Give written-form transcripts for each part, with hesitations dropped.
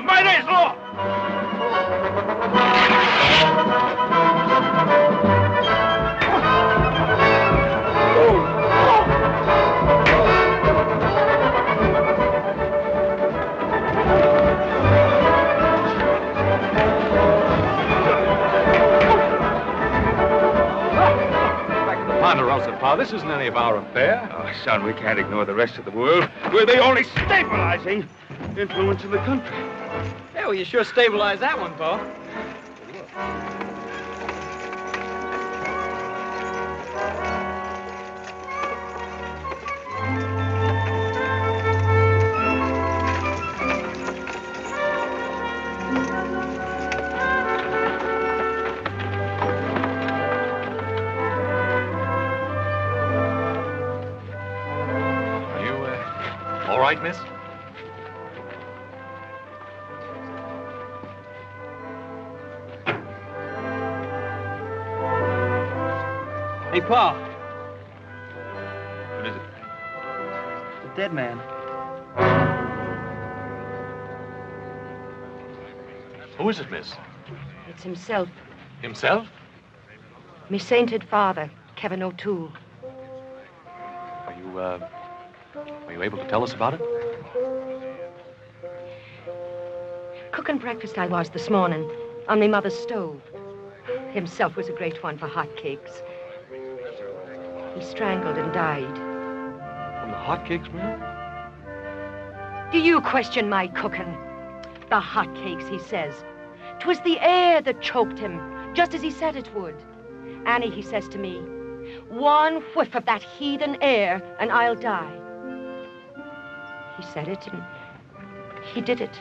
by Mayday's law! Ponderosa, Pa, this isn't any of our affair. Oh, son, we can't ignore the rest of the world. We're the only stabilizing influence in the country. Yeah, well, you sure stabilized that one, Pa. All right, miss? Hey, Pa. What is it? The dead man. Who is it, miss? It's himself. Himself? Me sainted father, Kevin O'Toole. Are you able to tell us about it? Cooking breakfast I was this morning on me mother's stove. Himself was a great one for hot cakes. He strangled and died. From the hotcakes, ma'am? Do you question my cooking? The hot cakes, he says. 'Twas the air that choked him, just as he said it would. Annie, he says to me, one whiff of that heathen air and I'll die. He said it and he did it.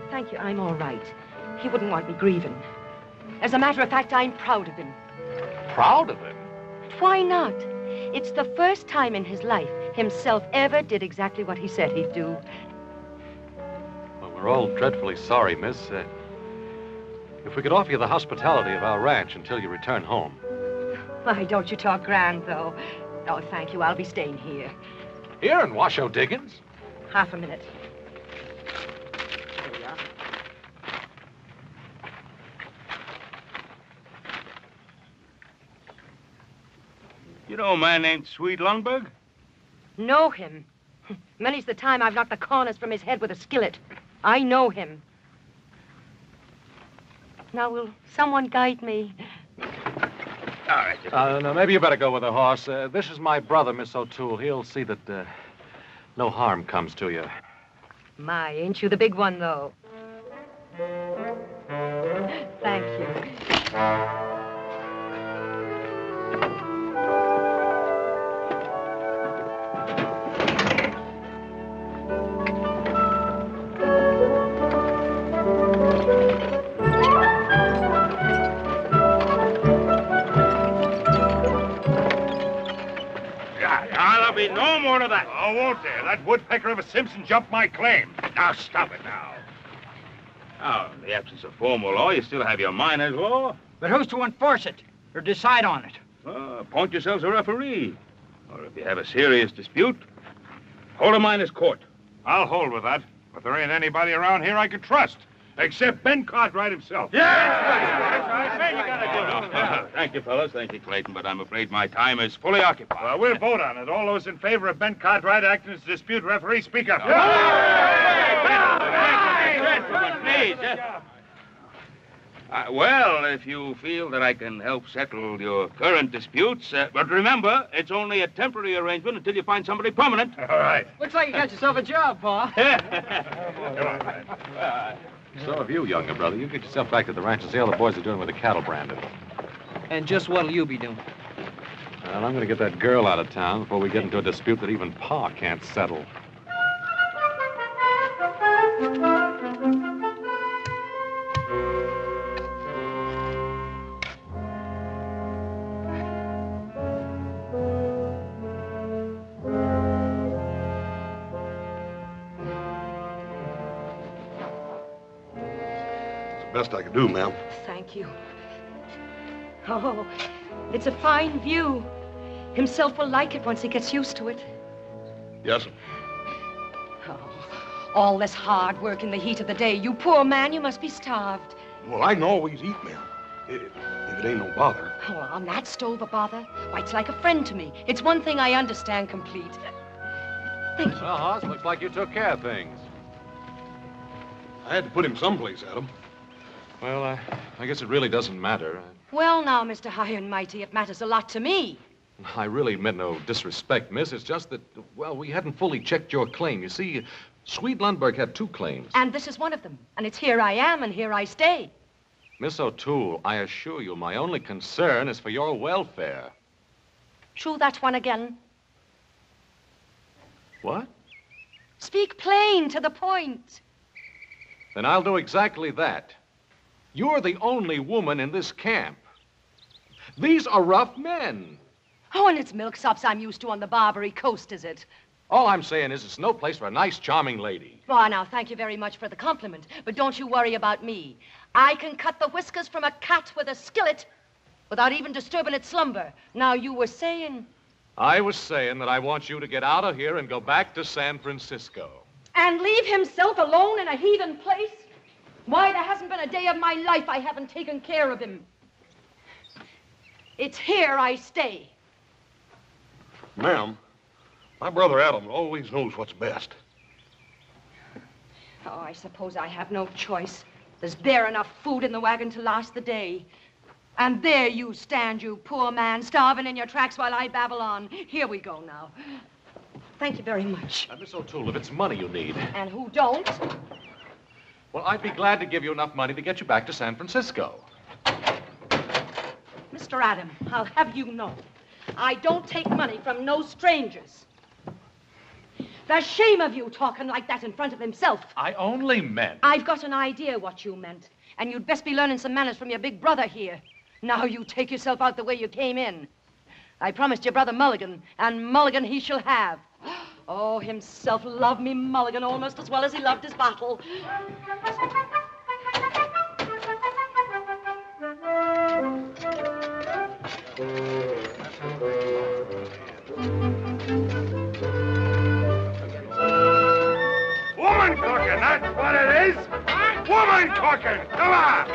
Thank you, I'm all right. He wouldn't want me grieving. As a matter of fact, I'm proud of him. Proud of him? Why not? It's the first time in his life himself ever did exactly what he said he'd do. Well, we're all dreadfully sorry, miss. If we could offer you the hospitality of our ranch until you return home. Why, don't you talk grand, though. Oh, thank you. I'll be staying here. Here in Washoe Diggins? Half a minute. There we are. You know a man named Swede Lundberg? Know him? Many's the time I've knocked the corners from his head with a skillet. I know him. Now, will someone guide me? All right. No, maybe you better go with the horse. This is my brother, Miss O'Toole. He'll see that no harm comes to you. My, ain't you the big one, though? Thank you. Be no more of that. Oh, won't there? That woodpecker of a Simpson jumped my claim. Now, stop it now. Now, in the absence of formal law, you still have your miner's law. But who's to enforce it or decide on it? Appoint yourselves a referee. Or if you have a serious dispute, hold a miner's court. I'll hold with that. But there ain't anybody around here I can trust. Except Ben Cartwright himself. Yeah! Thank you, fellas. Thank you, Clayton. But I'm afraid my time is fully occupied. Well, we'll vote on it. All those in favor of Ben Cartwright acting as dispute referee, speak up. Gentlemen, please. Well, if you feel that I can help settle your current disputes, but remember, it's only a temporary arrangement until you find somebody permanent. All right. Looks like you got yourself a job, Pa. So have you, younger brother. You get yourself back to the ranch and see how the boys are doing with the cattle branding. And just what'll you be doing? Well, I'm going to get that girl out of town before we get into a dispute that even Pa can't settle. Best I can do, ma'am. Thank you. Oh, it's a fine view. Himself will like it once he gets used to it. Yes, sir. Oh, all this hard work in the heat of the day. You poor man, you must be starved. Well, I can always eat, ma'am. If it ain't no bother. Oh, on that stove a bother? Why, it's like a friend to me. It's one thing I understand complete. Thank you. Well, Hoss, looks like you took care of things. I had to put him someplace, Adam. Well, I guess it really doesn't matter. Well, now, Mr. High and Mighty, it matters a lot to me. I really meant no disrespect, miss. It's just that, well, we hadn't fully checked your claim. You see, Swede Lundberg had 2 claims. And this is one of them. And it's here I am, and here I stay. Miss O'Toole, I assure you, my only concern is for your welfare. True that one again. What? Speak plain, to the point. Then I'll do exactly that. You're the only woman in this camp. These are rough men. Oh, and it's milksops I'm used to on the Barbary Coast, is it? All I'm saying is it's no place for a nice, charming lady. Why, now, thank you very much for the compliment, but don't you worry about me. I can cut the whiskers from a cat with a skillet without even disturbing its slumber. Now, you were saying... I was saying that I want you to get out of here and go back to San Francisco. And leave himself alone in a heathen place? Why, there hasn't been a day of my life I haven't taken care of him. It's here I stay. Ma'am, my brother Adam always knows what's best. Oh, I suppose I have no choice. There's bare enough food in the wagon to last the day. And there you stand, you poor man, starving in your tracks while I babble on. Here we go now. Thank you very much. Miss O'Toole, if it's money you need... And who don't? Well, I'd be glad to give you enough money to get you back to San Francisco. Mr. Adam, I'll have you know, I don't take money from no strangers. The shame of you talking like that in front of himself. I only meant... I've got an idea what you meant, and you'd best be learning some manners from your big brother here. Now you take yourself out the way you came in. I promised your brother Mulligan, and Mulligan he shall have. Oh, himself loved me Mulligan almost as well as he loved his bottle. Woman cooking, that's what it is. Woman cooking, come on.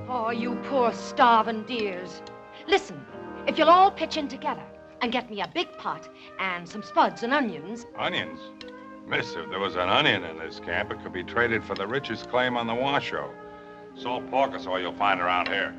Oh, you poor starving dears. Listen, if you'll all pitch in together and get me a big pot and some spuds and onions. Onions? Miss, if there was an onion in this camp, it could be traded for the richest claim on the Washoe. Salt pork is all you'll find around here.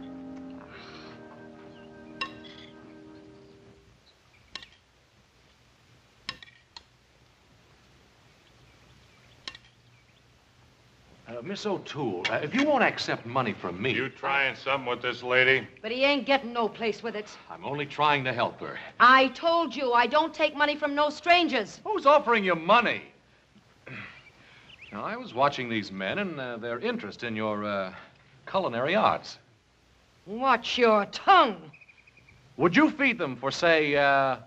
Miss O'Toole, if you won't accept money from me... You trying something with this lady? But he ain't getting no place with it. I'm only trying to help her. I told you, I don't take money from no strangers. Who's offering you money? Now, I was watching these men and their interest in your culinary arts. Watch your tongue. Would you feed them for, say, $1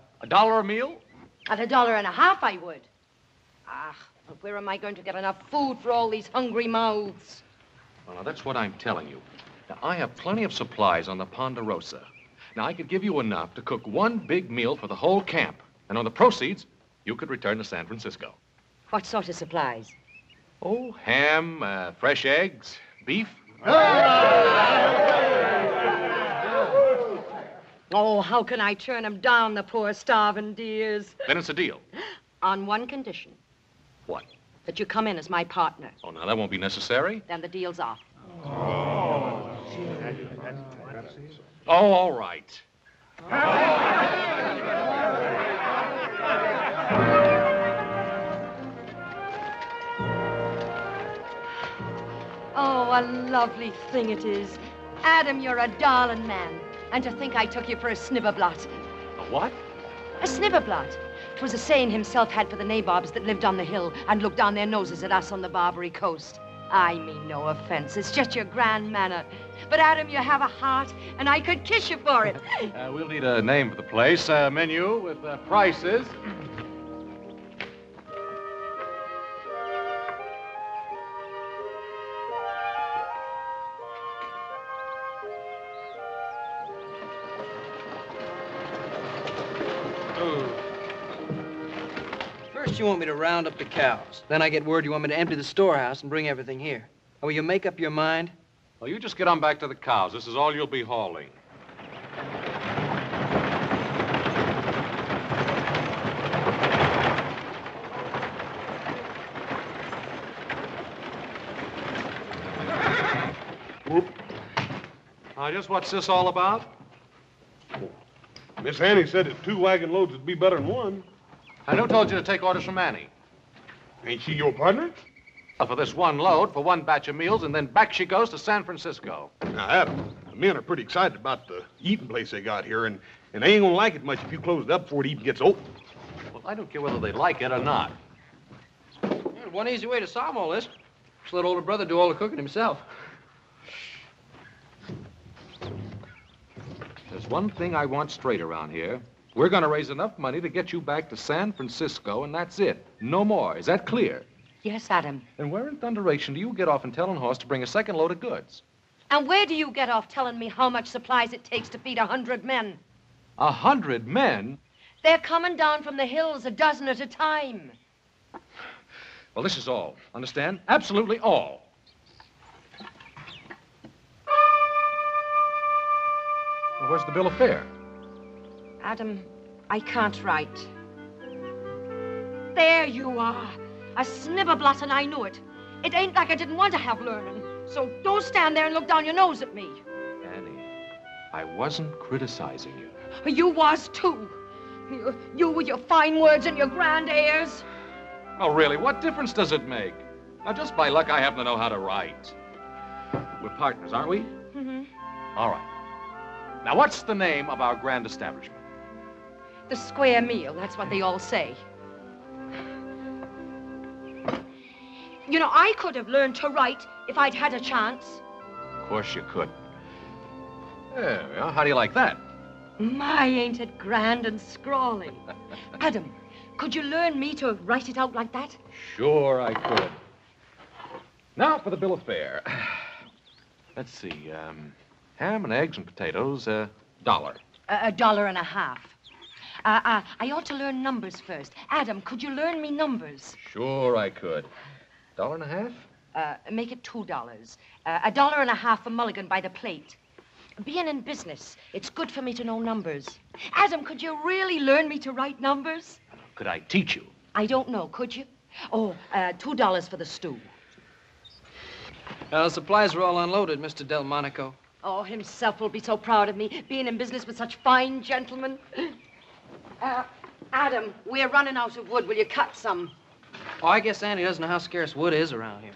a meal? At $1.50, I would. Ah, but where am I going to get enough food for all these hungry mouths? Well, now, that's what I'm telling you. Now, I have plenty of supplies on the Ponderosa. Now, I could give you enough to cook one big meal for the whole camp. And on the proceeds, you could return to San Francisco. What sort of supplies? Oh, ham, fresh eggs, beef. Oh, how can I turn them down, the poor starving dears? Then it's a deal. On one condition. What? That you come in as my partner. Oh, now, that won't be necessary. Then the deal's off. Oh, all right. Oh, a lovely thing it is. Adam, you're a darling man. And to think I took you for a snibberblot. A what? A snibberblot. 'Twas a saying himself had for the nabobs that lived on the hill and looked down their noses at us on the Barbary Coast. I mean no offense. It's just your grand manner. But, Adam, you have a heart, and I could kiss you for it. We'll need a name for the place, a menu with prices. First, you want me to round up the cows. Then I get word you want me to empty the storehouse and bring everything here. Now, will you make up your mind? Well, you just get on back to the cows. This is all you'll be hauling. Whoop. Just what's this all about? Miss Annie said that 2 wagon loads would be better than 1. And who told you to take orders from Annie? Ain't she your partner? For this one load, for one batch of meals, and then back she goes to San Francisco. Now, Adam, the men are pretty excited about the eating place they got here, and they ain't gonna like it much if you close it up before it even gets open. Well, I don't care whether they like it or not. There's one easy way to solve all this. Just let older brother do all the cooking himself. There's one thing I want straight around here. We're going to raise enough money to get you back to San Francisco, and that's it. No more. Is that clear? Yes, Adam. Then where in thunderation do you get off and telling Horse to bring a second load of goods? And where do you get off telling me how much supplies it takes to feed 100 men? 100 men? They're coming down from the hills, a dozen at a time. Well, this is all. Understand? Absolutely all. Well, where's the bill of fare? Adam, I can't write. There you are. A snibberblot, and I knew it. It ain't like I didn't want to have learning. So don't stand there and look down your nose at me. Annie, I wasn't criticizing you. You was, too. You with your fine words and your grand airs. Oh, really, what difference does it make? Now, just by luck, I happen to know how to write. We're partners, aren't we? Mm-hmm. All right. Now, what's the name of our grand establishment? The square meal, that's what they all say. You know, I could have learned to write if I'd had a chance. Of course you could. There we are. How do you like that? My, ain't it grand and scrawly. Adam, could you learn me to write it out like that? Sure I could. Now for the bill of fare. Let's see, ham and eggs and potatoes, $1. $1.50. I ought to learn numbers first. Adam, could you learn me numbers? Sure I could. $1.50? Make it $2. $1.50 for mulligan by the plate. Being in business, it's good for me to know numbers. Adam, could you really learn me to write numbers? Could I teach you? I don't know, could you? Oh, $2 for the stew. The supplies are all unloaded, Mr. Delmonico. Oh, himself will be so proud of me, being in business with such fine gentlemen. Adam, we're running out of wood. Will you cut some? Oh, I guess Annie doesn't know how scarce wood is around here.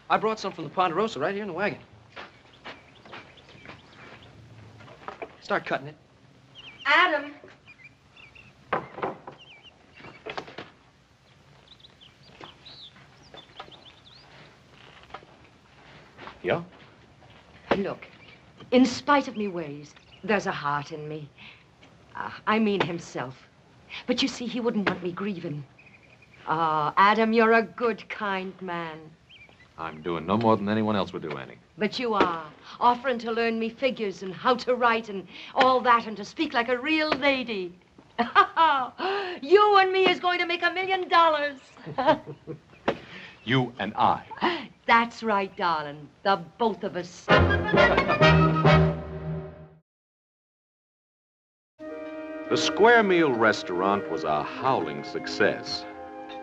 I brought some from the Ponderosa right here in the wagon. Start cutting it. Adam. Yeah? Look, in spite of me ways, there's a heart in me. I mean himself. But you see, he wouldn't want me grieving. Oh, Adam, you're a good, kind man. I'm doing no more than anyone else would do, Annie. But you are, offering to learn me figures and how to write and all that and to speak like a real lady. You and me is going to make $1 million. You and I. That's right, darling. The both of us. The Square Meal restaurant was a howling success.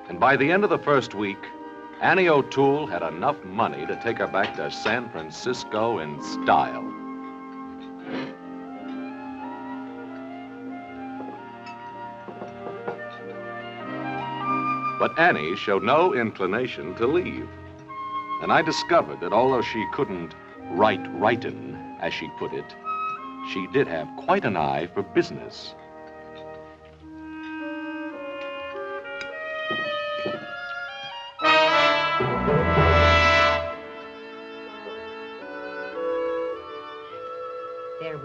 And by the end of the first week, Annie O'Toole had enough money to take her back to San Francisco in style. But Annie showed no inclination to leave. And I discovered that although she couldn't write writin', as she put it, she did have quite an eye for business.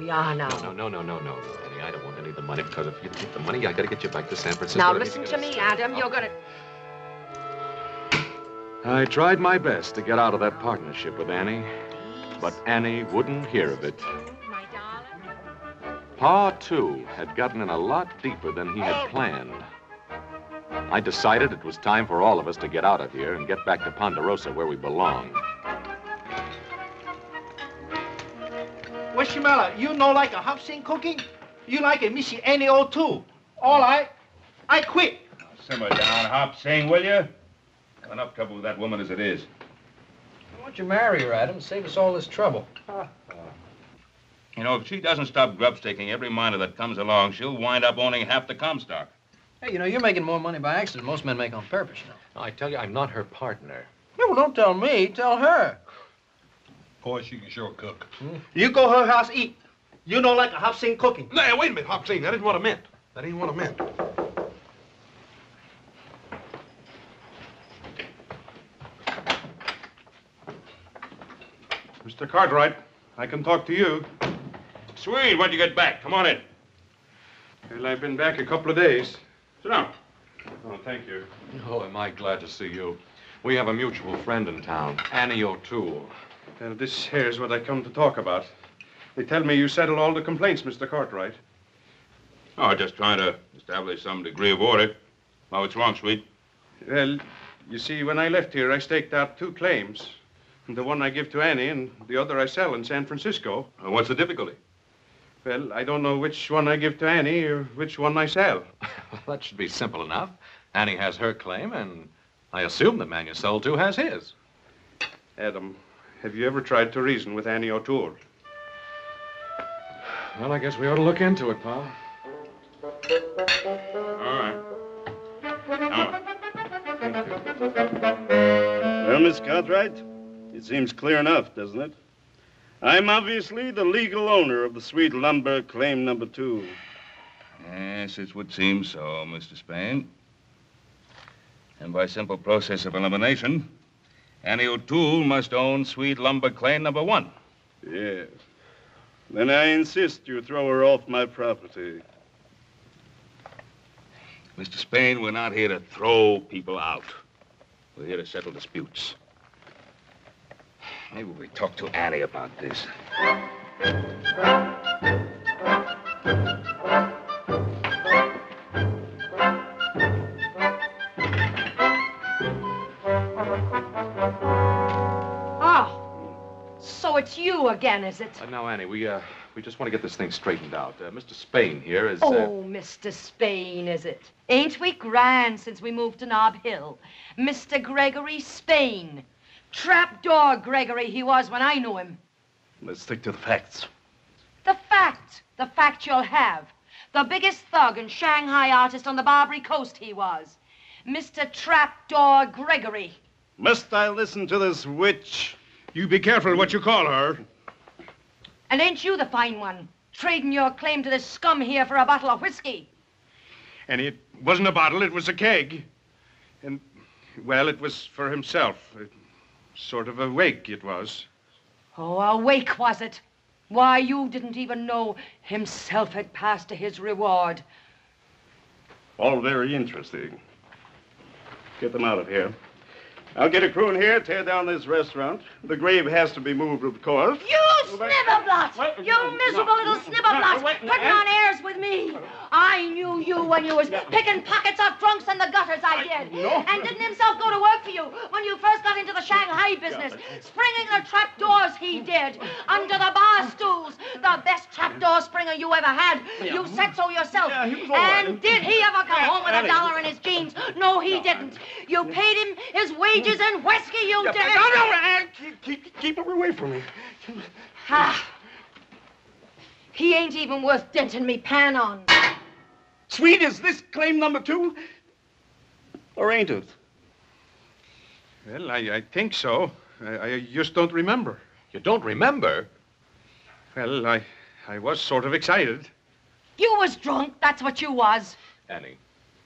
we are now. No, Annie. I don't want any of the money, because if you take the money, I gotta get you back to San Francisco. Now listen to me, Adam. You're gonna... I tried my best to get out of that partnership with Annie, but Annie wouldn't hear of it. My darling. Pa, too, had gotten in a lot deeper than he had planned. I decided it was time for all of us to get out of here and get back to Ponderosa, where we belong. Washimala, you know like a hop sing cooking? You like a Missy Annie O too. All right, I quit. Now, simmer down, Hop Sing, will you? Got enough trouble with that woman as it is. Why don't you marry her, Adam? Save us all this trouble. You know, if she doesn't stop grub-staking every miner that comes along, she'll wind up owning half the Comstock. Hey, you know, you're making more money by accident than most men make on purpose, you know. No, I tell you, I'm not her partner. Yeah, well, don't tell me. Tell her. Boy, she can sure cook. You go her house eat. You know like a hop sing cooking. Now, wait a minute, Hop Sing. That isn't what I meant. That ain't what I meant. Mr. Cartwright, I can talk to you. Sweet, when'd you get back? Come on in. Well, I've been back a couple of days. Sit down. Oh, thank you. Oh, am I glad to see you. We have a mutual friend in town, Annie O'Toole. Well, this here's what I come to talk about. They tell me you settled all the complaints, Mr. Cartwright. Oh, just trying to establish some degree of order. Oh, what's wrong, Sweet? Well, you see, when I left here, I staked out 2 claims. The one I give to Annie and the other I sell in San Francisco. What's the difficulty? Well, I don't know which one I give to Annie or which one I sell. Well, that should be simple enough. Annie has her claim, and I assume the man you sold to has his. Adam, have you ever tried to reason with Annie O'Toole? Well, I guess we ought to look into it, pal. All right. Well, Miss Cartwright, it seems clear enough, doesn't it? I'm obviously the legal owner of the Sweet Lumber Claim Number 2. Yes, it would seem so, Mr. Spain. And by simple process of elimination, Annie O'Toole must own Sweet Lumber Claim Number 1. Yes. Then I insist you throw her off my property. Mr. Spain, we're not here to throw people out. We're here to settle disputes. Maybe we talk to Annie about this. Oh, so it's you again, is it? Now, Annie, we just want to get this thing straightened out. Mr. Spain here is... Oh, Mr. Spain, is it? Ain't we grand since we moved to Nob Hill? Mr. Gregory Spain. Trapdoor Gregory he was when I knew him. Let's stick to the facts. The fact you'll have. The biggest thug and Shanghai artist on the Barbary Coast he was. Mr. Trapdoor Gregory. Must I listen to this witch? You be careful what you call her. And ain't you the fine one, trading your claim to this scum here for a bottle of whiskey? And it wasn't a bottle, it was a keg. And, well, it was for himself. Sort of a wake, it was. Oh, a wake, was it? Why, you didn't even know himself had passed to his reward. All very interesting. Get them out of here. I'll get a crew in here, tear down this restaurant. The grave has to be moved, of course. You snibberblot! You miserable little snibberblot! Putting on airs with me! I knew you when you was picking pockets off drunks in the gutters, I did. And didn't himself go to work for you when you first got into the Shanghai business? Springing the trapdoors, he did. Under the bar stools. The best trapdoor springer you ever had. You said so yourself. Yeah, he was all right. And did he ever come home with $1 in his jeans? No, he didn't. You paid him his wages in whiskey, you did. Keep her away from me. Ah. He ain't even worth denting me pan on. Sweet, is this claim number 2? Or ain't it? Well, I think so. I just don't remember. You don't remember? Well, I was sort of excited. You was drunk, that's what you was. Annie,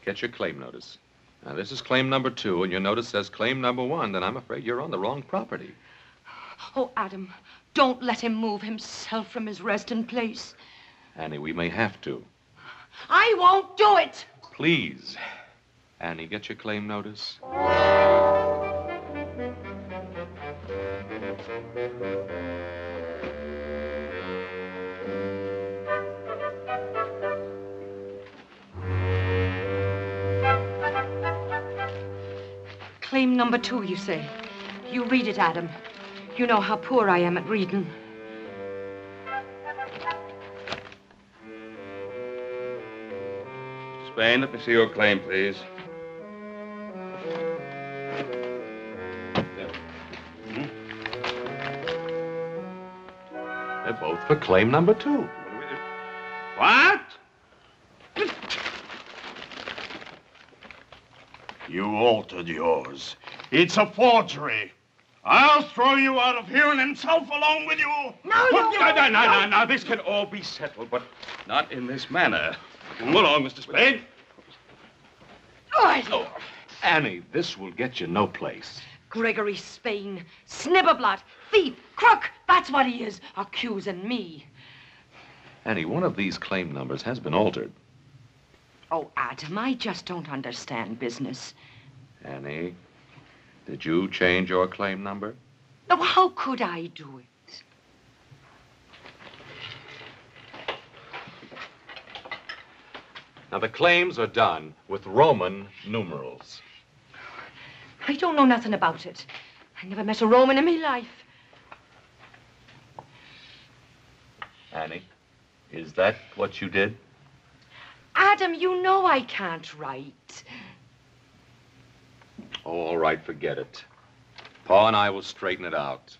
get your claim notice. Now, this is claim number 2, and your notice says claim number 1, then I'm afraid you're on the wrong property. Oh, Adam, Don't let him move himself from his resting place. Annie, we may have to. I won't do it. Please. Annie, get your claim notice. Claim number 2, you say. You read it, Adam. You know how poor I am at reading. Spain, let me see your claim, please. They're both for claim number 2. What? You altered yours. It's a forgery. I'll throw you out of here and himself along with you. No, you won't. No. This can all be settled, but not in this manner. Come along, Mr. Spade. Oh, Annie, this will get you no place. Gregory Spain, snibberblot, thief, crook. That's what he is, accusing me. Annie, one of these claim numbers has been altered. Oh, Adam, I just don't understand business. Annie, did you change your claim number? Oh, how could I do it? Now, the claims are done with Roman numerals. I don't know nothing about it. I never met a Roman in my life. Annie, is that what you did? Adam, you know I can't write. Oh, all right, forget it. Pa and I will straighten it out.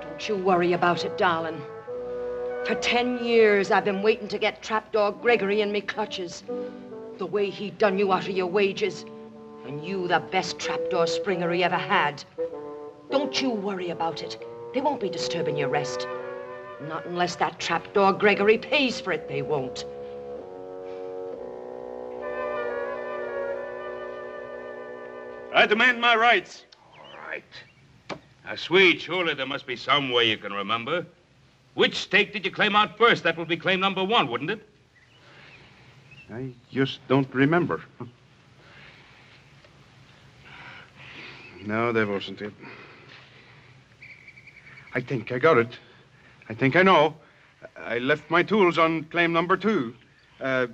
Don't you worry about it, darling. For 10 years, I've been waiting to get trapdoor Gregory in me clutches. The way he done you out of your wages. And you the best trapdoor springer he ever had. Don't you worry about it. They won't be disturbing your rest. Not unless that trapdoor Gregory pays for it, they won't. I demand my rights. All right. Now, sweet, surely there must be some way you can remember. Which stake did you claim out first? That would be claim number 1, wouldn't it? I just don't remember. No, that wasn't it. I think I got it. I think I know. I left my tools on claim number 2. I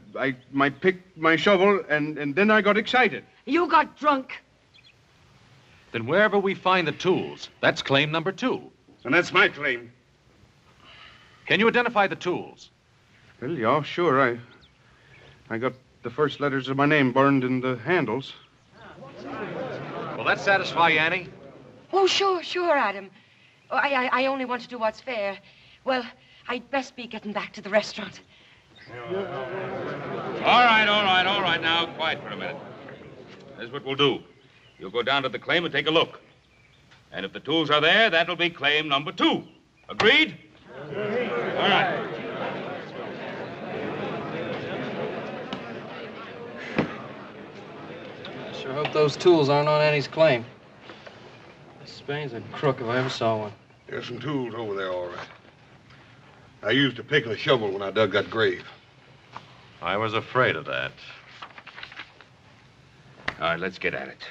picked my shovel, and then I got excited. You got drunk. Then wherever we find the tools, that's claim number 2. And that's my claim. Can you identify the tools? Well, yeah, sure. I got the first letters of my name burned in the handles. Will that satisfy you, Annie? Oh, sure, Adam. Oh, I only want to do what's fair. Well, I'd best be getting back to the restaurant. All right. Now, quiet for a minute. Here's what we'll do. You'll go down to the claim and take a look. And if the tools are there, that'll be claim number 2. Agreed? All right. I sure hope those tools aren't on Annie's claim. Spain's a crook if I ever saw one. There's some tools over there, all right. I used a pick and a shovel when I dug that grave. I was afraid of that. All right, let's get at it.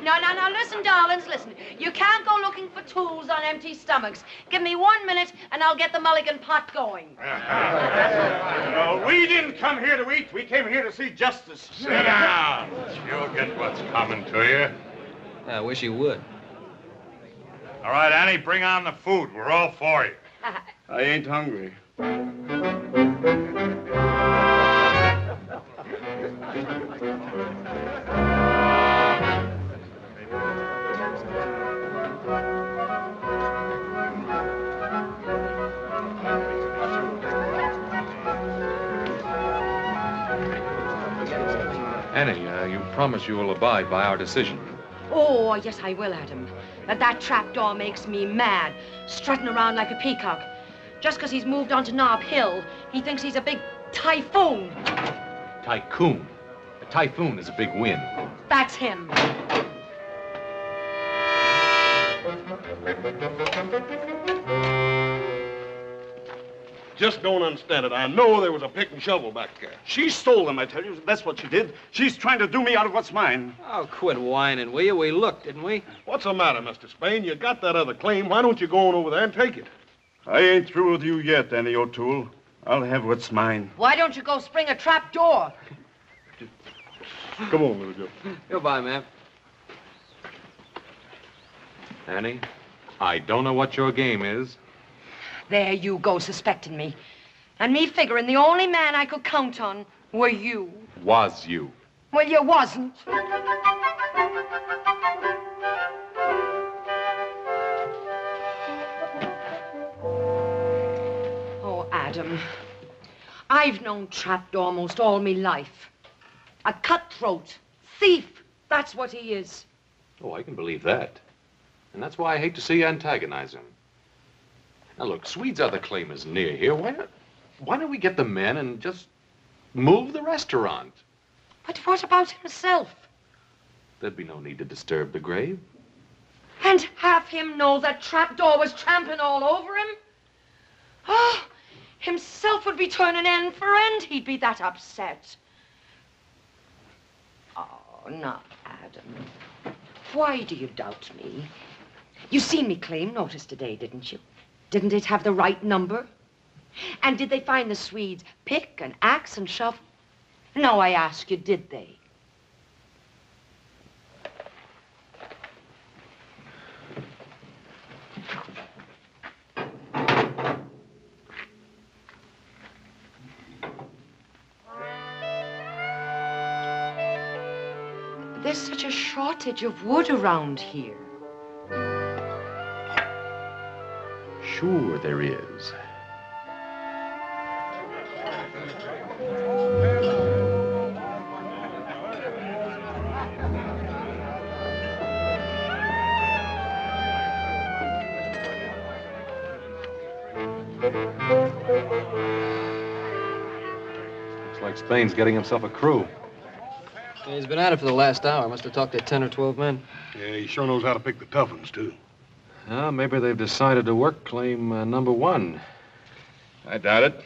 No, listen, darlings, listen. You can't go looking for tools on empty stomachs. Give me 1 minute, and I'll get the mulligan pot going. No, we didn't come here to eat. We came here to see justice. Sit down. You'll get what's coming to you. I wish he would. All right, Annie, bring on the food. We're all for you. I ain't hungry. Annie, you promise you will abide by our decision. Oh, yes, I will, Adam. But that trapdoor makes me mad, strutting around like a peacock. Just because he's moved on to Nob Hill, he thinks he's a big typhoon. Tycoon. A typhoon is a big wind. That's him. Just don't understand it. I know there was a pick and shovel back there. She stole them, I tell you. That's what she did. She's trying to do me out of what's mine. Oh, quit whining, will you? We looked, didn't we? What's the matter, Mr. Spain? You got that other claim. Why don't you go on over there and take it? I ain't through with you yet, Annie O'Toole. I'll have what's mine. Why don't you go spring a trapdoor? Come on, little Joe. Goodbye, ma'am. Annie, I don't know what your game is. There you go, suspecting me. And me figuring the only man I could count on were you. Was you. Well, you wasn't. Oh, Adam. I've known Trapped almost all me life. A cutthroat, thief, that's what he is. Oh, I can believe that. And that's why I hate to see you antagonize him. Now, look, Swede's other claim is near here. Why don't we get the men and just move the restaurant? But what about himself? There'd be no need to disturb the grave. And have him know that Trapdoor was trampling all over him? Oh, himself would be turning end for end. He'd be that upset. Oh, now, Adam, why do you doubt me? You seen me claim notice today, didn't you? Didn't it have the right number? And did they find the Swedes pick and axe and shovel? No, I ask you, did they? There's such a shortage of wood around here. Sure there is. Looks like Spain's getting himself a crew. Yeah, he's been at it for the last hour. Must have talked to 10 or 12 men. Yeah, he sure knows how to pick the tough ones, too. Maybe they've decided to work claim number one. I doubt it.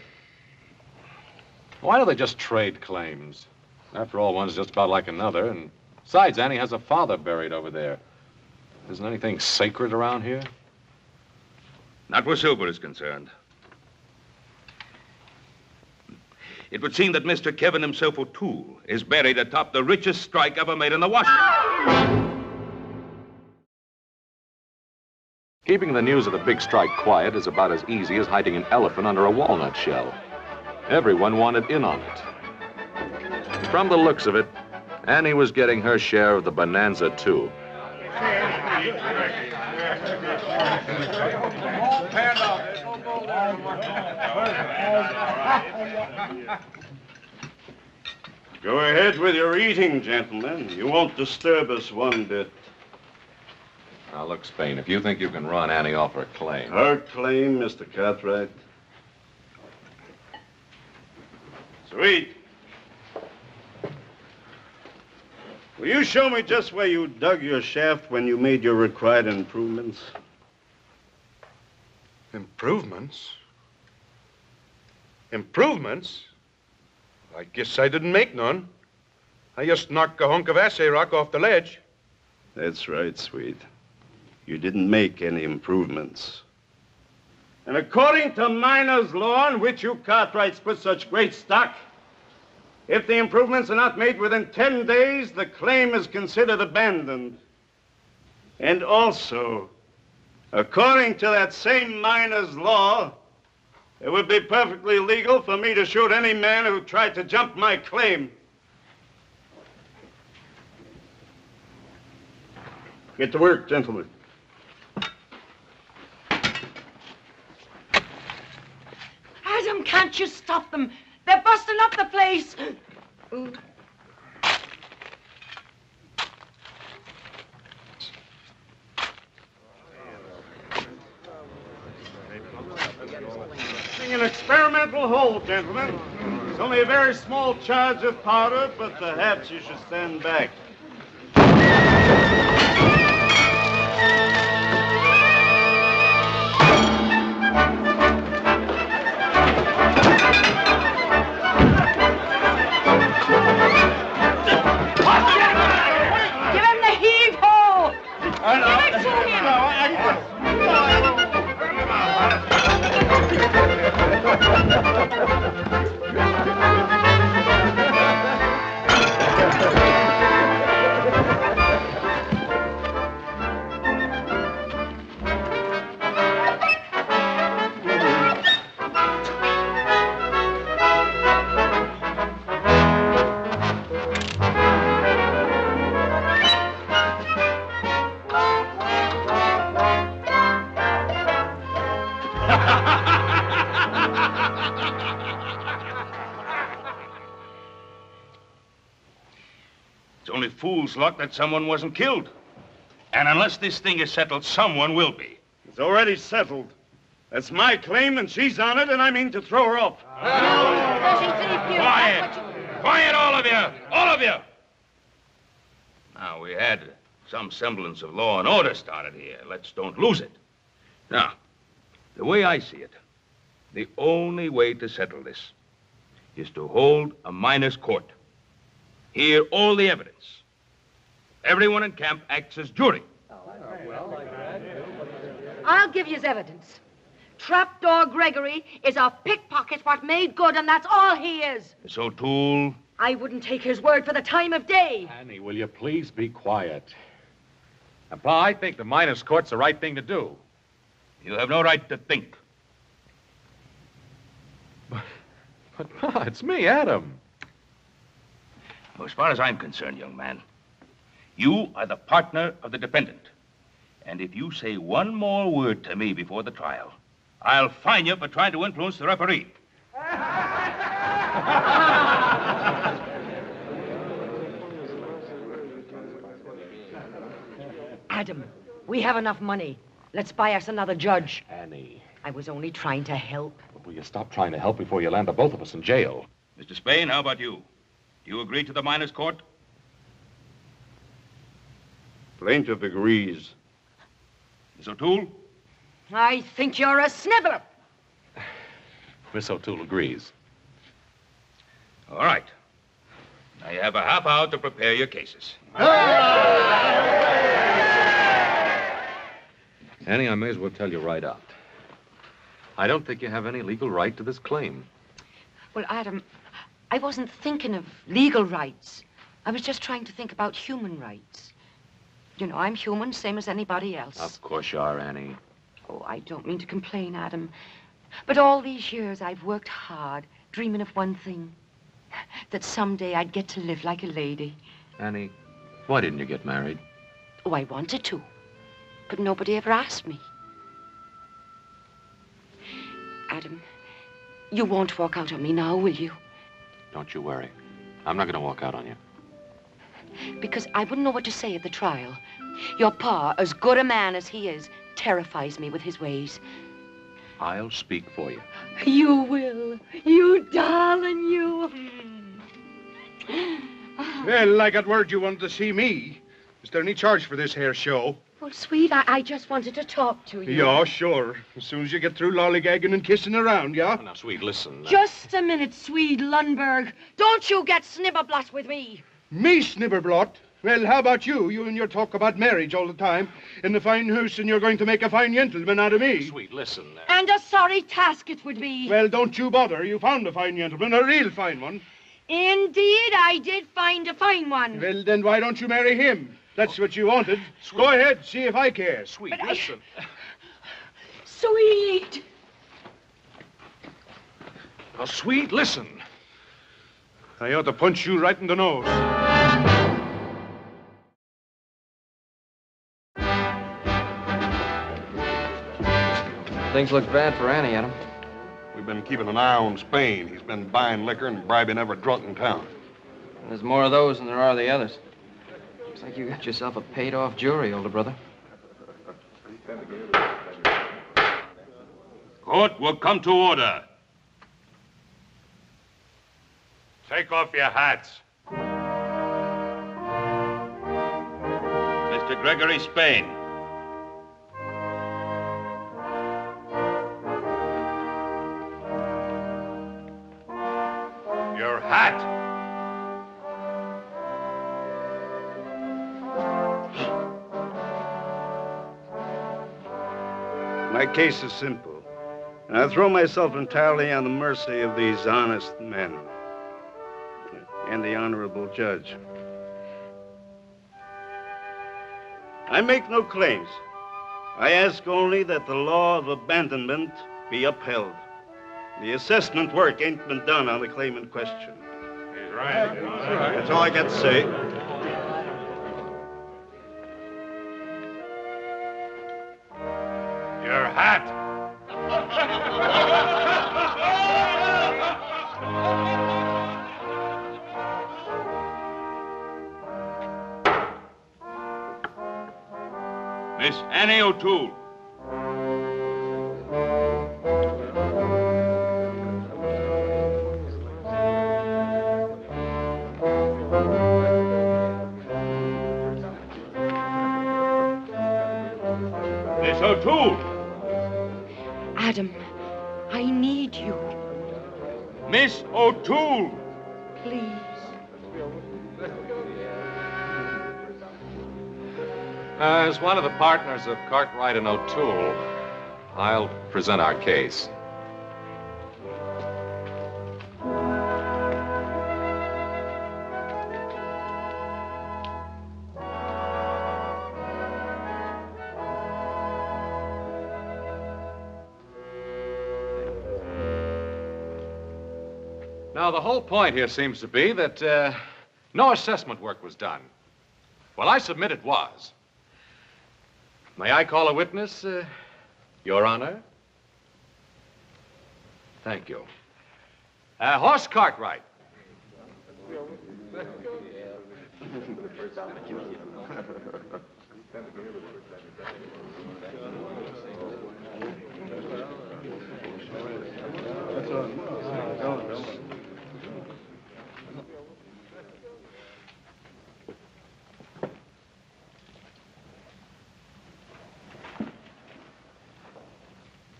Why don't they just trade claims? After all, one's just about like another. And besides, Annie has a father buried over there. Isn't anything sacred around here? Not where silver is concerned. It would seem that Mr. Kevin himself, O'Toole, is buried atop the richest strike ever made in the Washington. Keeping the news of the big strike quiet is about as easy as hiding an elephant under a walnut shell. Everyone wanted in on it. From the looks of it, Annie was getting her share of the bonanza, too. Go ahead with your eating, gentlemen. You won't disturb us one bit. Now, look, Spain, if you think you can run Annie off her claim... Her claim, Mr. Cartwright. Sweet. Will you show me just where you dug your shaft when you made your required improvements? Improvements? Improvements? I guess I didn't make none. I just knocked a hunk of assay rock off the ledge. That's right, Sweet. You didn't make any improvements. And according to miner's law, on which you Cartwrights put such great stock, if the improvements are not made within 10 days, the claim is considered abandoned. And also, according to that same miner's law, it would be perfectly legal for me to shoot any man who tried to jump my claim. Get to work, gentlemen. Adam, can't you stop them? They're busting up the place. An experimental hold, gentlemen. It's only a very small charge of powder, but perhaps you should stand back. Give him the heave-ho! Give it to him! It's only fool's luck that someone wasn't killed. And unless this thing is settled, someone will be. It's already settled. That's my claim, and she's on it, and I mean to throw her off. Quiet! Quiet, all of you! All of you! Now, we had some semblance of law and order started here. Let's don't lose it. Now, the way I see it, the only way to settle this is to hold a miners' court. Hear all the evidence. Everyone in camp acts as jury. I'll give you evidence. Trapdoor Gregory is a pickpocket what made good, and that's all he is. Miss O'Toole. I wouldn't take his word for the time of day. Annie, will you please be quiet? Now, Pa, I think the miners' court's the right thing to do. You have no right to think. But, Pa, it's me, Adam. Well, as far as I'm concerned, young man, you are the partner of the defendant. And if you say one more word to me before the trial, I'll fine you for trying to influence the referee. Adam, we have enough money. Let's buy us another judge. Annie. I was only trying to help. Will you stop trying to help before you land the both of us in jail? Mr. Spain, how about you? Do you agree to the miners' court? Plaintiff agrees. Miss O'Toole? I think you're a sniveler. Miss O'Toole agrees. All right. Now you have a half hour to prepare your cases. Annie, I may as well tell you right out. I don't think you have any legal right to this claim. Well, Adam, I wasn't thinking of legal rights. I was just trying to think about human rights. You know, I'm human, same as anybody else. Of course you are, Annie. Oh, I don't mean to complain, Adam. But all these years I've worked hard, dreaming of one thing. That someday I'd get to live like a lady. Annie, why didn't you get married? Oh, I wanted to. But nobody ever asked me. Adam, you won't walk out on me now, will you? Don't you worry. I'm not going to walk out on you. Because I wouldn't know what to say at the trial. Your pa, as good a man as he is, terrifies me with his ways. I'll speak for you. You will. You darling, you. Well, I got word you wanted to see me. Is there any charge for this here show? Well, sweet, I just wanted to talk to you. Yeah, sure. As soon as you get through lollygagging and kissing around, yeah? Oh, now, sweet, listen. Just a minute, Swede Lundberg. Don't you get snibberblot with me. Me, Snibberblot? Well, how about you? You and your talk about marriage all the time. In the fine house, and you're going to make a fine gentleman out of me. Sweet, listen. And a sorry task it would be. Well, don't you bother. You found a fine gentleman, a real fine one. Indeed, I did find a fine one. Well, then why don't you marry him? That's what you wanted. Sweet. Go ahead, see if I care. Sweet, But listen. Sweet. Now, sweet, listen. I ought to punch you right in the nose. Things look bad for Annie, Adam. We've been keeping an eye on Spain. He's been buying liquor and bribing every drunk in town. There's more of those than there are the others. Looks like you got yourself a paid-off jury, older brother. Court will come to order. Take off your hats. Mr. Gregory Spain. Your hat. My case is simple, and I throw myself entirely on the mercy of these honest men and the honorable judge. I make no claims. I ask only that the law of abandonment be upheld. The assessment work ain't been done on the claim in question. He's right. That's all I got to say. Your hat. Miss Annie O'Toole. Miss O'Toole. Adam, I need you. Miss O'Toole. Please. As one of the partners of Cartwright and O'Toole, I'll present our case. Now, the whole point here seems to be that no assessment work was done. Well, I submit it was. May I call a witness, Your Honor? Thank you. Horst Cartwright.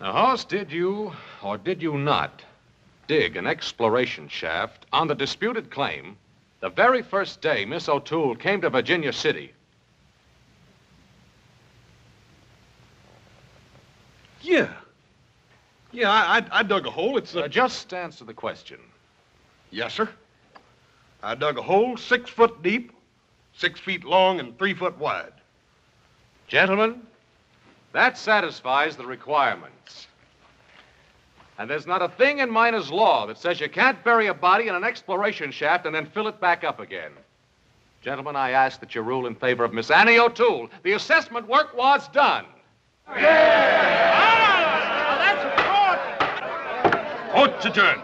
Now, Horst, did you or did you not dig an exploration shaft on the disputed claim the very first day Miss O'Toole came to Virginia City? Yeah. Yeah, I dug a hole. It's Just answer the question. Yes, sir. I dug a hole 6 foot deep, 6 feet long, and 3 foot wide. Gentlemen, that satisfies the requirements. And there's not a thing in miner's law that says you can't bury a body in an exploration shaft and then fill it back up again. Gentlemen, I ask that you rule in favor of Miss Annie O'Toole. The assessment work was done. Court's adjourned.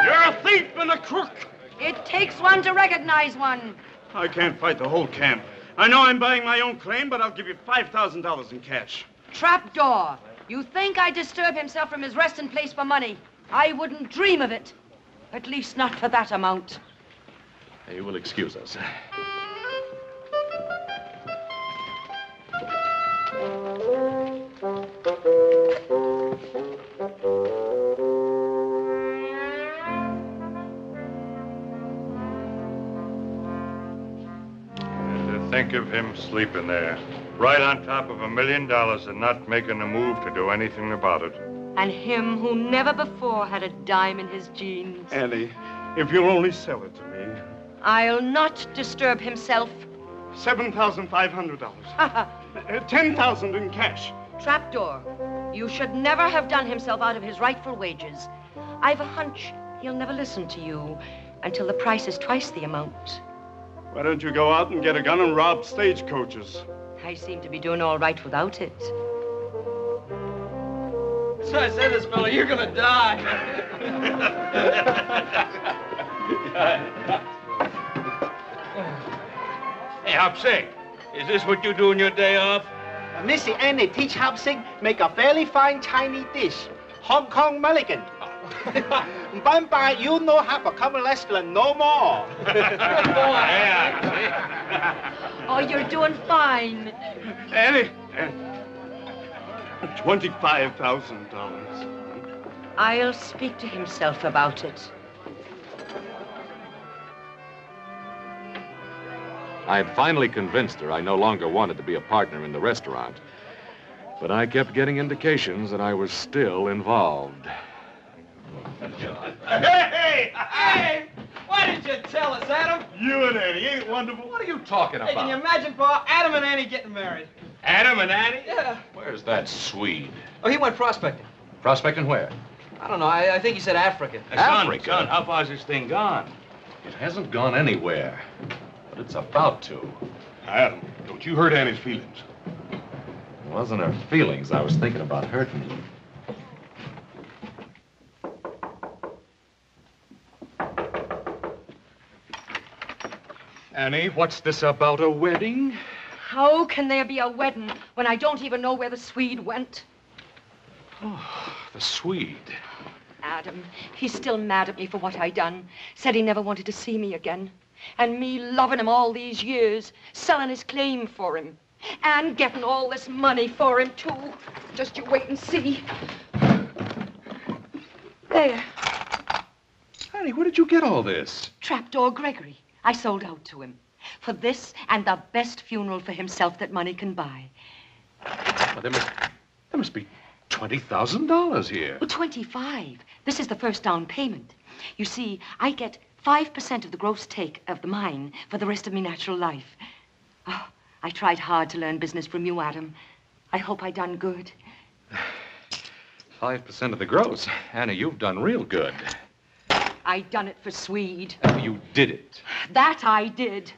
You're a thief and a crook. It takes one to recognize one. I can't fight the whole camp. I know I'm buying my own claim, but I'll give you $5,000 in cash. Trapdoor. You think I disturb himself from his resting place for money? I wouldn't dream of it. At least not for that amount. You will excuse us. Think of him sleeping there, right on top of $1 million and not making a move to do anything about it. And him who never before had a dime in his jeans. Annie, if you'll only sell it to me. I'll not disturb himself. $7,500. $10,000 in cash. Trapdoor, you should never have done himself out of his rightful wages. I've a hunch he'll never listen to you until the price is twice the amount. Why don't you go out and get a gun and rob stagecoaches? I seem to be doing all right without it. So I said this fella, you're gonna die. Hey, Hopsy, is this what you do on your day off? Missy Annie teach Hop Sing make a very fine Chinese dish, Hong Kong mulligan. Bye, you no have a common restaurant no more. Oh, you're doing fine. Annie, $25,000. I'll speak to himself about it. I had finally convinced her I no longer wanted to be a partner in the restaurant. But I kept getting indications that I was still involved. Hey! Why didn't you tell us, Adam? You and Annie, ain't it wonderful? What are you talking Hey, can you imagine, Pa, Adam and Annie getting married? Adam and Annie? Yeah. Where's that Swede? Oh, he went prospecting. Prospecting where? I don't know. I think he said Africa. Africa? Son, how far's this thing gone? It hasn't gone anywhere, but it's about to. Adam, don't you hurt Annie's feelings. It wasn't her feelings I was thinking about hurting. Annie, what's this about a wedding? How can there be a wedding when I don't even know where the Swede went? Oh, the Swede. Adam, he's still mad at me for what I done. Said he never wanted to see me again. And me loving him all these years, selling his claim for him. And getting all this money for him, too. Just you wait and see. There. Annie, where did you get all this? Trapdoor Gregory. I sold out to him. For this and the best funeral for himself that money can buy. Well, there must be $20,000 here. Well, 25. This is the first down payment. You see, I get 5% of the gross take of the mine for the rest of me natural life. Oh, I tried hard to learn business from you, Adam. I hope I done good. 5% of the gross. Annie, you've done real good. I done it for Swede. You did it. That I did.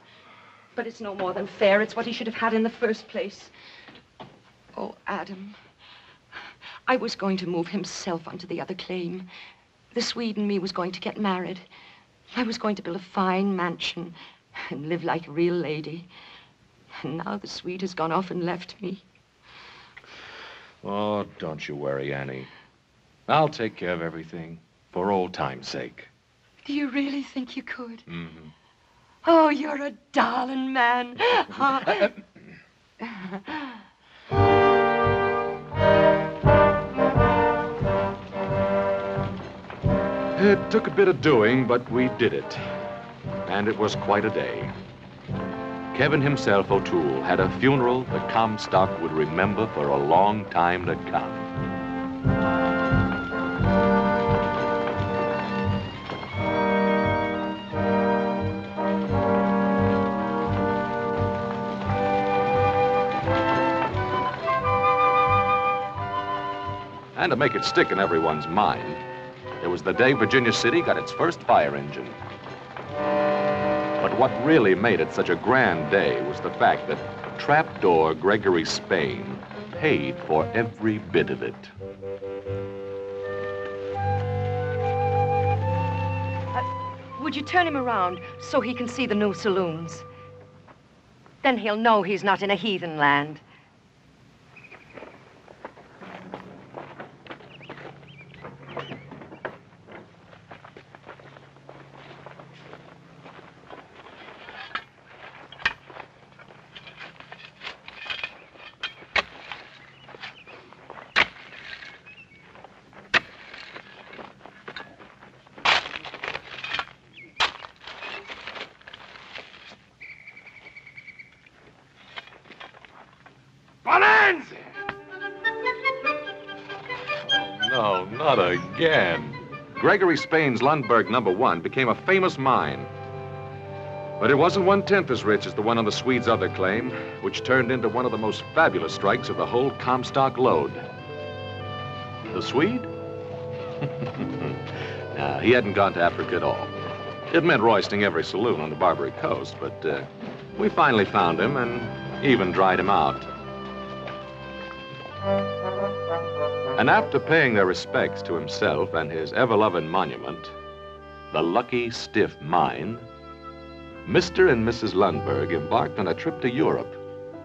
But it's no more than fair. It's what he should have had in the first place. Oh, Adam. I was going to move himself onto the other claim. The Swede and me was going to get married. I was going to build a fine mansion and live like a real lady. And now the Swede has gone off and left me. Oh, don't you worry, Annie. I'll take care of everything for old time's sake. Do you really think you could? Mm-hmm. Oh, you're a darling man. It took a bit of doing, but we did it. And it was quite a day. Kevin himself, O'Toole, had a funeral the Comstock would remember for a long time to come. And to make it stick in everyone's mind, it was the day Virginia City got its first fire engine. But what really made it such a grand day was the fact that Trapdoor Gregory Spain paid for every bit of it. Would you turn him around so he can see the new saloons? Then he'll know he's not in a heathen land. No, not again. Gregory Spain's Lundberg No. 1 became a famous mine. But it wasn't 1/10 as rich as the one on the Swede's other claim, which turned into one of the most fabulous strikes of the whole Comstock lode. The Swede? No, he hadn't gone to Africa at all. It meant roisting every saloon on the Barbary Coast, but we finally found him and even dried him out. And after paying their respects to himself and his ever-loving monument, the Lucky Stiff Mine, Mr. and Mrs. Lundberg embarked on a trip to Europe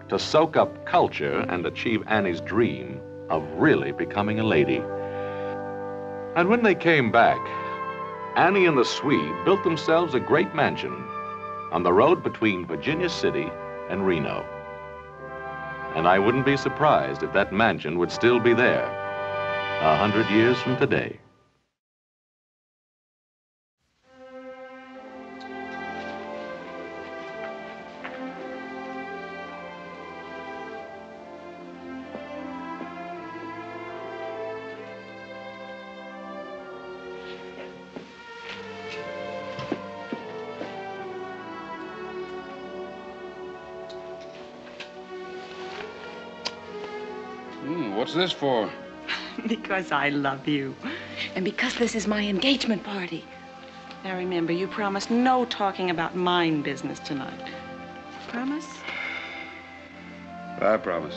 to soak up culture and achieve Annie's dream of really becoming a lady. And when they came back, Annie and the Swede built themselves a great mansion on the road between Virginia City and Reno. And I wouldn't be surprised if that mansion would still be there 100 years from today. What's this for? Because I love you. And because this is my engagement party. Now remember, you promised no talking about mine business tonight. Promise? I promise.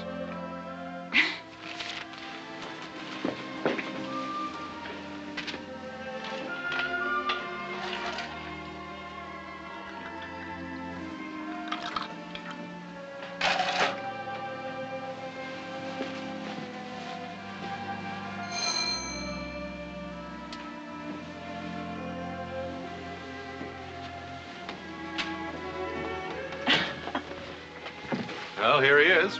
Well, here he is.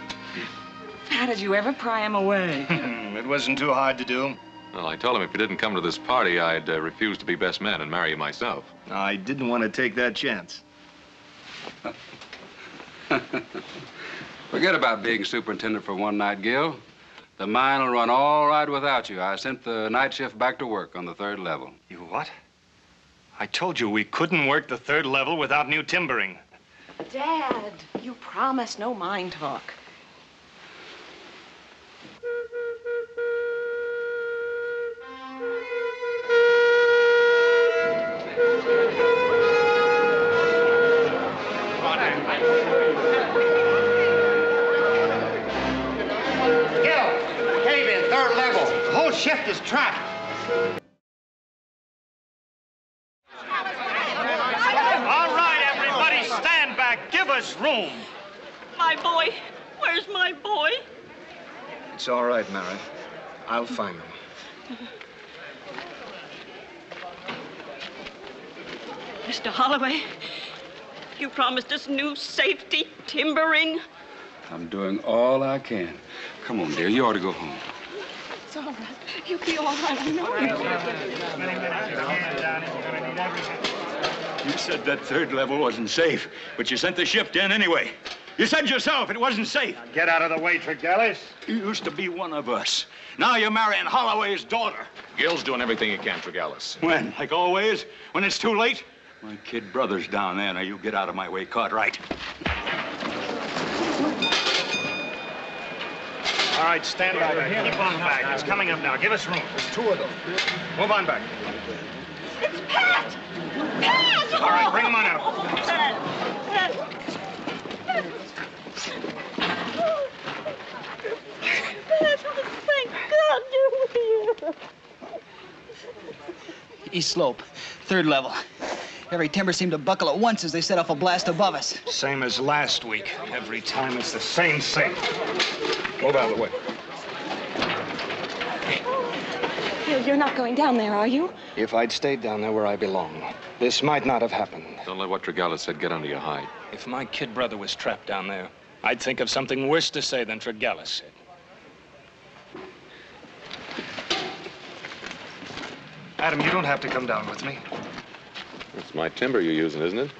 How did you ever pry him away? It wasn't too hard to do. Well, I told him if he didn't come to this party, I'd refuse to be best man and marry you myself. I didn't want to take that chance. Forget about being superintendent for one night, Gil. The mine will run all right without you. I sent the night shift back to work on the 3rd level. You what? I told you we couldn't work the 3rd level without new timbering. Dad, you promised no mine talk. Gil, cave in, 3rd level. The whole shift is trapped. All right, everybody, stand back. Give us room. My boy. Where's my boy? It's all right, Mary. I'll find him. Mr. Holloway, you promised us new safety timbering. I'm doing all I can. Come on, dear. You ought to go home. It's all right. You'll be all right. I know you will. You said that 3rd level wasn't safe, but you sent the shift in anyway. You said yourself it wasn't safe. Get out of the way, Tregellis. You used to be one of us. Now you're marrying Holloway's daughter. Gil's doing everything he can, Tregellis. When? Like always? When it's too late? My kid brother's down there. Now you get out of my way, Cartwright. All right, stand back. Keep on back. It's coming up now. Give us room. There's 2 of them. Move on back. It's Pat! Pat! All right, bring him on out. Thank God you're here. East slope, 3rd level. Every timber seemed to buckle at once as they set off a blast above us. Same as last week. Every time it's the same thing. Move out of the way. You're not going down there, are you? If I'd stayed down there where I belong, this might not have happened. Don't let what Tregellis said get under your hide. If my kid brother was trapped down there, I'd think of something worse to say than Tregellis said. Adam, you don't have to come down with me. It's my timber you're using, isn't it?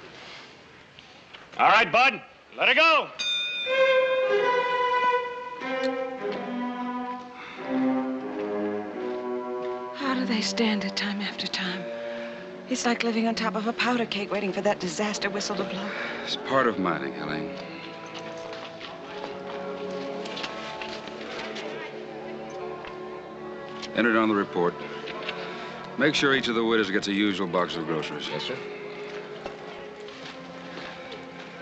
All right, Bud. Let it go. How do they stand it time after time? It's like living on top of a powder keg waiting for that disaster whistle to blow. It's part of mining, Helene. Enter it on the report. Make sure each of the widows gets a usual box of groceries. Yes, sir.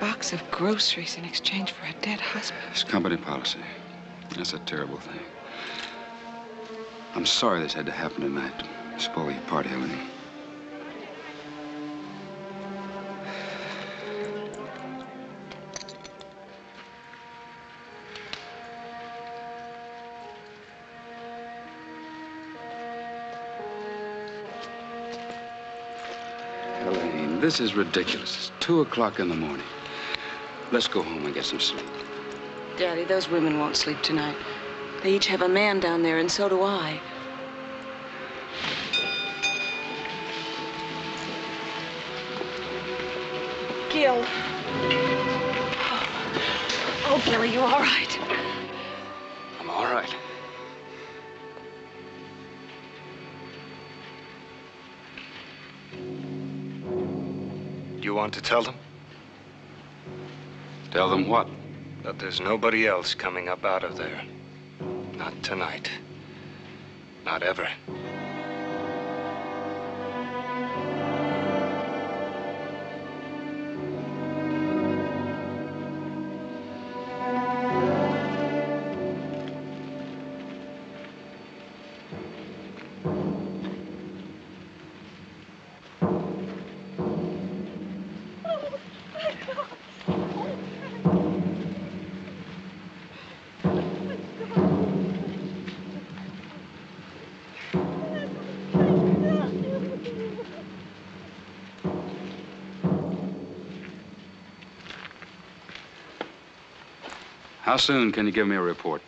Box of groceries in exchange for a dead husband. It's company policy. That's a terrible thing. I'm sorry this had to happen tonight. Spoil your party, Helene. This is ridiculous. It's 2 o'clock in the morning. Let's go home and get some sleep. Daddy, those women won't sleep tonight. They each have a man down there, and so do I. Gil. Oh, Gil, are you all right? I'm all right. Do you want to tell them? Tell them what? That there's nobody else coming up out of there. Not tonight. Not ever. How soon can you give me a report?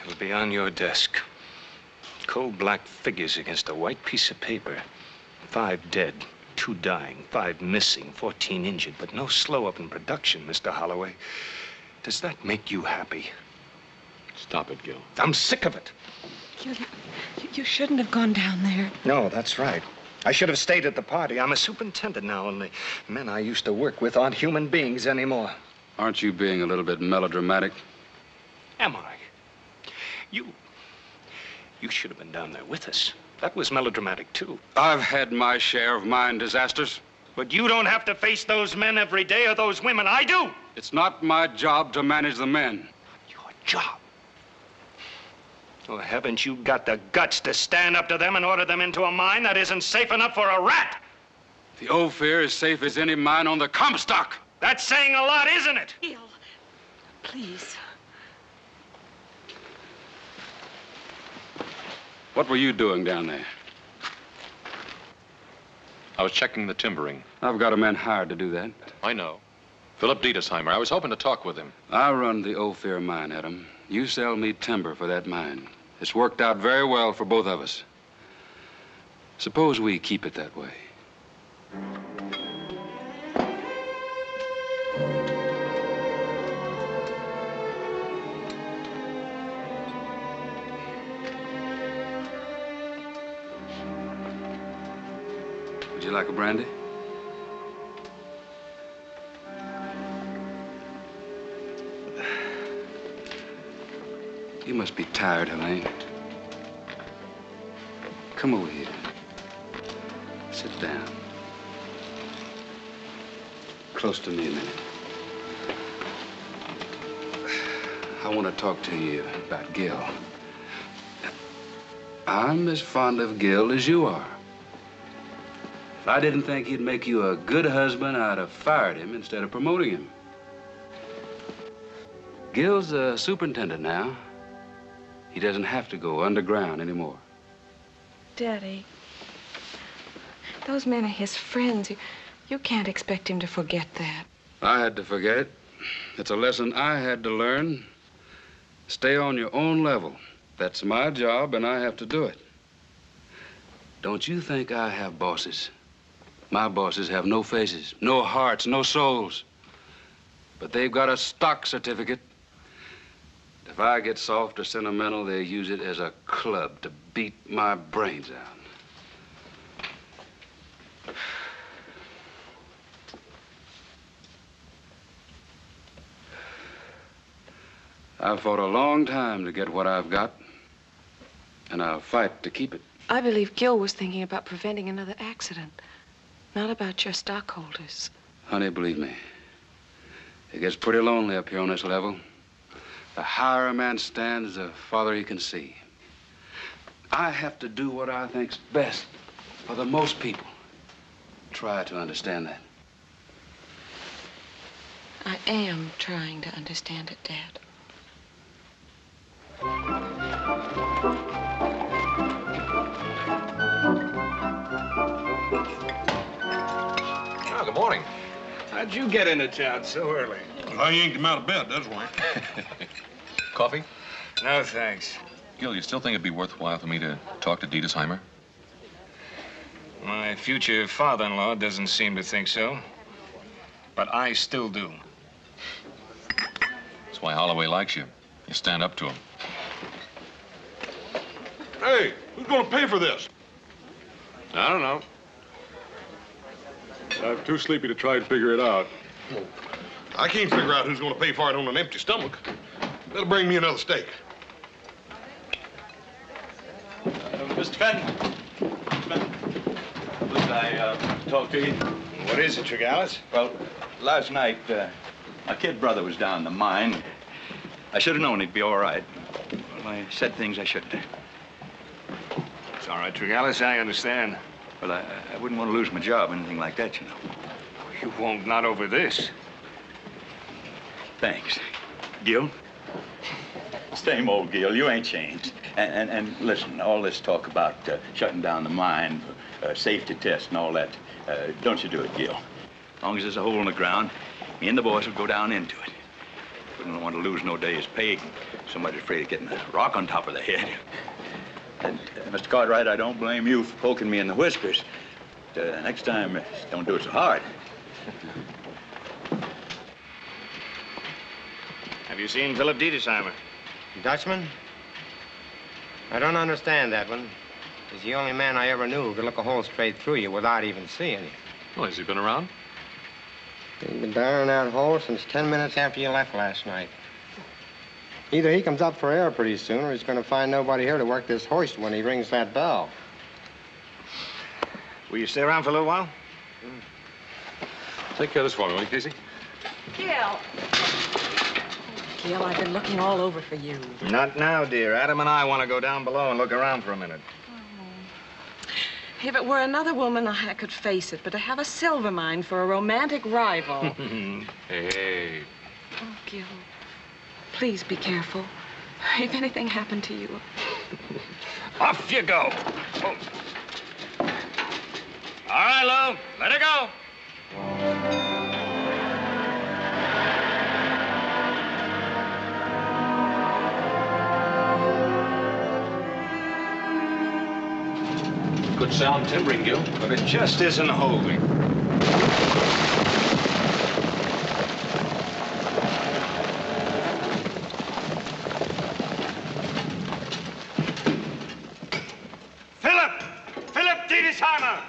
It'll be on your desk. Cold black figures against a white piece of paper. 5 dead, 2 dying, 5 missing, 14 injured, but no slow up in production, Mr. Holloway. Does that make you happy? Stop it, Gil. I'm sick of it. Gil, you shouldn't have gone down there. No, that's right. I should have stayed at the party. I'm a superintendent now, and the men I used to work with aren't human beings anymore. Aren't you being a little bit melodramatic? Am I? You should have been down there with us. That was melodramatic, too. I've had my share of mine disasters. But you don't have to face those men every day, or those women. I do. It's not my job to manage the men. Your job? Oh, haven't you got the guts to stand up to them and order them into a mine that isn't safe enough for a rat? The Ophir is safe as any mine on the Comstock. That's saying a lot, isn't it? Gil, please. What were you doing down there? I was checking the timbering. I've got a man hired to do that. I know. Philip Dietesheimer. I was hoping to talk with him. I run the Ophir mine, Adam. You sell me timber for that mine. It's worked out very well for both of us. Suppose we keep it that way. Would you like a brandy? You must be tired, Helene. Come over here. Sit down. Close to me a minute. I want to talk to you about Gil. I'm as fond of Gil as you are. If I didn't think he'd make you a good husband, I'd have fired him instead of promoting him. Gil's a superintendent now. He doesn't have to go underground anymore. Daddy, those men are his friends. You can't expect him to forget that. I had to forget it. It's a lesson I had to learn. Stay on your own level. That's my job, and I have to do it. Don't you think I have bosses? My bosses have no faces, no hearts, no souls. But they've got a stock certificate. If I get soft or sentimental, they use it as a club to beat my brains out. I've fought a long time to get what I've got, and I'll fight to keep it. I believe Gil was thinking about preventing another accident, not about your stockholders. Honey, believe me, it gets pretty lonely up here on this level. The higher a man stands, the farther he can see. I have to do what I think's best for the most people. Try to understand that. I am trying to understand it, Dad. How'd you get into town so early? I yanked him out of bed, that's why. Coffee? No, thanks. Gil, you still think it'd be worthwhile for me to talk to Dietesheimer? My future father-in-law doesn't seem to think so. But I still do. That's why Holloway likes you. You stand up to him. Hey, who's gonna pay for this? I don't know. I'm too sleepy to try and figure it out. I can't figure out who's gonna pay for it on an empty stomach. That'll bring me another steak. Mr. Fenton. Please, I talk to you. What is it, Tregallis? Well, last night, my kid brother was down in the mine. I should have known he'd be all right. Well, I said things I shouldn't have. It's all right, Tregallis, I understand. Well, I wouldn't want to lose my job or anything like that, you know. You won't, not over this. Thanks. Gil? Same old Gil, you ain't changed. And listen, all this talk about shutting down the mine, safety tests and all that, don't you do it, Gil. As long as there's a hole in the ground, me and the boys will go down into it. We don't want to lose no day's pay. Somebody's afraid of getting a rock on top of the head. And, Mr. Cartwright, I don't blame you for poking me in the whiskers. But, next time, don't do it so hard. Have you seen Philip Dietesheimer? Dutchman? I don't understand that one. He's the only man I ever knew who could look a hole straight through you without even seeing you. Well, has he been around? He's been down in that hole since 10 minutes after you left last night. Either he comes up for air pretty soon, or he's going to find nobody here to work this hoist when he rings that bell. Will you stay around for a little while? Take care of this for me, will you, Casey? Gil. Gil, I've been looking all over for you. Not now, dear. Adam and I want to go down below and look around for a minute. If it were another woman, I could face it, but to have a silver mine for a romantic rival. Hey. Oh, Gil, please be careful. If anything happened to you. Off you go. Oh. All right, Lou. Let her go. Good sound timbering, Gil. But it just isn't holding. Philip Dietesheimer!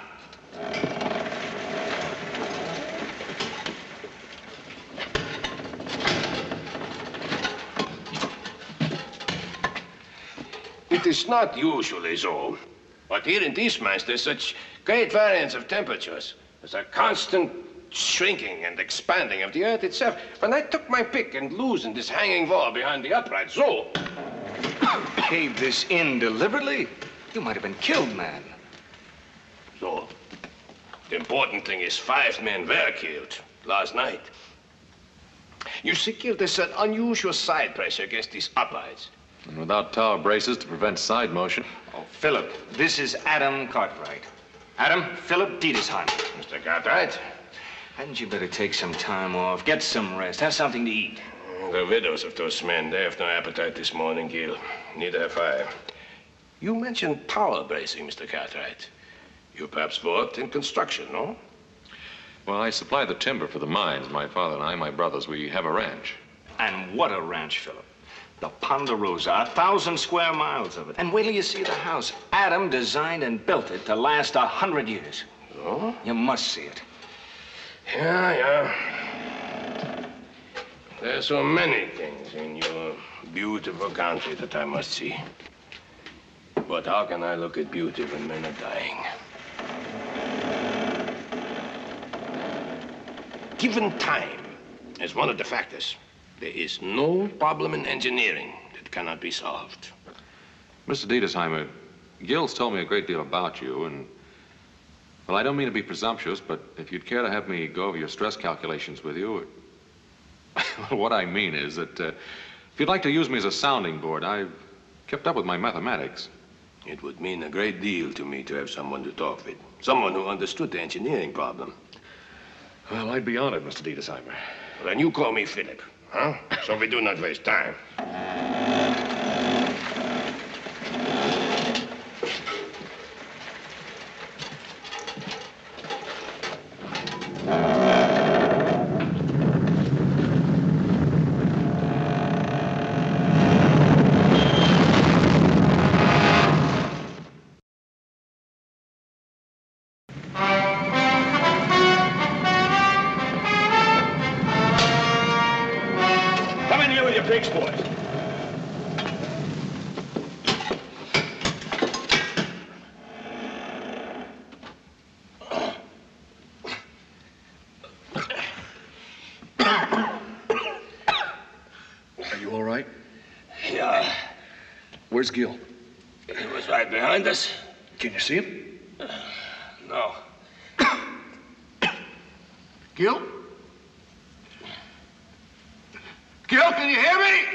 It is not usually so. But here in these mines, there's such great variance of temperatures. There's a constant shrinking and expanding of the earth itself. When I took my pick and loosened this hanging wall behind the upright, so... Caved this in deliberately? You might have been killed, man. So, the important thing is 5 men were killed last night. You see, Gil, there's an unusual side pressure against these uprights. And without tower braces to prevent side motion. Oh, Philip, this is Adam Cartwright. Adam, Philip Dietesheimer. Mr. Cartwright? Hadn't you better take some time off, get some rest, have something to eat? The widows of those men, they have no appetite this morning, Gil. Neither have I. You mentioned tower bracing, Mr. Cartwright. You perhaps worked in construction, no? Well, I supply the timber for the mines. My father and I, my brothers, we have a ranch. And what a ranch, Philip. The Ponderosa, 1,000 square miles of it. And wait till you see the house. Adam designed and built it to last 100 years. Oh? You must see it. Yeah. There's so many things in your beautiful country that I must see. But how can I look at beauty when men are dying? Given time is one of the factors. There is no problem in engineering that cannot be solved. Mr. Dietesheimer, Gil's told me a great deal about you, and, well, I don't mean to be presumptuous, but if you'd care to have me go over your stress calculations with you, what I mean is that if you'd like to use me as a sounding board, I've kept up with my mathematics. It would mean a great deal to me to have someone to talk with, someone who understood the engineering problem. Well, I'd be honored, Mr. Diedesheimer. Well, then you call me Philip, huh? So we do not waste time. Come in here with your pigs, boys. Are you all right? Yeah, Where's Gil? he was right behind us. Can you see him? No. Gil? Gil, can you hear me?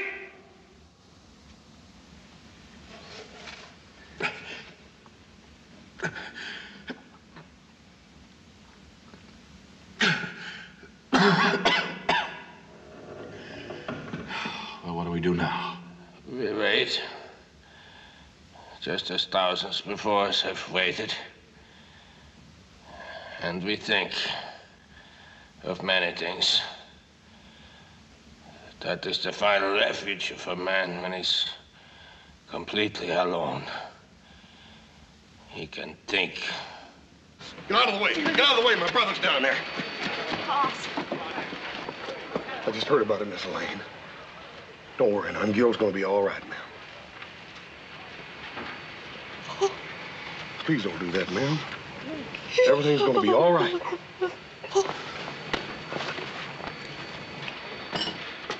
Well, what do we do now? We wait. Just as thousands before us have waited. And we think of many things. That is the final refuge of a man when he's completely alone. He can think. Get out of the way. Get out of the way. My brother's down there. Boss. I just heard about it, Miss Elaine. Don't worry, now. Gil's gonna be all right, ma'am. Please don't do that, ma'am. Everything's gonna be all right.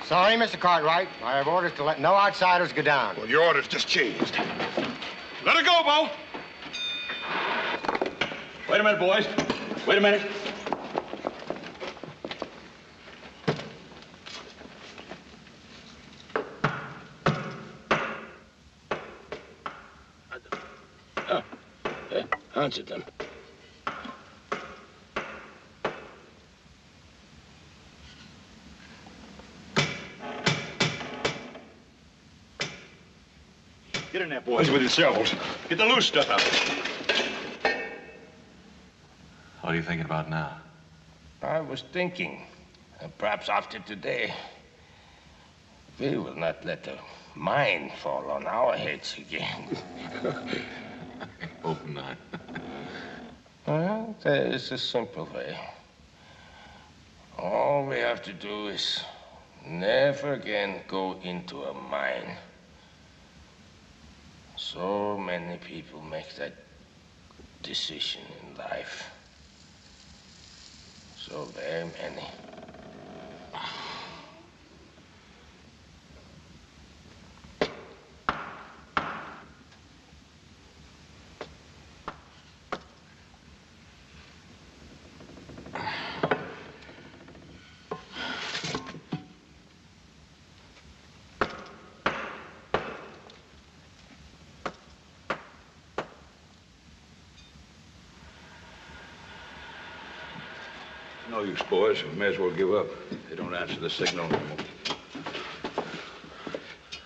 Sorry, Mr. Cartwright. I have orders to let no outsiders go down. Well, your orders just changed. Let her go, Bo. Wait a minute, boys. Wait a minute. Answer them. Get in there, boys, with your shovels. Get the loose stuff out. What are you thinking about now? I was thinking, perhaps after today, we will not let the mine fall on our heads again. Hope not. Well, there is a simple way. All we have to do is never again go into a mine. So many people make that decision in life. So very many. No use, boys. We may as well give up. They don't answer the signal anymore.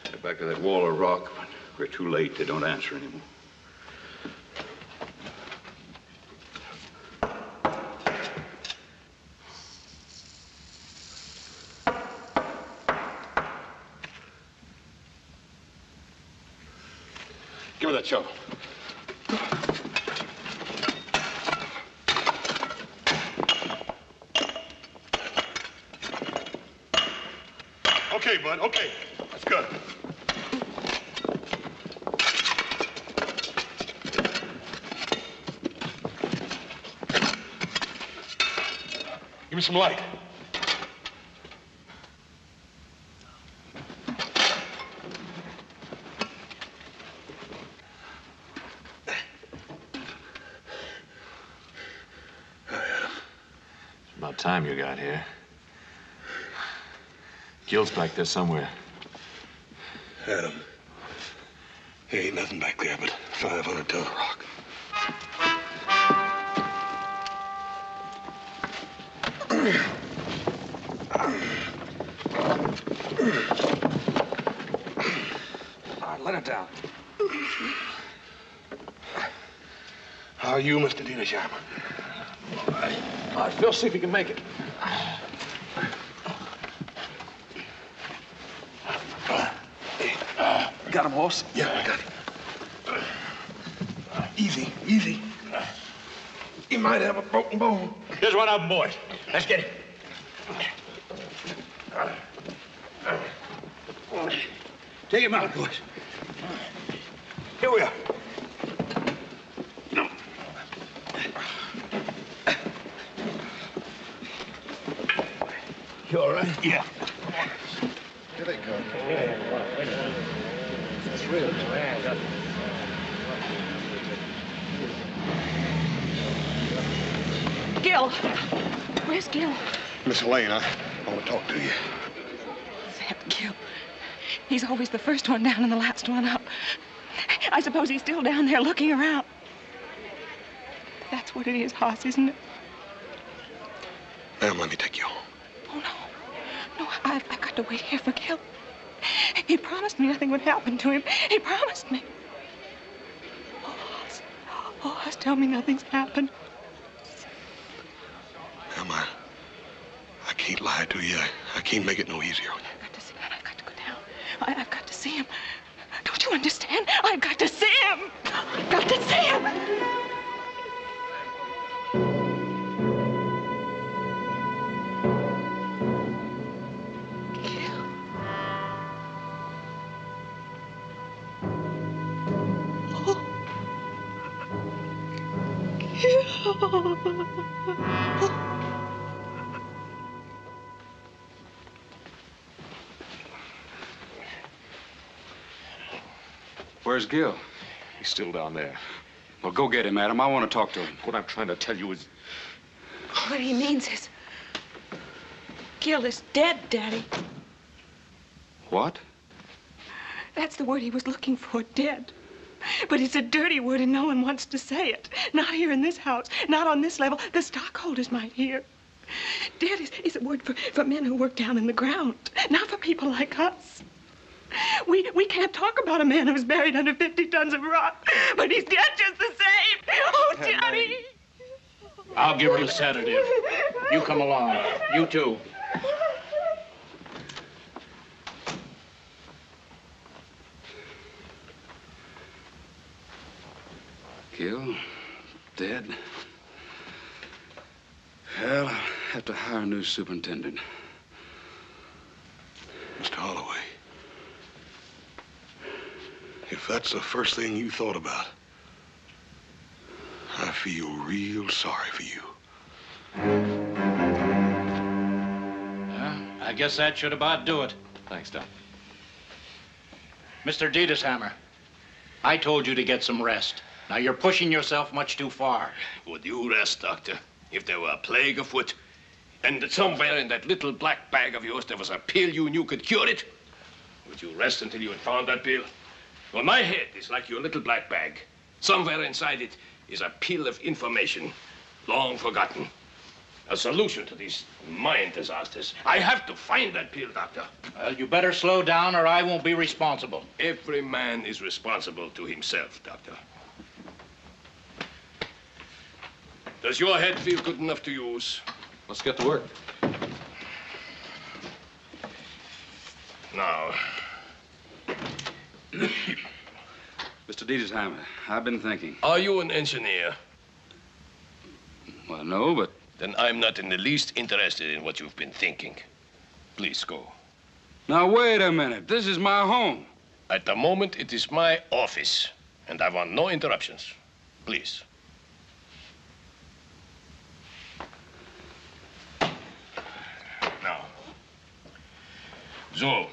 Get back to that wall of rock, but we're too late. They don't answer anymore. Give me that shovel. Okay, bud, okay. That's good. Give me some light. It's about time you got here. Gil's back there somewhere. Adam, there ain't nothing back there but 500 ton of rock. right, let it down. How are you, Mr. Dietersheimer? All right, Phil, see if you can make it. Got him, horse? Yeah, I got him. Easy, easy. He might have a broken bone. Here's one of them, boys. Let's get it. Take him out, boys. Here we are. You all right? Yeah. Here they come. It's real. Gil. Where's Gil? Miss Elaine, I want to talk to you. That Gil. He's always the first one down and the last one up. I suppose he's still down there looking around. That's what it is, Hoss, isn't it? Ma'am, let me take you home. Oh, no. No, I've got to wait here for Gil. He promised me nothing would happen to him. He promised me. Oh, Hoss, tell me nothing's happened. Ma'am, I can't lie to you. I can't make it no easier on you. I've got to see him. I've got to go down. I've got to see him. Don't you understand? I've got to see him. I've got to see him. Where's Gil? He's still down there. Well, go get him, Adam. I want to talk to him. What I'm trying to tell you is... What he means is... Gil is dead, Daddy. What? That's the word he was looking for, dead. But it's a dirty word and no one wants to say it. Not here in this house, not on this level. The stockholders might hear. Dead is a word for men who work down in the ground, not for people like us. We can't talk about a man who's buried under 50 tons of rock, but he's dead just the same. Oh, Daddy. I'll give her a sedative. You come along. You too. Gil? Dead? Well, I'll have to hire a new superintendent. Mr. Holloway, if that's the first thing you thought about, I feel real sorry for you. I guess that should about do it. Thanks, Doc. Mr. Dietershammer, I told you to get some rest. Now, you're pushing yourself much too far. Would you rest, Doctor, if there were a plague afoot, and that somewhere in that little black bag of yours there was a pill you knew could cure it? Would you rest until you had found that pill? Well, my head is like your little black bag. Somewhere inside it is a pill of information, long forgotten. A solution to these mind disasters. I have to find that pill, Doctor. Well, you better slow down or I won't be responsible. Every man is responsible to himself, Doctor. Does your head feel good enough to use? Let's get to work. Now. Mr. Dietershammer, I've been thinking. Are you an engineer? Well, no, but... Then I'm not in the least interested in what you've been thinking. Please go. Now, wait a minute. This is my home. At the moment, it is my office, and I want no interruptions. Please. Now. So,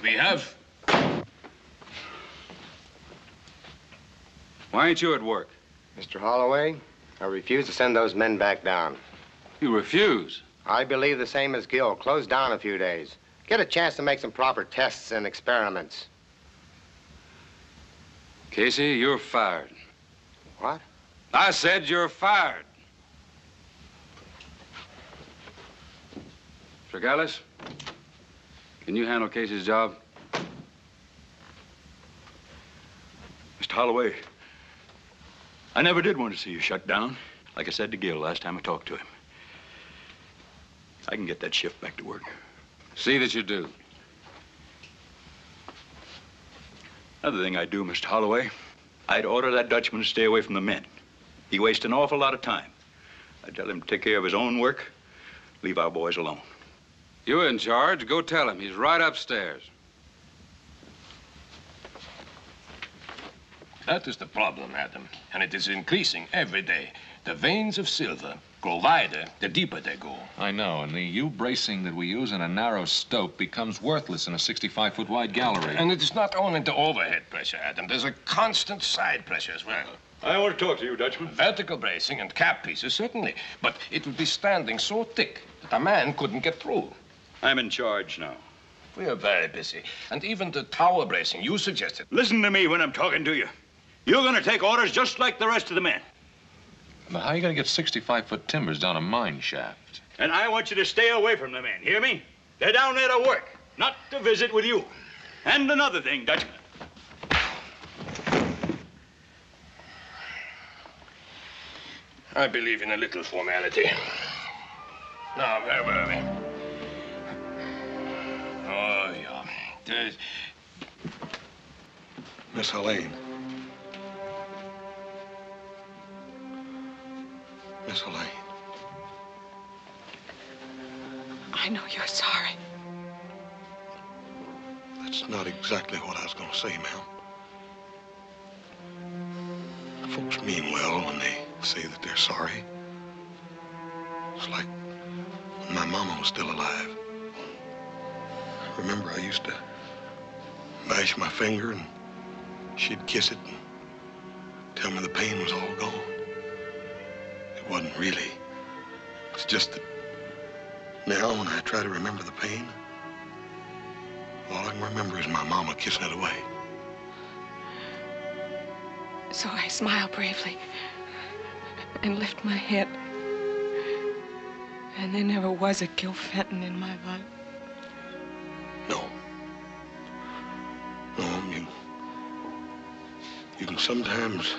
we have... Why ain't you at work? Mr. Holloway, I refuse to send those men back down. You refuse? I believe the same as Gil. Close down a few days. Get a chance to make some proper tests and experiments. Casey, you're fired. What? I said you're fired. Gallus, can you handle Casey's job? Mr. Holloway, I never did want to see you shut down. Like I said to Gil last time I talked to him. I can get that shift back to work. See that you do. Another thing I'd do, Mr. Holloway, I'd order that Dutchman to stay away from the men. He wastes an awful lot of time. I'd tell him to take care of his own work, leave our boys alone. You're in charge. Go tell him. He's right upstairs. That is the problem, Adam, and it is increasing every day. The veins of silver grow wider the deeper they go. I know, and the U-bracing that we use in a narrow stope becomes worthless in a 65-foot wide gallery. And it is not only the overhead pressure, Adam. There's a constant side pressure as well. I want to talk to you, Dutchman. Vertical bracing and cap pieces, certainly. But it would be standing so thick that a man couldn't get through. I'm in charge now. We are very busy. And even the tower bracing you suggested. Listen to me when I'm talking to you. You're going to take orders just like the rest of the men. But how are you going to get 65-foot timbers down a mine shaft? And I want you to stay away from the men, hear me? They're down there to work, not to visit with you. And another thing, Dutchman. I believe in a little formality. Now, where were we? Oh, yeah. There's... Miss Helene. Miss Helene. I know you're sorry. That's not exactly what I was going to say, ma'am. Folks mean well when they say that they're sorry. It's like when my mama was still alive. Remember, I used to mash my finger and she'd kiss it and tell me the pain was all gone. It wasn't really. It's just that now when I try to remember the pain, all I can remember is my mama kissing it away. So I smile bravely and lift my head. And there never was a Gil Fenton in my life. No. No, you can sometimes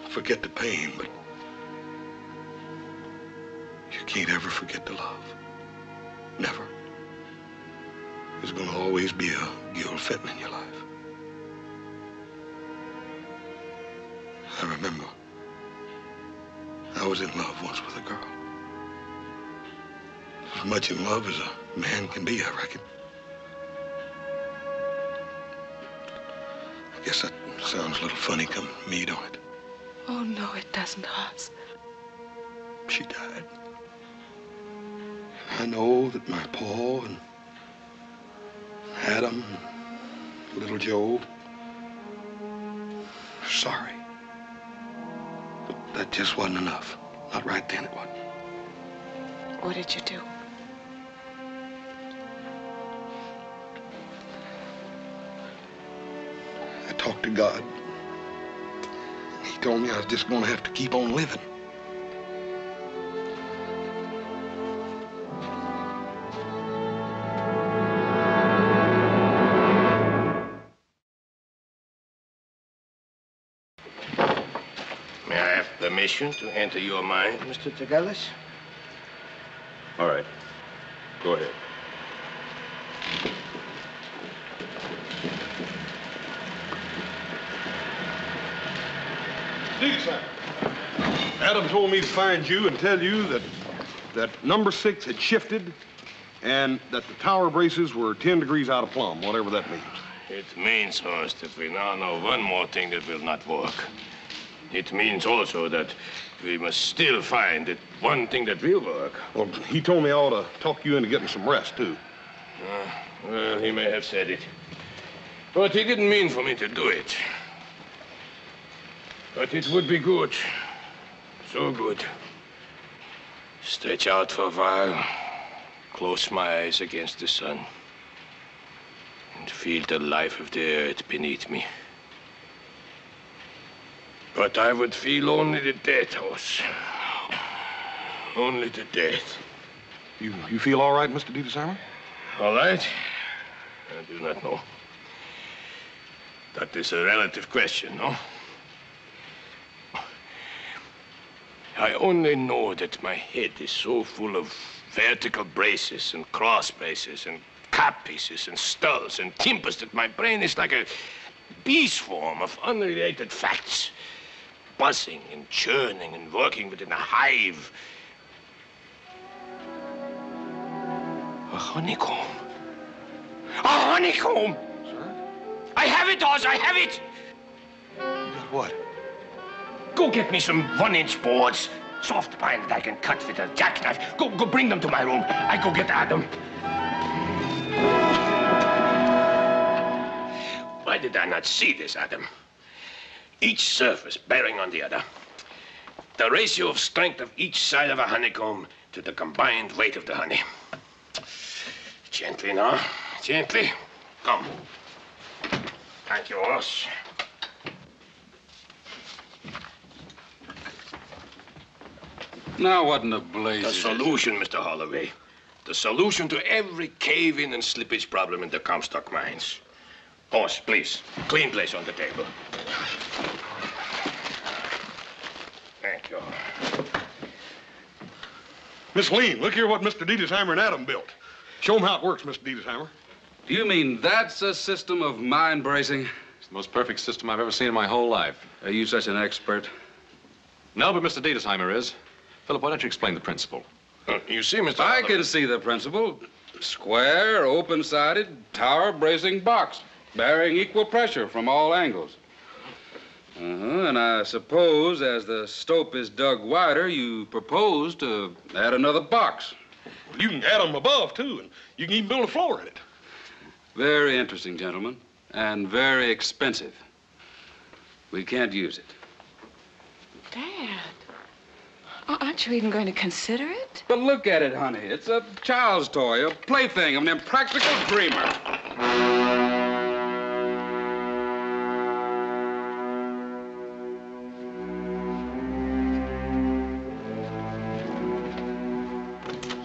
forget the pain, but you can't ever forget the love. Never. There's gonna always be a Gil Fenton in your life. I remember I was in love once with a girl. As much in love as a man can be, I reckon. I guess that sounds a little funny coming from me, don't it? Oh, no, it doesn't, Hoss. She died. I know that my Paul and Adam and little Joe are sorry. But that just wasn't enough. Not right then, it wasn't. What did you do? I talked to God. He told me I was just going to have to keep on living. May I have permission to enter your mind, Mr. Tagalis? All right. Go ahead. Sir. Adam told me to find you and tell you that number 6 had shifted and that the tower braces were 10 degrees out of plumb, whatever that means. It means, Horst, that we now know one more thing that will not work. It means also that we must still find that one thing that will work. Well, he told me I ought to talk you into getting some rest, too. Well, he may have said it. But he didn't mean for me to do it. But it would be good. So good. Stretch out for a while. Close my eyes against the sun. And feel the life of the earth beneath me. But I would feel only the death, Hoss. Only the death. You feel all right, Mr. Dietesheimer? All right? I do not know. That is a relative question, no? I only know that my head is so full of vertical braces and cross braces and cap pieces and skulls and timbers that my brain is like a bee swarm of unrelated facts, buzzing and churning and working within a hive. A honeycomb. A honeycomb! Sir? I have it, Oz, I have it! You got what? Go get me some 1-inch boards, soft pine that I can cut with a jackknife. Go bring them to my room. I go get Adam. Why did I not see this, Adam? Each surface bearing on the other. The ratio of strength of each side of a honeycomb to the combined weight of the honey. Gently now, gently. Come. Thank you, Oz. Now, what in the blazes? The solution, Mr. Holloway. The solution to every cave-in and slippage problem in the Comstock mines. Boss, please. Clean place on the table. Thank you. Miss Lean, look here what Mr. Dietesheimer and Adam built. Show them how it works, Mr. Dietesheimer. Do you mean that's a system of mine bracing? It's the most perfect system I've ever seen in my whole life. Are you such an expert? No, but Mr. Dietesheimer is. Philip, why don't you explain the principle? You see, Mr. I can see the principle. Square, open-sided, tower bracing box, bearing equal pressure from all angles. And I suppose as the stope is dug wider, you propose to add another box. Well, you can add them above, too, and you can even build a floor in it. Very interesting, gentlemen, and very expensive. We can't use it. Dad, aren't you even going to consider it? But look at it, honey. It's a child's toy, a plaything of an impractical dreamer.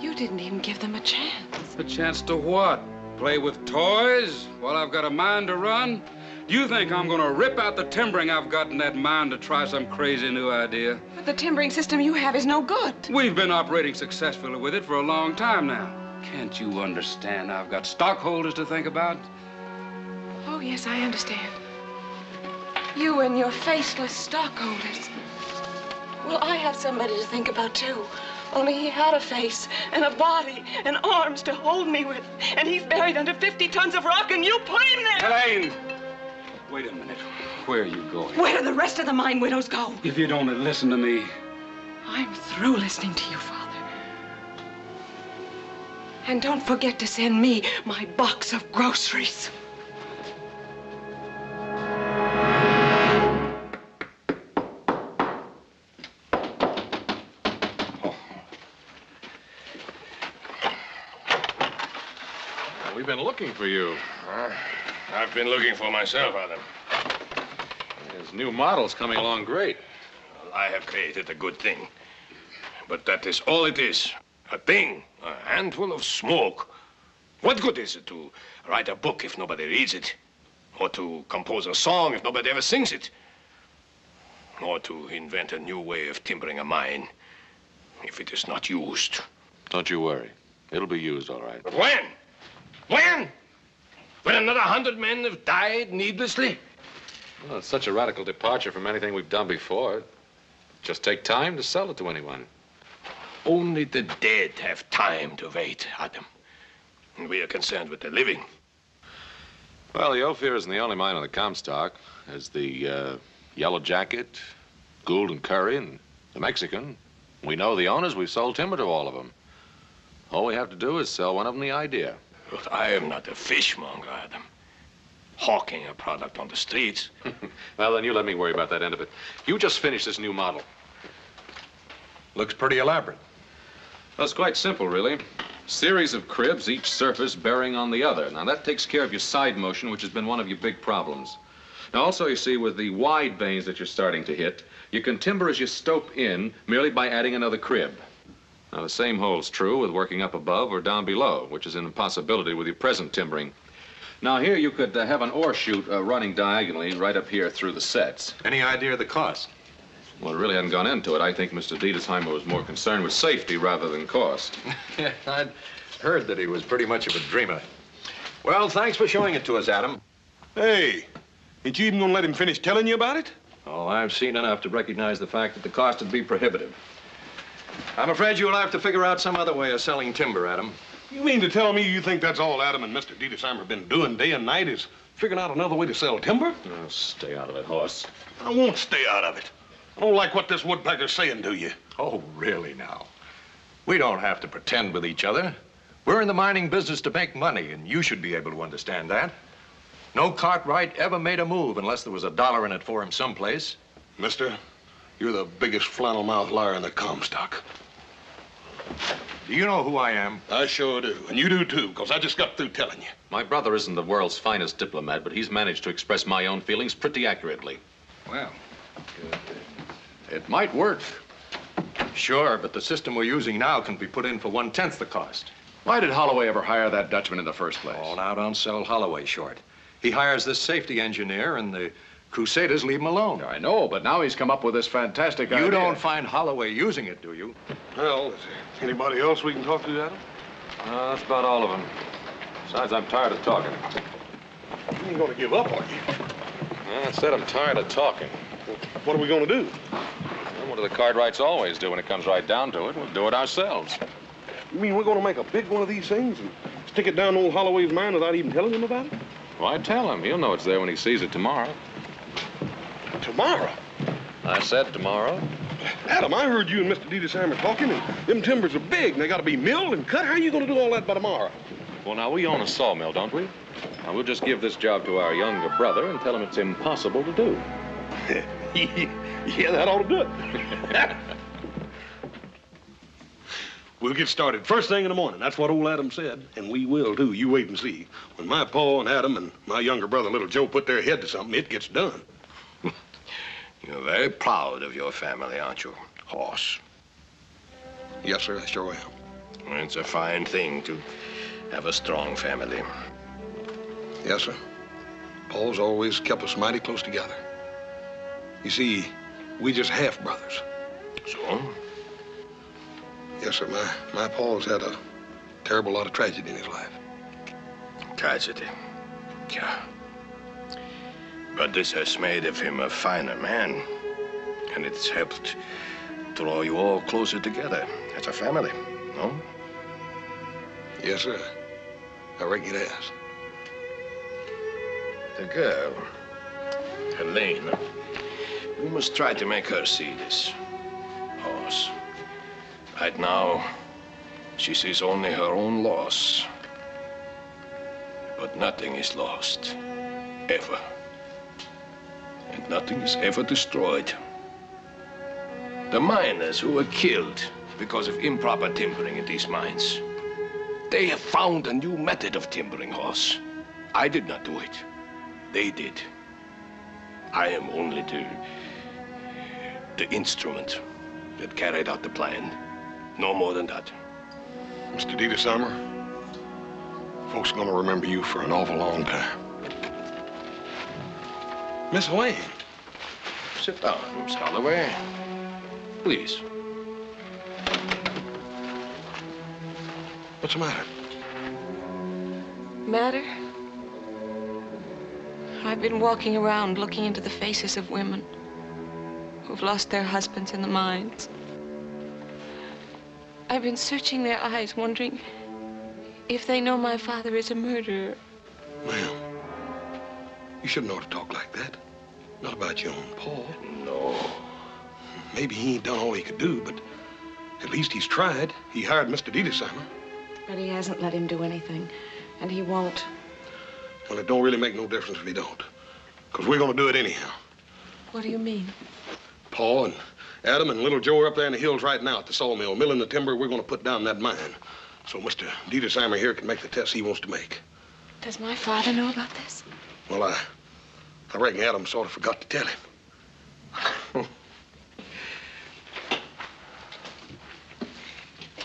You didn't even give them a chance. A chance to what? Play with toys while I've got a mine to run? Do you think I'm gonna rip out the timbering I've got in that mine to try some crazy new idea? But the timbering system you have is no good. We've been operating successfully with it for a long time now. Can't you understand I've got stockholders to think about? Oh, yes, I understand. You and your faceless stockholders. Well, I have somebody to think about, too. Only he had a face and a body and arms to hold me with. And he's buried under 50 tons of rock, and you put him there! Elaine! Wait a minute. Where are you going? Where do the rest of the mine widows go? If you don't listen to me. I'm through listening to you, Father. And don't forget to send me my box of groceries. We've been looking for you. I've been looking for myself, Adam. There's new models coming along great. Well, I have created a good thing. But that is all it is. A thing, a handful of smoke. What good is it to write a book if nobody reads it? Or to compose a song if nobody ever sings it? Or to invent a new way of timbering a mine if it is not used? Don't you worry. It'll be used all right. But when? When? When another 100 men have died needlessly? Well, it's such a radical departure from anything we've done before. Just take time to sell it to anyone. Only the dead have time to wait, Adam. And we are concerned with the living. Well, the Ophir isn't the only mine on the Comstock. There's the Yellow Jacket, Gould and Curry, and the Mexican. We know the owners. We've sold timber to all of them. All we have to do is sell one of them the idea. But I am not a fishmonger, Adam. Hawking a product on the streets. Well, then you let me worry about that end of it. You just finish this new model. Looks pretty elaborate. Well, it's quite simple, really. Series of cribs, each surface bearing on the other. Now, that takes care of your side motion, which has been one of your big problems. Now, also, you see, with the wide veins that you're starting to hit, you can timber as you stope in merely by adding another crib. Now, the same holds true with working up above or down below, which is an impossibility with your present timbering. Now, here you could have an ore chute running diagonally right up here through the sets. Any idea of the cost? Well, it really hadn't gone into it. I think Mr. Dietesheimer was more concerned with safety rather than cost. Yeah, I'd heard that he was pretty much of a dreamer. Well, thanks for showing it to us, Adam. Hey, ain't you even gonna let him finish telling you about it? Oh, I've seen enough to recognize the fact that the cost would be prohibitive. I'm afraid you'll have to figure out some other way of selling timber, Adam. You mean to tell me you think that's all Adam and Mr. Dietesheimer have been doing day and night is figuring out another way to sell timber? Oh, stay out of it, Hoss. I won't stay out of it. I don't like what this woodpecker's saying to you. Oh, really now? We don't have to pretend with each other. We're in the mining business to make money, and you should be able to understand that. No Cartwright ever made a move unless there was $1 in it for him someplace. Mister, you're the biggest flannel-mouthed liar in the Comstock. Do you know who I am? I sure do, and you do too, because I just got through telling you. My brother isn't the world's finest diplomat, but he's managed to express my own feelings pretty accurately. Well, it might work. Sure, but the system we're using now can be put in for 1/10 the cost. Why did Holloway ever hire that Dutchman in the first place? Oh, now don't sell Holloway short. He hires this safety engineer, and the Crusaders leave him alone. I know, but now he's come up with this fantastic idea. You don't find Holloway using it, do you? Well, is there anybody else we can talk to, Adam? That's about all of them. Besides, I'm tired of talking. You ain't gonna give up, are you? I said I'm tired of talking. What are we gonna do? Well, what do the Cartwrights always do when it comes right down to it? We'll do it ourselves. You mean we're gonna make a big one of these things and stick it down old Holloway's mine without even telling him about it? Why tell him? He'll know it's there when he sees it tomorrow. Tomorrow? I said tomorrow. Adam, I heard you and Mr. Dietesheimer talking, and them timbers are big, and they gotta be milled and cut. How are you gonna do all that by tomorrow? Well, now, we own a sawmill, don't we? Now, we'll just give this job to our younger brother and tell him it's impossible to do. Yeah, that ought to do it. We'll get started first thing in the morning. That's what old Adam said. And we will, too. You wait and see. When my pa and Adam and my younger brother, little Joe, put their head to something, it gets done. You're very proud of your family, aren't you, Hoss? Yes, sir, I sure am. It's a fine thing to have a strong family. Yes, sir. Paul's always kept us mighty close together. You see, we just half-brothers. So? Yes, sir. My Paul's had a terrible lot of tragedy in his life. Tragedy? Yeah. But this has made of him a finer man. And it's helped draw you all closer together as a family, no? Yes, sir. I reckon it has. The girl, Helene, we must try to make her see this. Hoss. Right now, she sees only her own loss. But nothing is lost, ever. And nothing is ever destroyed. The miners who were killed because of improper timbering in these mines, they have found a new method of timbering, Hoss. I did not do it. They did. I am only the instrument that carried out the plan. No more than that. Mr. Dietesheimer, folks are gonna remember you for an awful long time. Miss Helene. Sit down, Miss Holloway. Please. What's the matter? Matter? I've been walking around looking into the faces of women who've lost their husbands in the mines. I've been searching their eyes, wondering if they know my father is a murderer. Ma'am, you shouldn't ought to talk like that. Not about your own Paul. No. Maybe he ain't done all he could do, but at least he's tried. He hired Mr. Dietesheimer. But he hasn't let him do anything, and he won't. Well, it don't really make no difference if he don't, because we're gonna do it anyhow. What do you mean? Paul and Adam and little Joe are up there in the hills right now at the sawmill, milling the timber we're gonna put down in that mine. So Mr. Dietesheimer here can make the tests he wants to make. Does my father know about this? Well, I reckon Adam sort of forgot to tell him.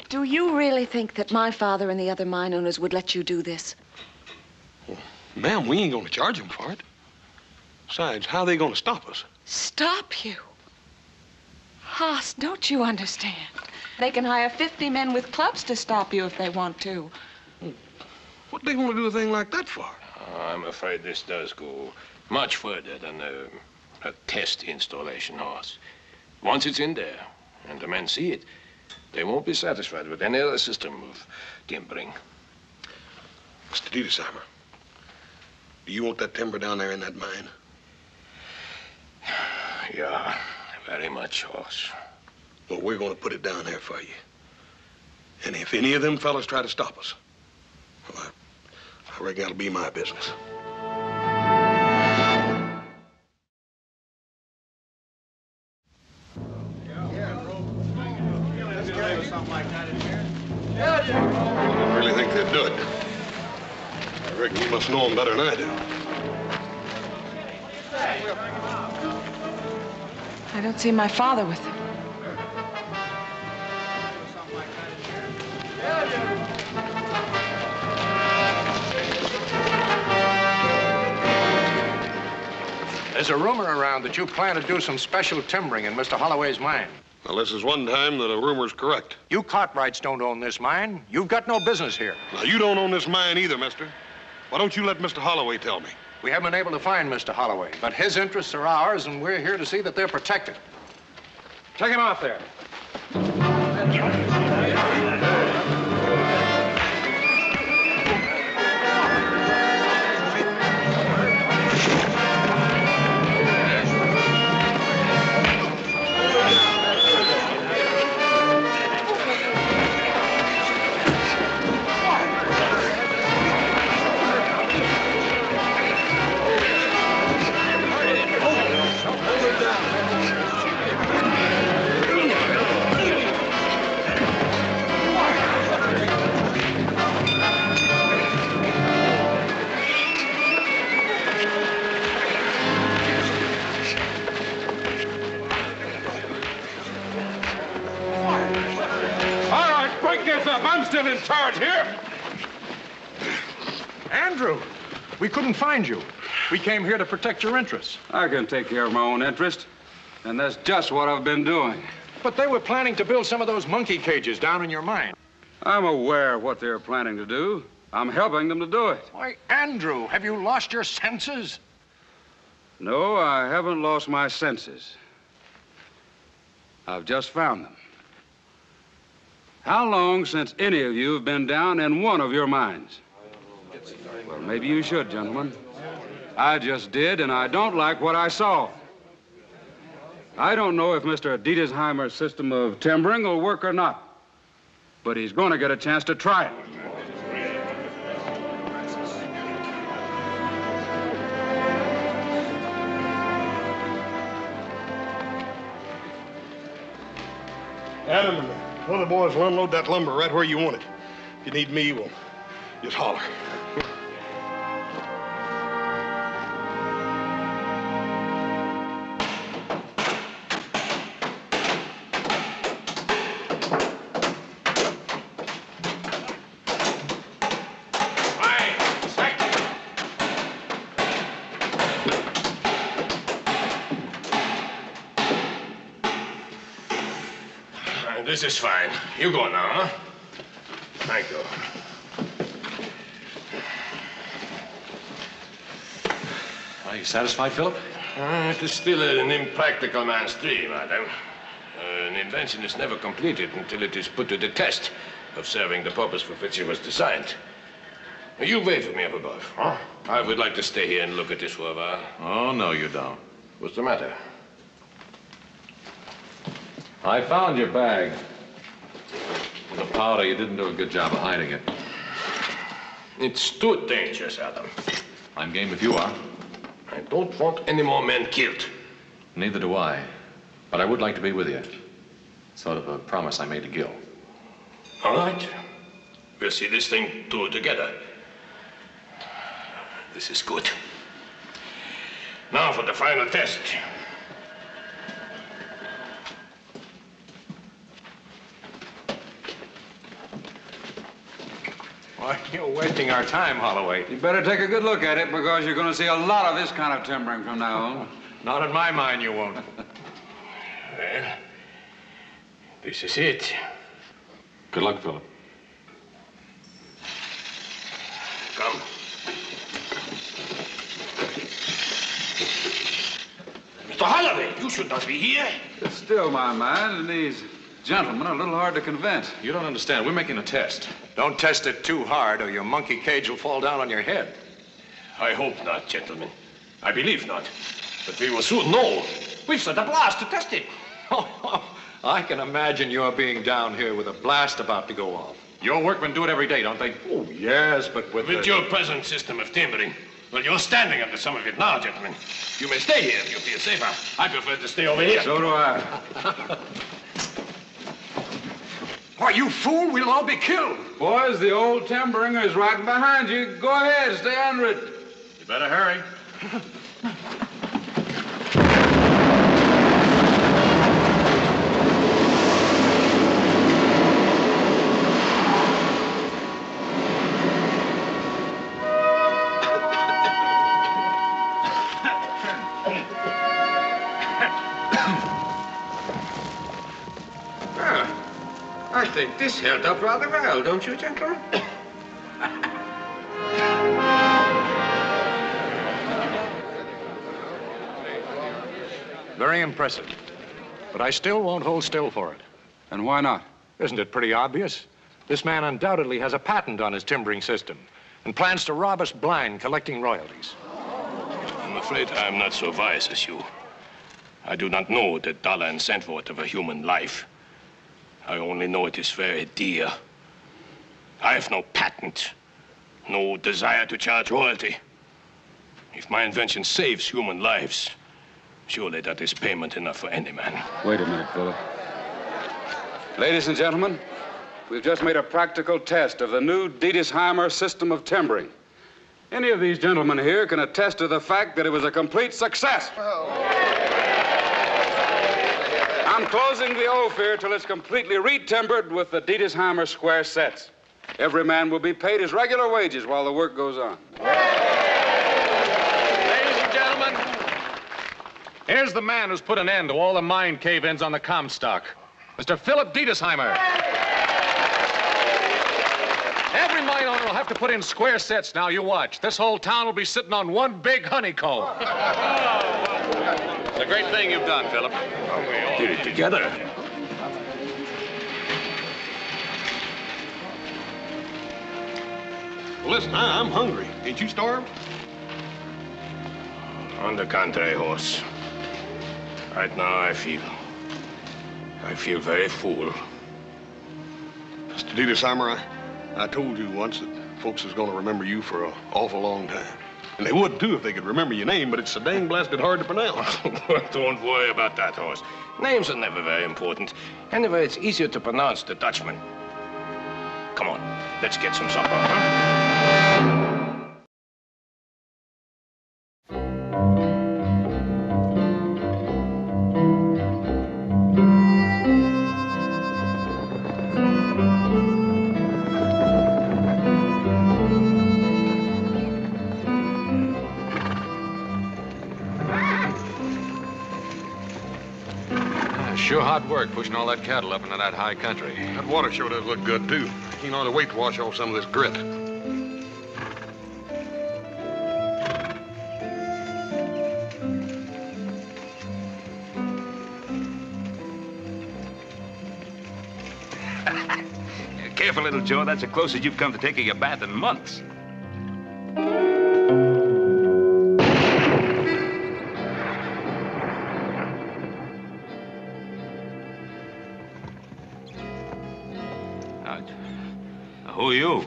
Do you really think that my father and the other mine owners would let you do this? Ma'am, we ain't gonna charge them for it. Besides, how are they gonna stop us? Stop you? Haas, don't you understand? They can hire 50 men with clubs to stop you if they want to. What they want to do a thing like that for? I'm afraid this does go much further than a test installation, Hoss. Once it's in there and the men see it, they won't be satisfied with any other system of timbering. Mr. Dietesheimer, do you want that timber down there in that mine? Yeah, very much, Hoss. Well, we're going to put it down there for you. And if any of them fellas try to stop us, well, I reckon that'll be my business. I really think they'd do it. I reckon you must know them better than I do. I don't see my father with them. There's a rumor around that you plan to do some special timbering in Mr. Holloway's mine. Well, this is one time that a rumor's correct. You Cartwrights don't own this mine. You've got no business here. Now, you don't own this mine either, mister. Why don't you let Mr. Holloway tell me? We haven't been able to find Mr. Holloway, but his interests are ours, and we're here to see that they're protected. Take him out there. I'm still in charge here. Andrew, we couldn't find you. We came here to protect your interests. I can take care of my own interest, and that's just what I've been doing. But they were planning to build some of those monkey cages down in your mine. I'm aware of what they're planning to do. I'm helping them to do it. Why, Andrew, have you lost your senses? No, I haven't lost my senses. I've just found them. How long since any of you have been down in one of your mines? Well, maybe you should, gentlemen. I just did, and I don't like what I saw. I don't know if Mr. Dietesheimer's system of timbering will work or not, but he's going to get a chance to try it. Adam and one of the boys will unload that lumber right where you want it. If you need me, well, just holler. This is fine. You go now, huh? Thank you. Are you satisfied, Philip? It is still an impractical man's dream, Adam. An invention is never completed until it is put to the test of serving the purpose for which it was designed. You wait for me up above. Huh? I would like to stay here and look at this for a while. Oh, no, you don't. What's the matter? I found your bag. The powder, you didn't do a good job of hiding it. It's too dangerous, Adam. I'm game if you are. I don't want any more men killed. Neither do I. But I would like to be with you. Sort of a promise I made to Gil. All right. We'll see this thing through together. This is good. Now for the final test. You're wasting our time, Holloway. You better take a good look at it because you're going to see a lot of this kind of timbering from now on. Not in my mind, you won't. Well, this is it. Good luck, Philip. Come. Mr. Holloway, you should not be here. It's still, my man, and these gentlemen are a little hard to convince. You don't understand. We're making a test. Don't test it too hard or your monkey cage will fall down on your head. I hope not, gentlemen. I believe not. But we will soon know. We've set a blast to test it. I can imagine you're being down here with a blast about to go off. Your workmen do it every day, don't they? Oh, yes, but with your present system of timbering. Well, you're standing under some of it now, gentlemen. You may stay here if you feel safer. I prefer to stay over here. So do I. Why, you fool, we'll all be killed. Boys, the old timbering is right behind you. Go ahead, stay under it. You better hurry. I think this held up rather well, don't you, gentlemen? Very impressive. But I still won't hold still for it. And why not? Isn't it pretty obvious? This man undoubtedly has a patent on his timbering system and plans to rob us blind, collecting royalties. I'm afraid I am not so wise as you. I do not know the dollar and cent worth of a human life. I only know it is very dear. I have no patent, no desire to charge royalty. If my invention saves human lives, surely that is payment enough for any man. Wait a minute, Philip. Ladies and gentlemen, we've just made a practical test of the new Dietisheimer system of timbering. Any of these gentlemen here can attest to the fact that it was a complete success. I'm closing the Ophir till it's completely re-timbered with the Dietisheimer square sets. Every man will be paid his regular wages while the work goes on. Ladies and gentlemen, here's the man who's put an end to all the mine cave-ins on the Comstock, Mr. Philip Dietisheimer. Every mine owner will have to put in square sets now, you watch. This whole town will be sitting on one big honeycomb. It's a great thing you've done, Philip. We all did it together. Well, listen, I'm hungry. Ain't you starved? On the contrary, horse. Right now, I feel very full. Mr. Dietisheimer, I told you once that folks is gonna remember you for an awful long time. And they would, too, if they could remember your name, but it's so dang blasted hard to pronounce. Don't worry about that, horse. Names are never very important. Anyway, it's easier to pronounce the Dutchman. Come on, let's get some supper, huh? Sure hot work pushing all that cattle up into that high country. That water sure does look good, too. You know, to wait to wash off some of this grit. Careful, little Joe. That's the closest you've come to taking a bath in months. Who are you?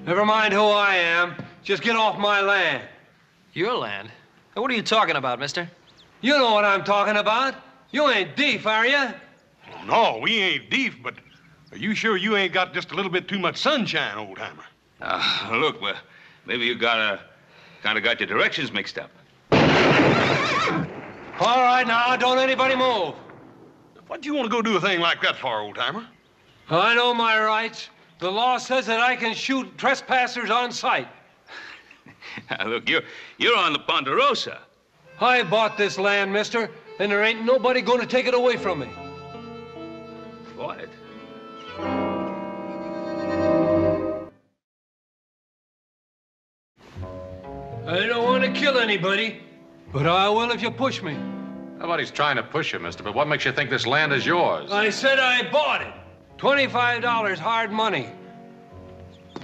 Never mind who I am. Just get off my land. Your land? What are you talking about, mister? You know what I'm talking about. You ain't deef, are you? No, we ain't deef, but are you sure you ain't got just a little bit too much sunshine, old-timer? Look, well, maybe you kind of got your directions mixed up. All right, now, don't anybody move. What do you want to go do a thing like that for, old-timer? I know my rights. The law says that I can shoot trespassers on sight. Look, you're on the Ponderosa. I bought this land, mister, and there ain't nobody going to take it away from me. Bought it? I don't want to kill anybody, but I will if you push me. Nobody's trying to push you, mister, but what makes you think this land is yours? I said I bought it. $25 hard money.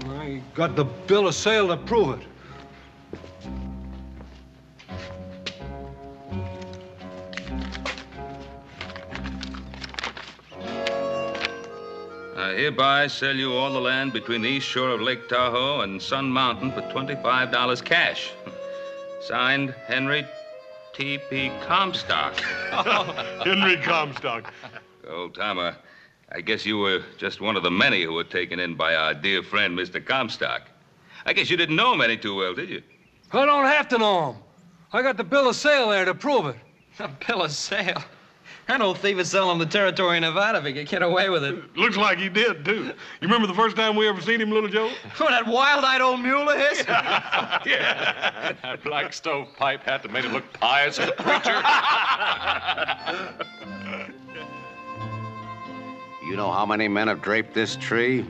I got the bill of sale to prove it. I hereby sell you all the land between the east shore of Lake Tahoe and Sun Mountain for $25 cash. Signed, Henry T.P. Comstock. Henry Comstock. Old timer, I guess you were just one of the many who were taken in by our dear friend, Mr. Comstock. I guess you didn't know him any too well, did you? I don't have to know him. I got the bill of sale there to prove it. A bill of sale? That old thief is selling the territory in Nevada if he could get away with it. Looks like he did, too. You remember the first time we ever seen him, Little Joe? Oh, that wild-eyed old mule of his? Yeah. That black stove pipe hat that made him look pious as a preacher. You know how many men have draped this tree?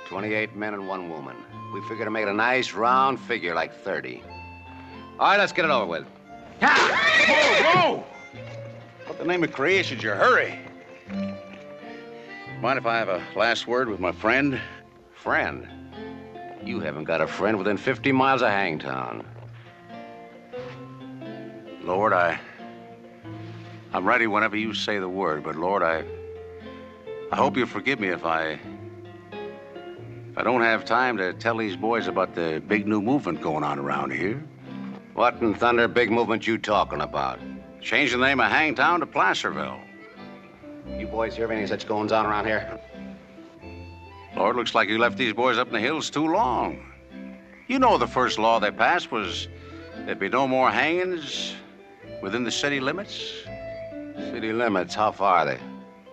28 men and 1 woman. We figure to make it a nice round figure like 30. All right, let's get it over with. Whoa, whoa! What the name of creation's your hurry? Mind if I have a last word with my friend? Friend? You haven't got a friend within 50 miles of Hangtown. Lord, I'm ready whenever you say the word, but Lord, I hope you'll forgive me if I don't have time to tell these boys about the big new movement going on around here. What in thunder big movement you talking about? Change the name of Hangtown to Placerville. You boys hear of any such goings on around here? Lord, looks like you left these boys up in the hills too long. You know the first law they passed was there'd be no more hangings within the city limits. City limits? How far are they?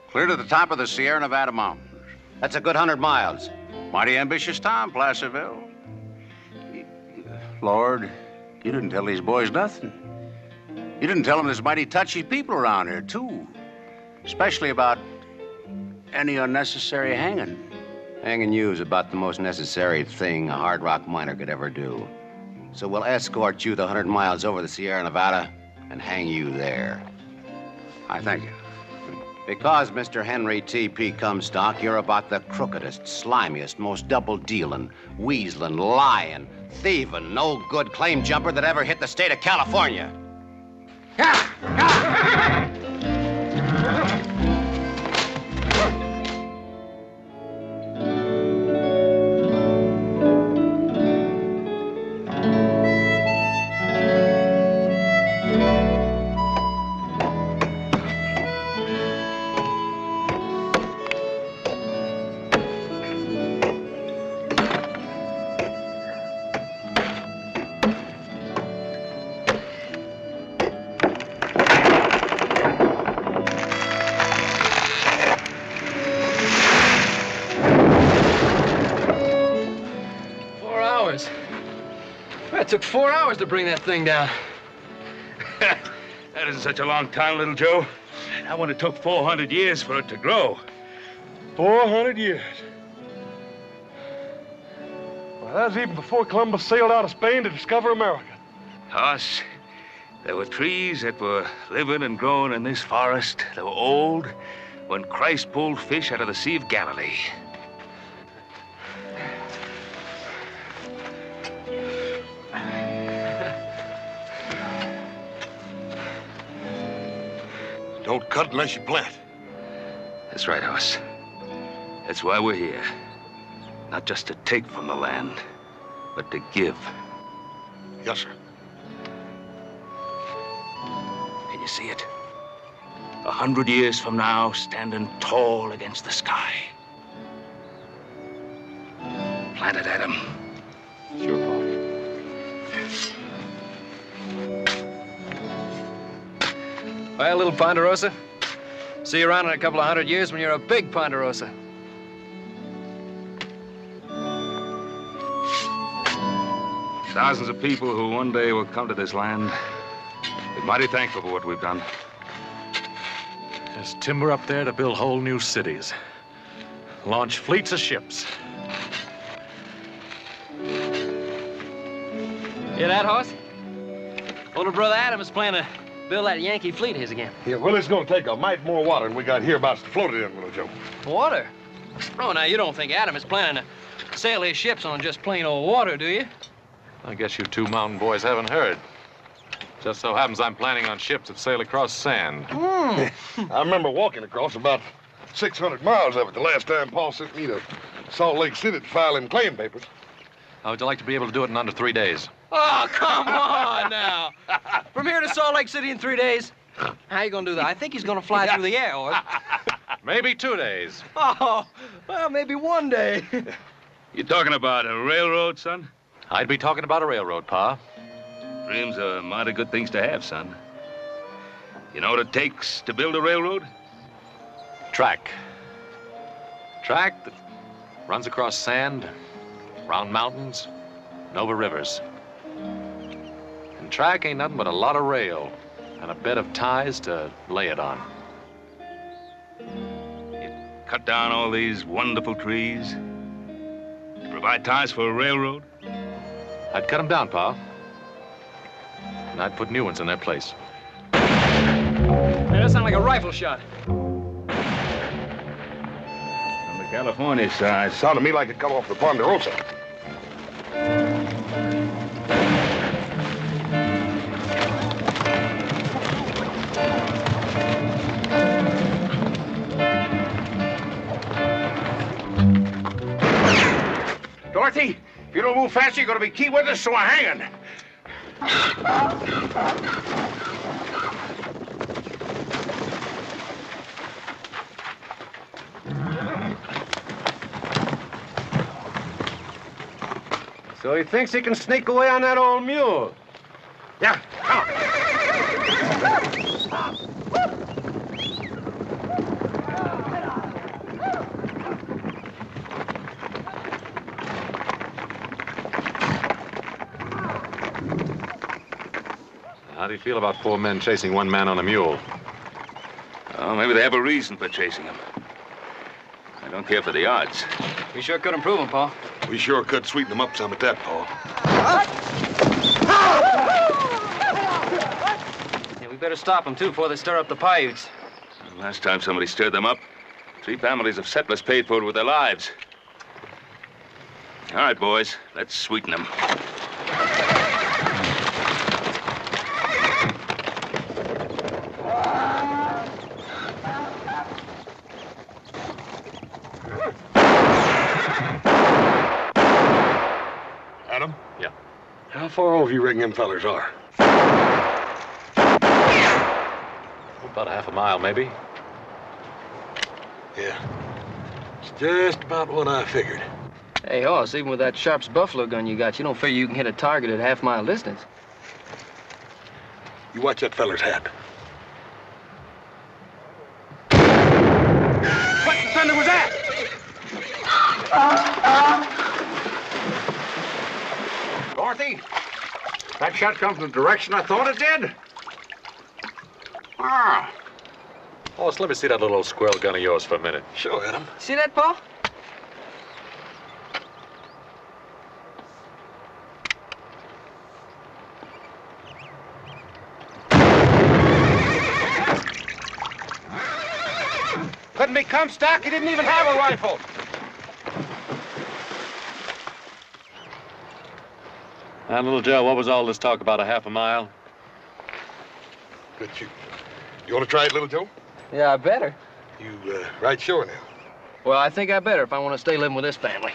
Clear to the top of the Sierra Nevada mountains. That's a good 100 miles. Mighty ambitious town, Placerville. Lord, you didn't tell these boys nothing. You didn't tell them there's mighty touchy people around here, too. Especially about any unnecessary hanging. Hanging you is about the most necessary thing a hard rock miner could ever do. So we'll escort you the 100 miles over the Sierra Nevada and hang you there. I thank you. Because, Mr. Henry T.P. Comstock, you're about the crookedest, slimiest, most double-dealing, weaseling, lying, thieving, no-good claim jumper that ever hit the state of California. 4 hours. It took 4 hours to bring that thing down. That isn't such a long time, Little Joe. That one, it took 400 years for it to grow. 400 years. Well, that was even before Columbus sailed out of Spain to discover America. Us, there were trees that were living and growing in this forest. They were old when Christ pulled fish out of the Sea of Galilee. Don't cut unless you plant. That's right, Hoss. That's why we're here. Not just to take from the land, but to give. Yes, sir. Can you see it? 100 years from now, standing tall against the sky. Plant it, Adam. Sure, Paul. Well, little Ponderosa, see you around in a couple of 100 years when you're a big Ponderosa. thousands of people who one day will come to this land. Be mighty thankful for what we've done. There's timber up there to build whole new cities. Launch fleets of ships. Hear that, horse? Older brother Adam is planning to build that Yankee fleet of his again. Yeah, well, it's gonna take a mite more water than we got hereabouts to float it in, little Joe. Water? Oh, now, you don't think Adam is planning to sail his ships on just plain old water, do you? I guess you two mountain boys haven't heard. Just so happens I'm planning on ships that sail across sand. I remember walking across about 600 miles of it the last time Paul sent me to Salt Lake City to file them claim papers. How would you like to be able to do it in under 3 days? Oh, come on now. From here to Salt Lake City in 3 days? How you gonna do that? I think he's gonna fly through the air, horse. Maybe 2 days. Oh, well, maybe one day. You talking about a railroad, son? I'd be talking about a railroad, Pa. Dreams are mighty good things to have, son. You know what it takes to build a railroad? Track. Track that runs across sand, around mountains, and over rivers. And track ain't nothing but a lot of rail and a bed of ties to lay it on. Cut down all these wonderful trees, provide ties for a railroad. I'd cut them down, Pa. And I'd put new ones in their place. Man, that sounds like a rifle shot. On the California side. Sounded to me like it come off the Ponderosa. Dorothy, if you don't move fast, you're going to be key witness to a hanging. So he thinks he can sneak away on that old mule. Yeah, come How do you feel about 4 men chasing 1 man on a mule? Oh, maybe they have a reason for chasing him. I don't care for the odds. We sure could improve him, Paul. We sure could sweeten them up some at that, Paul. Yeah, we better stop them, too, before they stir up the Paiutes. Last time somebody stirred them up, 3 families of settlers paid for it with their lives. All right, boys, let's sweeten them. Adam? Yeah. How far over you reckon them fellers are? About a half a mile, maybe. Yeah. It's just about what I figured. Hey, horse, even with that Sharp's buffalo gun you got, you don't figure you can hit a target at half-mile distance. You watch that feller's hat. What the thunder was that? Dorothy, that shot come from the direction I thought it did. Ah. Oh, let me see that little old squirrel gun of yours for a minute. Sure, Adam. See that, Paul? Couldn't be Comstock. He didn't even have a rifle. Now, little Joe, what was all this talk about a half a mile? Good shoot. You want to try it, little Joe? Yeah, I better. You right sure now? Well, I think I better if I want to stay living with this family.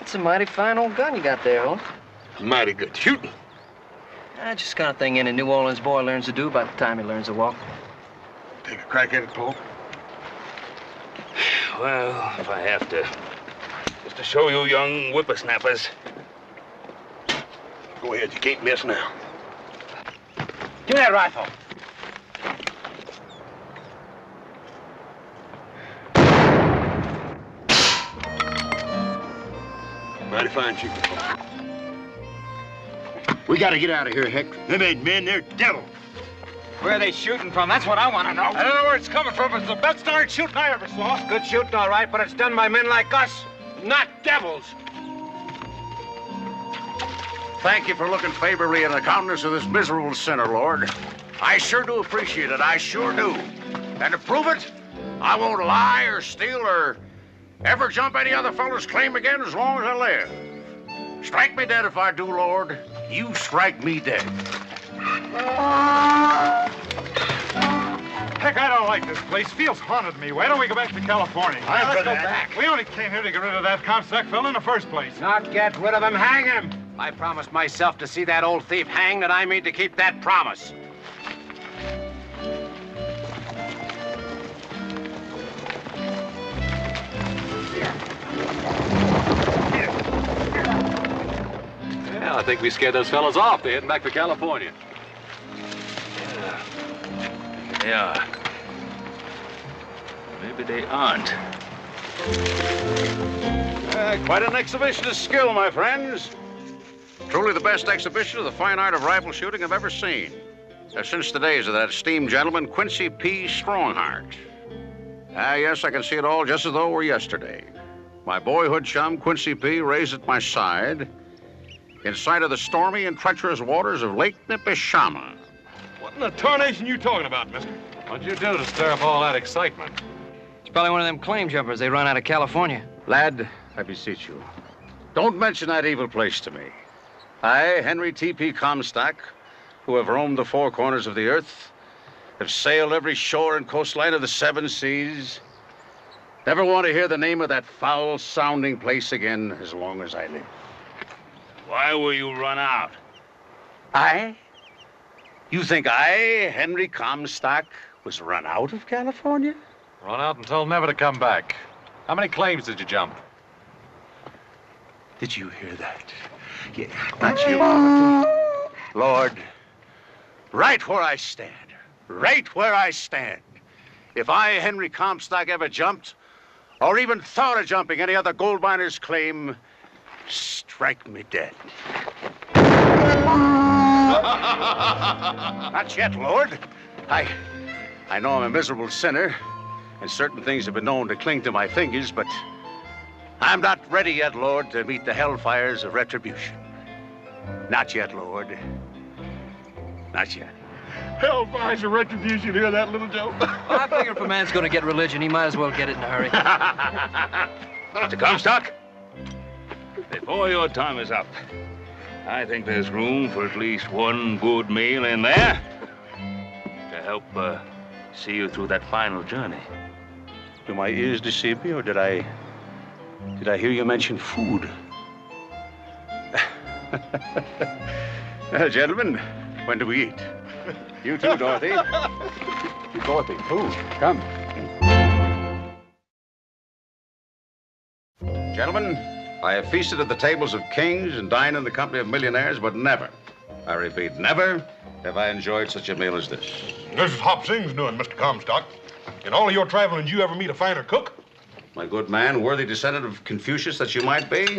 It's a mighty fine old gun you got there, huh? Mighty good shooting. Just kind of thing any New Orleans boy learns to do by the time he learns to walk. Take a crack at it, Paul. Well, if I have to. Just to show you young whippersnappers. Go ahead, you can't miss now. Give me that rifle. mighty fine shooting. We gotta get out of here, Heck. Them ain't men, they're devils. Where are they shooting from? That's what I want to know. I don't know where it's coming from, but it's the best darn shooting I ever saw. Good shooting, all right, but it's done by men like us, not devils. Thank you for looking favorably in the countenance of this miserable sinner, Lord. I sure do appreciate it. I sure do. And to prove it, I won't lie or steal or ever jump any other fellow's claim again as long as I live. Strike me dead if I do, Lord. You strike me dead. Heck, I don't like this place. Feels haunted to me. Why don't we go back to California? Let's go back. We only came here to get rid of that Comstock fellow in the first place. Not get rid of him, hang him. I promised myself to see that old thief hanged, and I mean to keep that promise. Yeah, I think we scared those fellows off. They're heading back to California. Yeah. Maybe they aren't. Quite an exhibition of skill, my friends. Truly the best exhibition of the fine art of rifle shooting I've ever seen. Since the days of that esteemed gentleman, Quincy P. Strongheart. Yes, I can see it all just as though it were yesterday. My boyhood chum, Quincy P., raised at my side in sight of the stormy and treacherous waters of Lake Nipishama. What in the tarnation you talking about, mister? What'd you do to stir up all that excitement? It's probably one of them claim jumpers they run out of California. Lad, I beseech you, don't mention that evil place to me. I, Henry T.P. Comstock, who have roamed the four corners of the earth, have sailed every shore and coastline of the seven seas, never want to hear the name of that foul-sounding place again as long as I live. Why were you run out? I? You think I, Henry Comstock, was run out of California? Run out and told never to come back. How many claims did you jump? Did you hear that? Yeah, not you. Lord, right where I stand, if I, Henry Comstock, ever jumped, or even thought of jumping any other gold miner's claim, strike me dead. Not yet, Lord. I know I'm a miserable sinner, and certain things have been known to cling to my fingers, but I'm not ready yet, Lord, to meet the hellfires of retribution. Not yet, Lord. Not yet. Hellfires of retribution, hear that, little Joe? Well, I figure if a man's going to get religion, he might as well get it in a hurry. Mr. Comstock, before your time is up, I think there's room for at least one good meal in there to help see you through that final journey. Do my ears deceive me, or did I hear you mention food? Gentlemen, when do we eat? You too, Dorothy. Dorothy, food. Come. Gentlemen, I have feasted at the tables of kings and dined in the company of millionaires, but never, I repeat, never have I enjoyed such a meal as this. This is Hop Sing's doing, Mr. Comstock. In all of your traveling, did you ever meet a finer cook? My good man, worthy descendant of Confucius that you might be,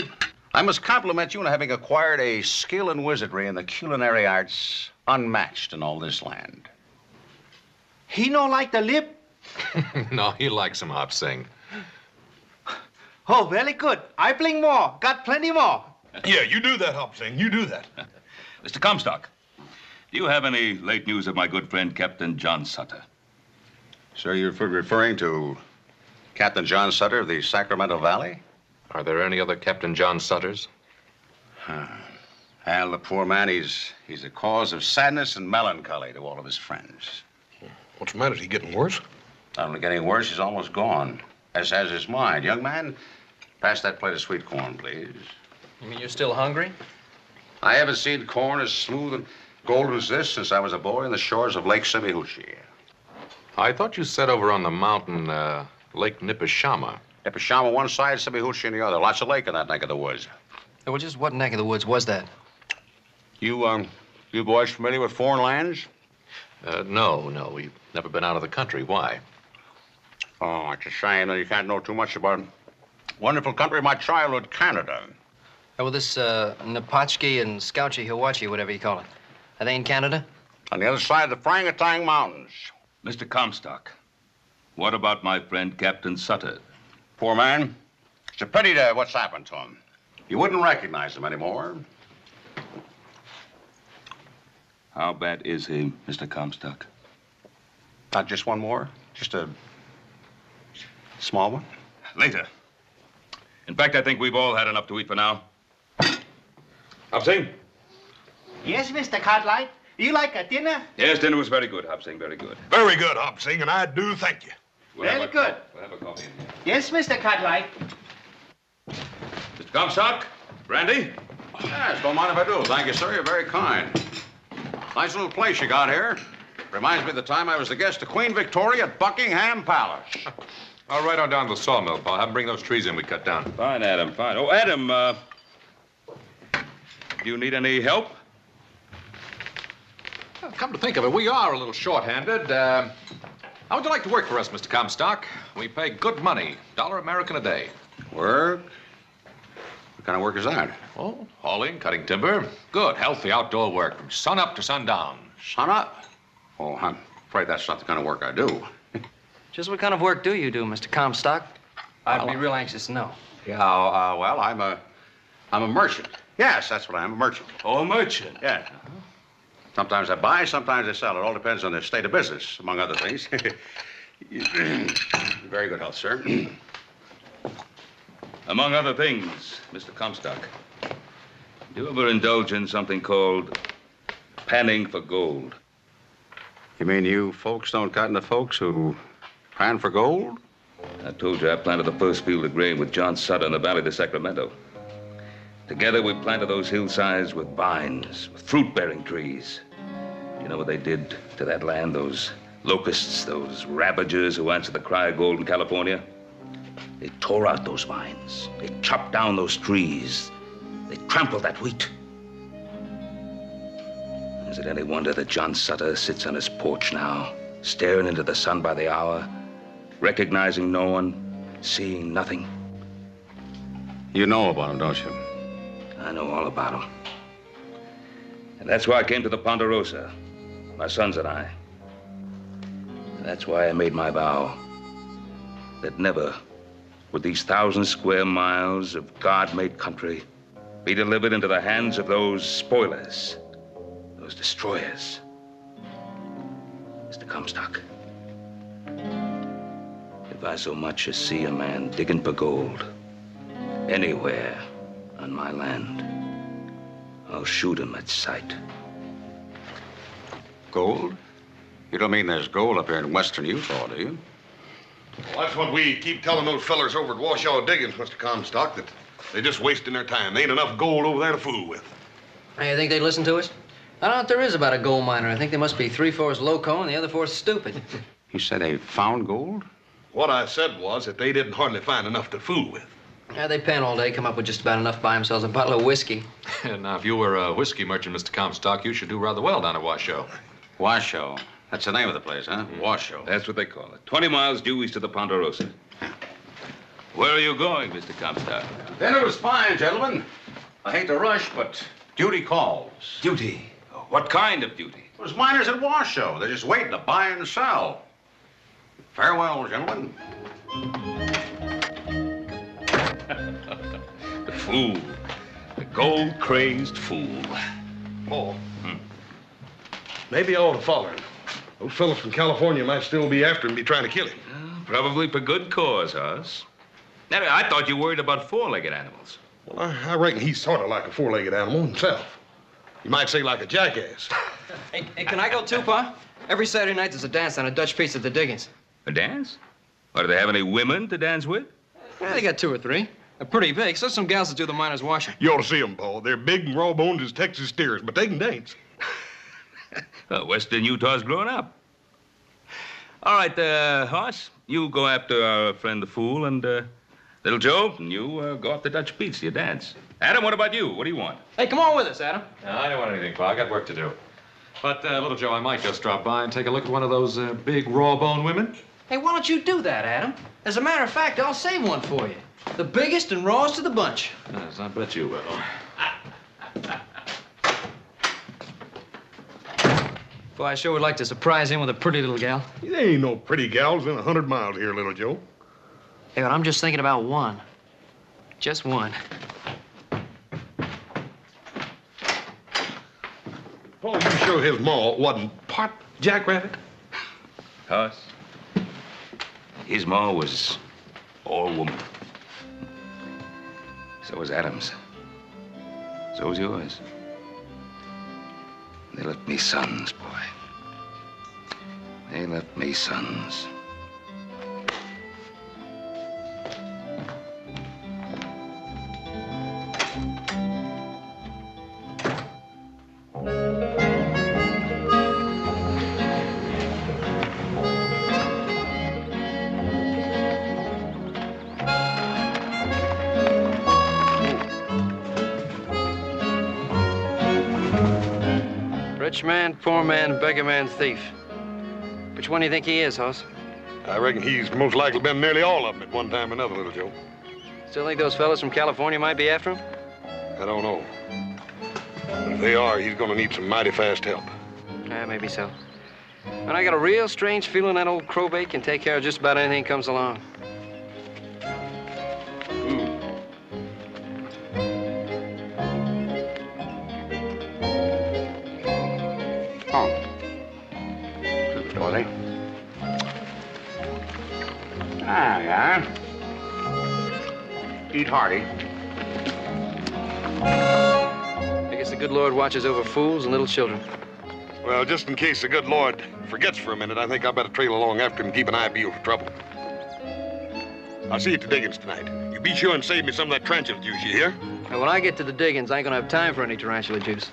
I must compliment you on having acquired a skill and wizardry in the culinary arts unmatched in all this land. He no like the lip? No, he likes him, Hop Sing. Oh, very good. I bring more. Got plenty more. Yeah, you do that, Hop Sing. You do that. Mr. Comstock, do you have any late news of my good friend, Captain John Sutter? Sir, you're referring to Captain John Sutter of the Sacramento Valley? Are there any other Captain John Sutters? Well, the poor man, he's a cause of sadness and melancholy to all of his friends. What's the matter? Is he getting worse? Not only getting worse, he's almost gone, as has his mind. Young man, pass that plate of sweet corn, please. You mean you're still hungry? I haven't seen corn as smooth and golden as this since I was a boy on the shores of Lake Semihuchi. I thought you said over on the mountain, Lake Nipishama. Nipishama one side, Semihuchi on the other. Lots of lake in that neck of the woods. Well, just what neck of the woods was that? You boys familiar with foreign lands? No. We've never been out of the country. Why? Oh, it's a shame that you can't know too much about wonderful country of my childhood, Canada. Well, this Napatchki and Scouchy Hiwachi, whatever you call it, are they in Canada? On the other side of the Frangatang Mountains. Mr. Comstock, what about my friend Captain Sutter? Poor man. It's a pity to what's happened to him. You wouldn't recognize him anymore. How bad is he, Mr. Comstock? Not just one more? Just a small one? Later. In fact, I think we've all had enough to eat for now. Hop-Sing? Yes, Mr. Cartwright. You like a dinner? Yes, dinner was very good, Hop-Sing, very good. Very good, Hop-Sing, and I do thank you. Very good. We'll have a coffee in here. Yes, Mr. Cartwright. Mr. Comstock, brandy? Yes, don't mind if I do. Thank you, sir. You're very kind. Nice little place you got here. Reminds me of the time I was the guest of Queen Victoria at Buckingham Palace. I'll ride on down to the sawmill, Paul. Have them bring those trees in we cut down. Fine, Adam, fine. Oh, Adam, do you need any help? Well, come to think of it, we are a little short-handed. How would you like to work for us, Mr. Comstock? We pay good money, $1 American a day. Work? What kind of work is that? Oh, hauling, cutting timber. Good, healthy outdoor work from sun up to sundown. Sun up? Oh, I'm afraid that's not the kind of work I do. Just what kind of work do you do, Mr. Comstock? I'd be real anxious to know. Yeah, well, I'm a merchant. Yes, that's what I am, a merchant. Oh, a merchant? Yeah. Sometimes I buy, sometimes I sell. It all depends on the state of business, among other things. Very good health, sir. Among other things, Mr. Comstock, do you ever indulge in something called panning for gold? You mean you folks don't cotton to folks who pan for gold? I told you I planted the first field of grain with John Sutter in the Valley of the Sacramento. Together, we planted those hillsides with vines, with fruit-bearing trees. You know what they did to that land, those locusts, those ravagers who answered the cry of gold in California? They tore out those vines. They chopped down those trees. They trampled that wheat. Is it any wonder that John Sutter sits on his porch now, staring into the sun by the hour, recognizing no one, seeing nothing? You know about him, don't you? I know all about him. And that's why I came to the Ponderosa, my sons and I. And that's why I made my vow that never would these 1,000 square miles of God-made country be delivered into the hands of those spoilers, those destroyers. Mr. Comstock, if I so much as see a man digging for gold anywhere on my land, I'll shoot him at sight. Gold? You don't mean there's gold up here in western Utah, do you? Well, that's what we keep telling those fellers over at Washoe Diggings, Mr. Comstock, that they're just wasting their time. There ain't enough gold over there to fool with. Hey, you think they'd listen to us? I don't know what there is about a gold miner. I think they must be 3/4 loco and the other 4 stupid. You said they found gold? What I said was that they didn't hardly find enough to fool with. Yeah, they pan all day, come up with just about enough to buy themselves a bottle of whiskey. Now, if you were a whiskey merchant, Mr. Comstock, you should do rather well down at Washoe. Washoe? That's the name of the place, huh? Washoe. That's what they call it. 20 miles due east of the Ponderosa. Where are you going, Mr. Comstock? Dinner was fine, gentlemen. I hate to rush, but duty calls. Duty? What kind of duty? Those miners at Washoe. They're just waiting to buy and sell. Farewell, gentlemen. The fool. The gold-crazed fool. Paul. Maybe I ought to follow him. Those fellas from California might still be after him and be trying to kill him. Probably for good cause, Hoss. Now, I thought you worried about 4-legged animals. Well, I reckon he's sort of like a 4-legged animal himself. You might say like a jackass. Hey, can I go too, Pa? Every Saturday night there's a dance on a Dutch piece at the Diggings. A dance? Or do they have any women to dance with? Yeah, they got 2 or 3. They're pretty big. So some gals that do the miners' washing. You ought to see them, Paul. They're big and raw bones as Texas steers, but they can dance. Well, Western Utah's grown up. All right, Hoss, you go after our friend the fool, and little Joe, and you go off the Dutch beats to your dance. Adam, what about you? What do you want? Hey, come on with us, Adam. No, I don't want anything, Pa. I got work to do. But, little Joe, I might just drop by and take a look at one of those big raw-bone women. Hey, why don't you do that, Adam? As a matter of fact, I'll save one for you. The biggest and rawest of the bunch. Yes, I bet you will. Boy, I sure would like to surprise him with a pretty little gal. There ain't no pretty gals in 100 miles here, little Joe. Hey, but I'm just thinking about one. Just one. Oh, you sure his ma wasn't part jackrabbit? Hoss, his ma was all woman. So was Adam's. So was yours. They left me sons, boy. They left me sons. Rich man, poor man, beggar man, thief. Which one do you think he is, Hoss? I reckon he's most likely been nearly all of them at one time or another, little Joe. Still think those fellas from California might be after him? I don't know. But if they are, he's gonna need some mighty fast help. Yeah, maybe so. And I got a real strange feeling that old crowbait can take care of just about anything comes along. Eat hearty. I guess the good Lord watches over fools and little children. Well, just in case the good Lord forgets for a minute, I think I better trail along after him and keep an eye peeled for trouble. I'll see you at the diggings tonight. You be sure and save me some of that tarantula juice, you hear? Now, when I get to the diggings, I ain't gonna have time for any tarantula juice.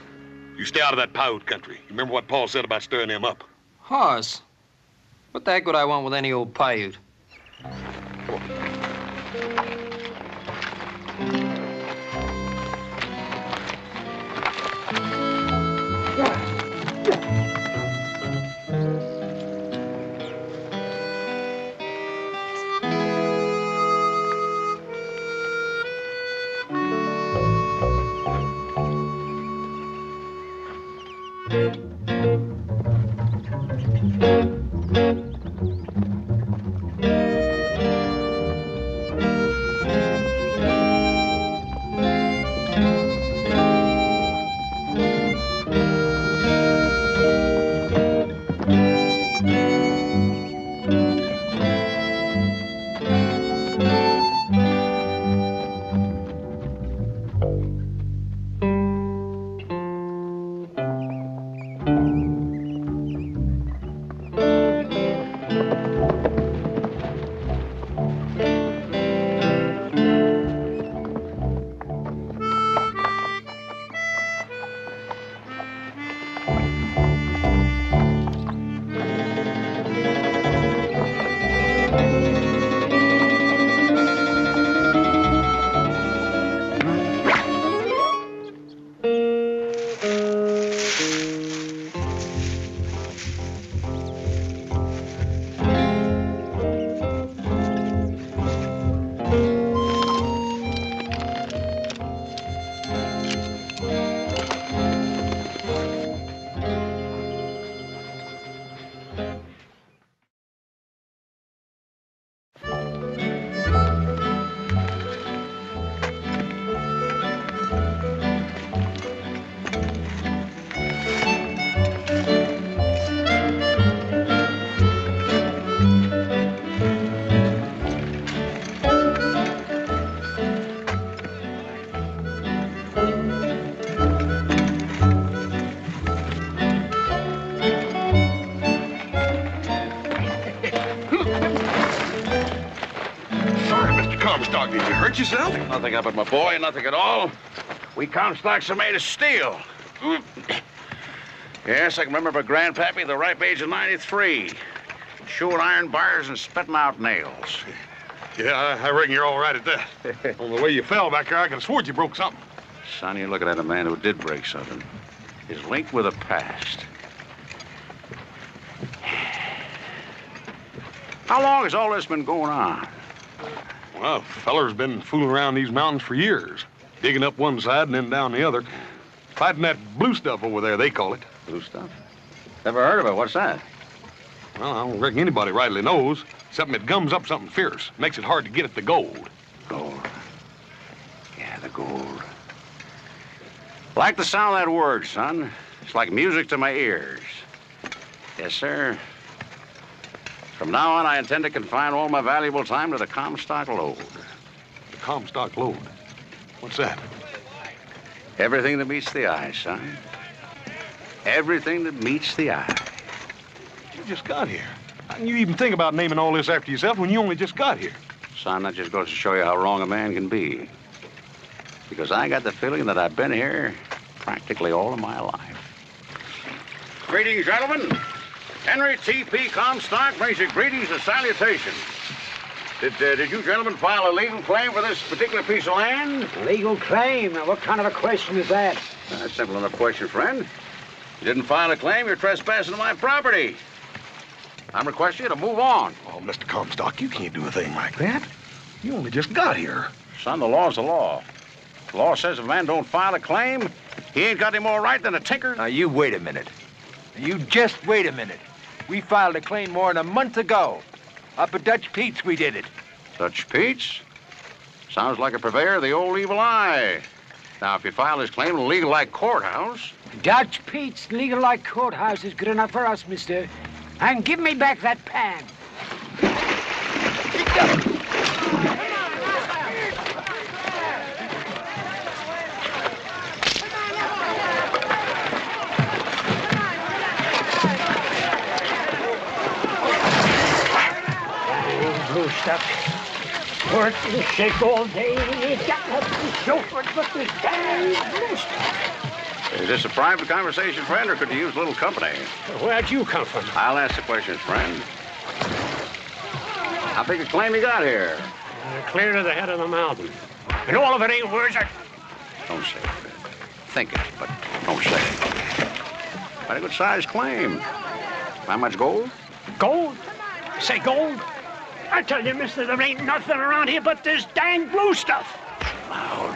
You stay out of that Paiute country. You remember what Paul said about stirring them up? Hoss, what the heck would I want with any old Paiute? Comstock, did you hurt yourself? Nothing up at my boy, nothing at all. We Comstocks are made of steel. Yes, I can remember Grandpappy the ripe age of 93. Chewing iron bars and spitting out nails. Yeah, I reckon you're all right at that. On the way you fell back there, I could have sworn you broke something. Son, you're looking at a man who did break something. His link with the past. How long has all this been going on? Well, feller's been fooling around these mountains for years. Digging up one side and then down the other. Fighting that blue stuff over there, they call it. Blue stuff? Never heard of it. What's that? Well, I don't reckon anybody rightly knows. Something that gums up something fierce. Makes it hard to get at the gold. Gold. Yeah, the gold. Like the sound of that word, son. It's like music to my ears. Yes, sir. From now on, I intend to confine all my valuable time to the Comstock lode. The Comstock lode? What's that? Everything that meets the eye, son. Everything that meets the eye. You just got here. How can you even think about naming all this after yourself when you only just got here? Son, that just goes to show you how wrong a man can be. Because I got the feeling that I've been here practically all of my life. Greetings, gentlemen. Henry T.P. Comstock brings you greetings and salutations. Did you gentlemen file a legal claim for this particular piece of land? Legal claim? Now, what kind of a question is that? That's a simple enough question, friend. You didn't file a claim, you're trespassing on my property. I'm requesting you to move on. Oh, Mr. Comstock, you can't do a thing like that. You only just got here. Son, the law's the law. The law says if a man don't file a claim, he ain't got any more right than a tinker. Now, you wait a minute. You just wait a minute. We filed a claim more than a month ago. Up at Dutch Pete's, we did it. Dutch Pete's? Sounds like a purveyor of the old evil eye. Now, if you file this claim in a legal-like courthouse... Dutch Pete's legal-like courthouse is good enough for us, mister. And give me back that pan. Blue stuff. Work and shake all day. You got nothing to show for it but this damn blue stuff. Is this a private conversation, friend, or could you use a little company? Where'd you come from? I'll ask the questions, friend. How big a claim you got here? Clear to the head of the mountain. And all of it ain't worth it. Don't say it, friend. Think it, but don't say it. Quite a good-sized claim. How much gold? Gold? Say gold? I tell you, mister, there ain't nothing around here but this dang blue stuff. Loud.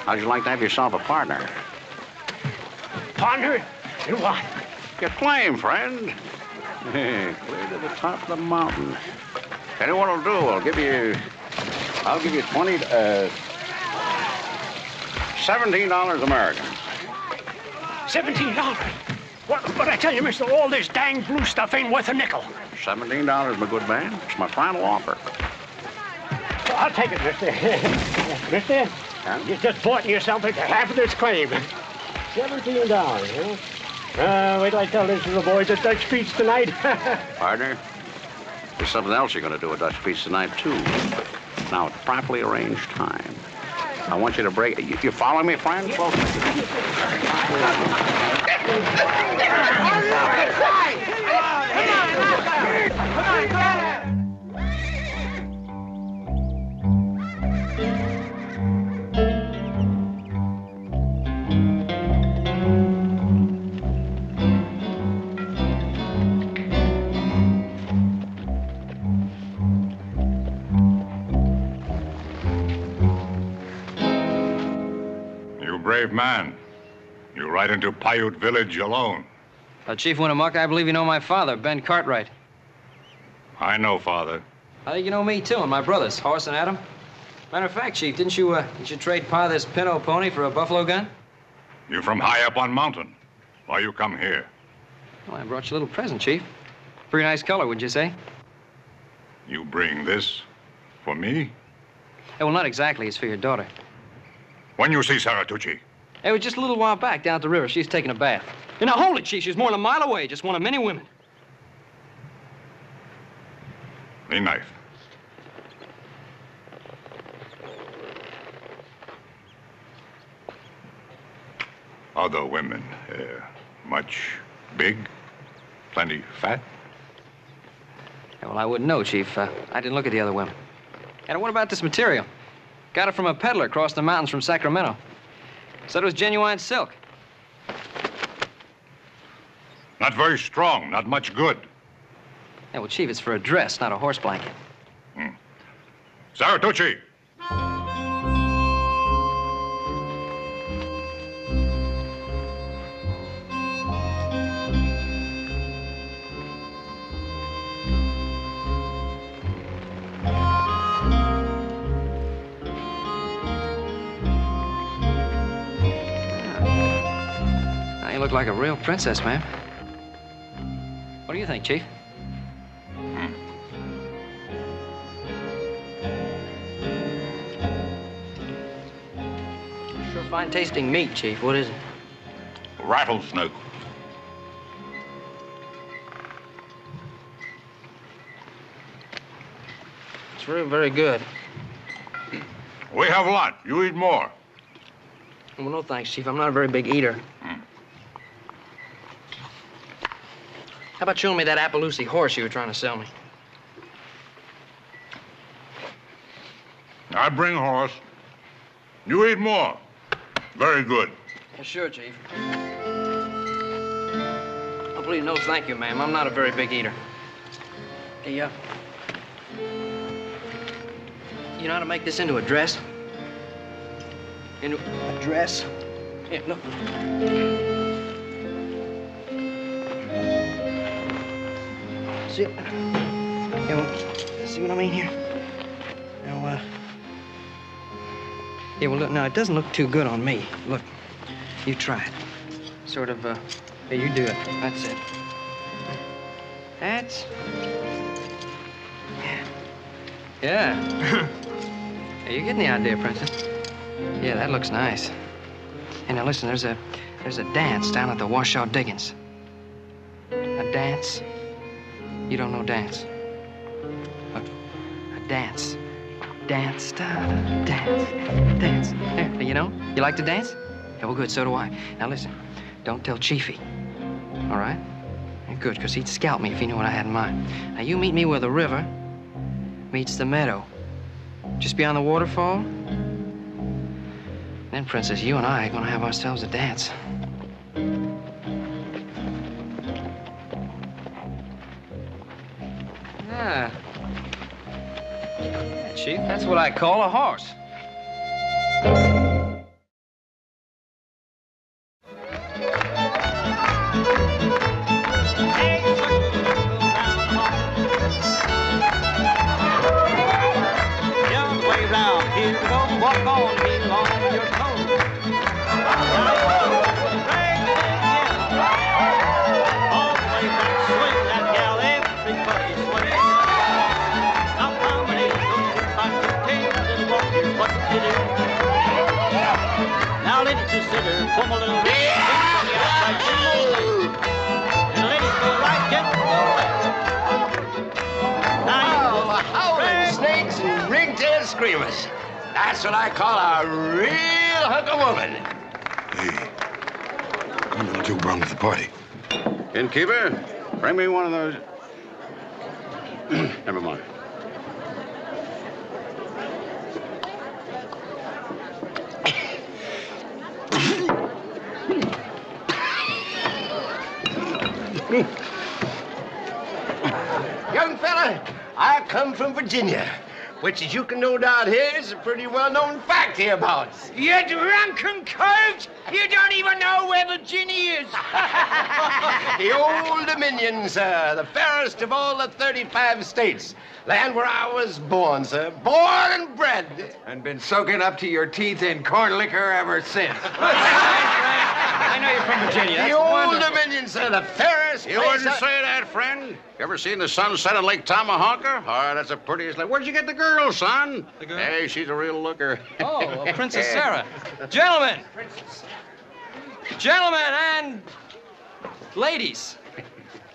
How'd you like to have yourself a partner? Partner? In what? Your claim, friend. Clear to the top of the mountain. Tell you what I'll do. I'll give you $17 American. $17? But I tell you, mister, all this dang blue stuff ain't worth a nickel. $17, my good man. It's my final offer. Well, I'll take it, mister. Mister, you just bought yourself into half of this claim. $17, huh? Wait till I tell this to the boys at Dutch Pete's tonight. Partner, there's something else you're going to do at Dutch Pete's tonight, too. Now, at properly arranged time. I want you to break... You follow me, friend? Close. You brave man. You ride into Paiute village alone. Chief Winnemucca, I believe you know my father, Ben Cartwright. I know, Father. I think you know me, too, and my brothers, Horace and Adam. Matter of fact, Chief, didn't you trade Pa this pinto pony for a buffalo gun? You from high up on mountain. Why you come here? Well, I brought you a little present, Chief. Pretty nice color, would you say? You bring this for me? Well, not exactly. It's for your daughter. When you see Saratucci? It was just a little while back down at the river. She's taking a bath. And now, hold it, Chief. She's more than a mile away. Just one of many women. The knife. Other women, much big, plenty fat? Yeah, well, I wouldn't know, Chief. I didn't look at the other women. And what about this material? Got it from a peddler across the mountains from Sacramento. Said it was genuine silk. Not very strong, not much good. Yeah, well, Chief, it's for a dress, not a horse blanket. Saratucci! Now you look like a real princess, ma'am. What do you think, Chief? Sure fine tasting meat, Chief. What is it? Rattlesnake. It's really very good. We have a lot. You eat more. Well, no thanks, Chief. I'm not a very big eater. How about showing me that Appaloosa horse you were trying to sell me? I bring horse. You eat more. Very good. Yeah, sure, Chief. Oh, please, no thank you, ma'am. I'm not a very big eater. Hey, you know how to make this into a dress? Into a dress? Yeah, look. See? Yeah, well, see what I mean here? Now, yeah, well, look, now, it doesn't look too good on me. Look, you try it. Sort of, yeah, you do it. That's it. That's... Yeah. Hey, you getting the idea, Princess? Yeah, that looks nice. Hey, now, listen, there's a dance down at the Washoe Diggings. A dance? You don't know dance? Look, a dance. Dance, dance. There, you know? You like to dance? Yeah, well, good, so do I. Now, listen, don't tell Chiefy, all right? Yeah, good, because he'd scalp me if he knew what I had in mind. Now, you meet me where the river meets the meadow. Just beyond the waterfall. Then, Princess, you and I are gonna have ourselves a dance. Ah. Chief, that's what I call a horse. Walk on, be long with your toes. All the way back, swing that gal, everybody swing. Now combination, don't and walk is what to do. Now ladies, consider, form a little ring from the outside, and ladies go right, gentlemen go left. Now you go howling snakes and ring-tailed screamers. That's what I call a real hunk of woman. Hey, come on, Joe Brown to the party. Innkeeper, bring me one of those. Never mind. Young fella, I come from Virginia, which, as you can no doubt hear, is a pretty well-known fact hereabouts. You drunken colt! You don't even know where Virginia is! The Old Dominion, sir, the fairest of all the 35 states. Land where I was born, sir. Born and bred. And been soaking up to your teeth in corn liquor ever since. I know you're from Virginia. The That's Old wonderful. Dominion, sir, the fairest You place wouldn't say that, friend. You ever seen the sunset on Lake Tomahawker? Oh, that's the prettiest lake. Where'd you get the girl, son? The girl? Hey, she's a real looker. Oh, Princess Sarah. Gentlemen. Gentlemen and ladies.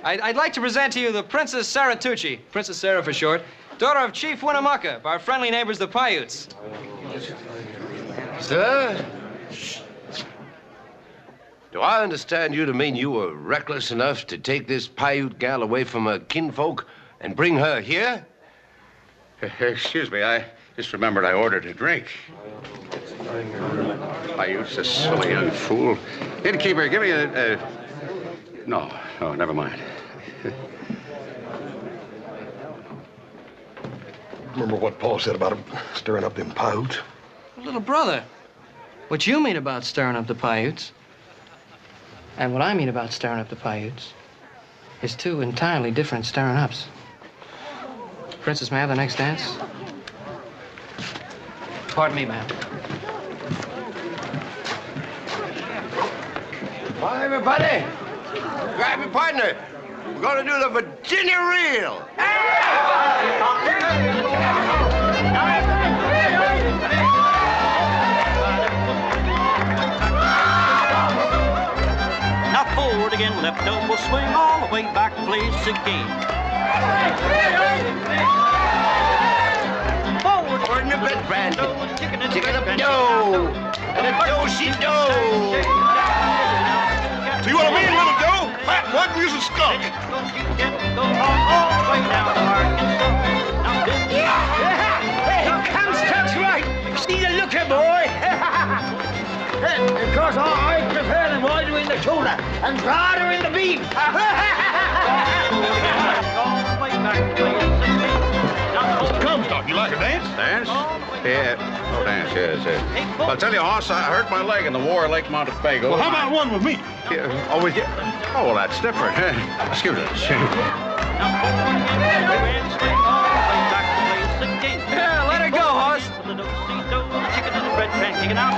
I'd like to present to you the Princess Saratucci, Princess Sarah for short, daughter of Chief Winnemucca, of our friendly neighbors, the Paiutes. Sir? Do I understand you to mean you were reckless enough to take this Paiute gal away from her kinfolk and bring her here? Excuse me, I just remembered I ordered a drink. Paiute's a silly young fool. Innkeeper, give me a... No, never mind. Remember what Paul said about him stirring up them Paiutes? Little brother, what you mean about stirring up the Paiutes, and what I mean about stirring up the Paiutes, is two entirely different stirring ups. Princess, may I have the next dance? Pardon me, ma'am. Hi, everybody. Grab your partner. We're gonna do the Virginia Reel. Now forward again, left elbow swing all the way back, place again. Forward, in the bed, friend. Chicken up dough, and a do-she-do. See what I mean, little Joe? Fat one, use a skunk. Hey, Comstock's right. See the look here, boy. Of course, I prefer them wider in the tuna and broader in the beef. Comstock, you like a dance? Dance? Yeah. Oh, dance, yes. Well, I'll tell you, Hoss, I hurt my leg in the war at Lake Montego. Well, how about one with me? Yeah. Oh, with you? Oh, well, that's different. Excuse us. Yeah, let her go, Hoss. Chicken and the bread pan kicking out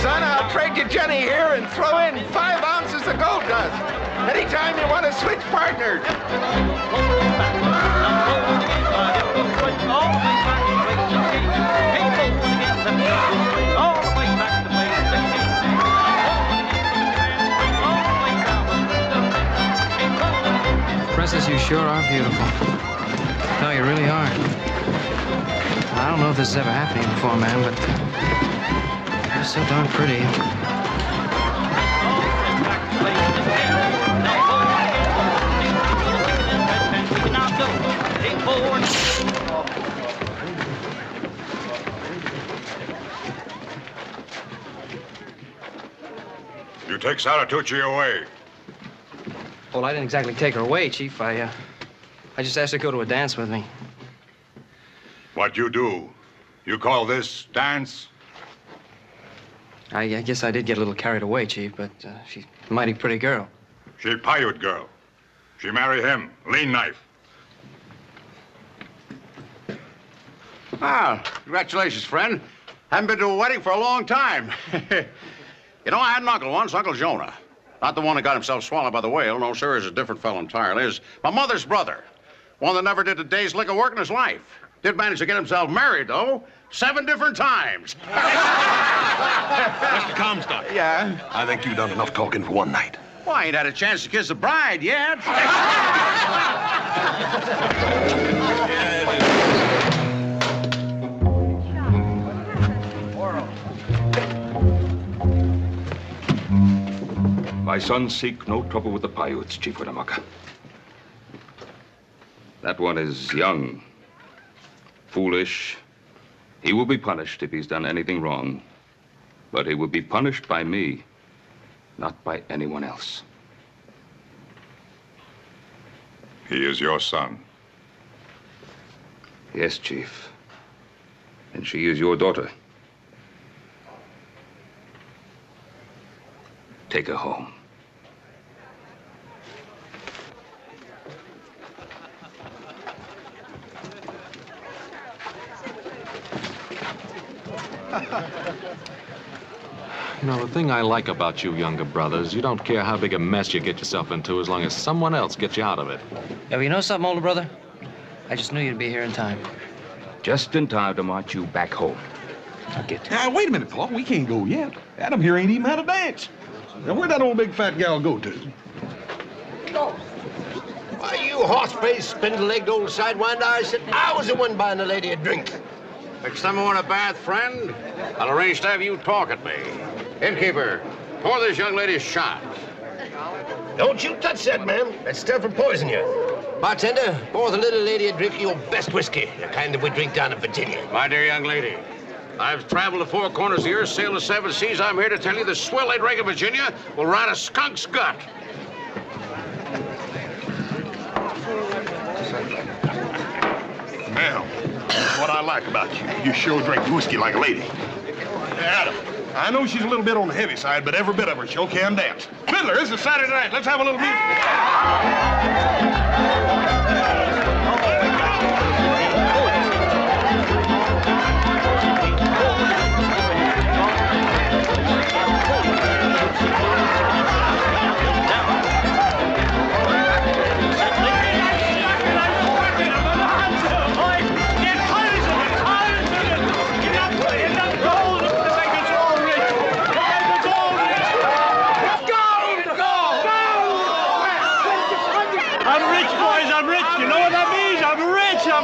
Son, I'll trade you Jenny here and throw in 5 ounces of gold dust. Anytime you want to switch partners. Princess, you sure are beautiful. No, you really are. I don't know if this has ever happened to you before, man, but you're so darn pretty. You take Salatucci away. Well, I didn't exactly take her away, Chief. I just asked her to go to a dance with me. What you do? You call this dance? I guess I did get a little carried away, Chief, but she's a mighty pretty girl. She Paiute girl. She marry him. Lean knife. Ah, congratulations, friend. Haven't been to a wedding for a long time. You know, I had an uncle once, Uncle Jonah. Not the one that got himself swallowed by the whale. No, sir, he's a different fellow entirely. He's my mother's brother. One that never did a day's lick of work in his life. Did manage to get himself married, though. 7 different times. Mr. Comstock. Yeah? I think you've done enough talking for one night. Well, I ain't had a chance to kiss the bride yet. My sons seek no trouble with the Paiutes, Chief Winnemucca. That one is young, foolish. He will be punished if he's done anything wrong. But he will be punished by me, not by anyone else. He is your son. Yes, Chief. And she is your daughter. Take her home. You know, the thing I like about you younger brothers, you don't care how big a mess you get yourself into as long as someone else gets you out of it. Yeah, well, you know something, older brother? I just knew you'd be here in time. Just in time to march you back home. Now get. Now, wait a minute, Paul. We can't go yet. Adam here ain't even had a dance. Now, where'd that old big fat gal go to? Why, you horse-faced, spindle-legged old sidewinder, I was the one buying the lady a drink. Next time I want a bath, friend, I'll arrange to have you talk at me. Innkeeper, pour this young lady a shot. Don't you touch that, ma'am. That stuff will poison you. Bartender, pour the little lady a drink of your best whiskey, the kind that we drink down in Virginia. My dear young lady, I've traveled the four corners of the earth, sailed the seven seas. I'm here to tell you the swell-eyed rake of Virginia will ride a skunk's gut. Now, what I like about you, you sure drink whiskey like a lady. Hey, Adam, I know she's a little bit on the heavy side, but every bit of her sure can dance. Fiddler, this is Saturday night. Let's have a little music.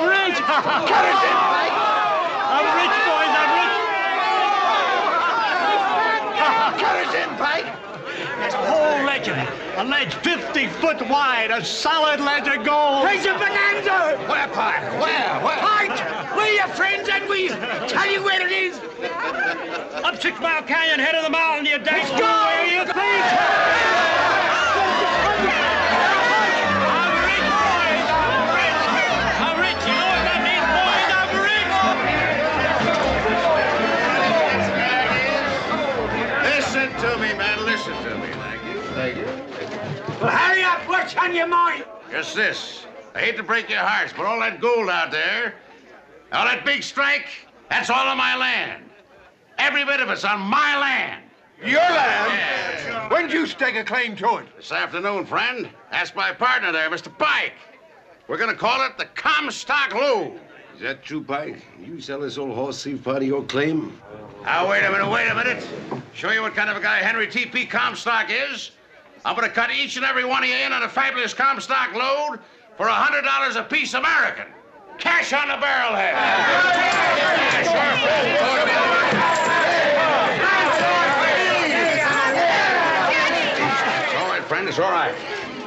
Cut it in, Mike! I'm rich, boys, I'm rich! Cut it in, Pike! There's a whole legend. A ledge 50 foot wide, a solid ledge of gold. There's a bonanza! Where, Pike? Where? Pike! We're your friends and we tell you where it is! Up 6 Mile Canyon, head of the mountain, you dang Let's fool, go! where you think? Listen to me, man. Listen to me. Thank you. Well, hurry up. What's on your mind? Just this. I hate to break your hearts, but all that gold out there, all that big strike, that's all on my land. Every bit of it's on my land. Your land? Yeah. When did you stake a claim to it? This afternoon, friend. Ask my partner there, Mr. Pike. We're gonna call it the Comstock Lode. Is that true, Pike? You sell this old horse thief part of your claim? Now, wait a minute. Show you what kind of a guy Henry T.P. Comstock is. I'm gonna cut each and every one of you in on a fabulous Comstock load for $100 a piece American. Cash on the barrelhead. It's all right, friend, it's all right.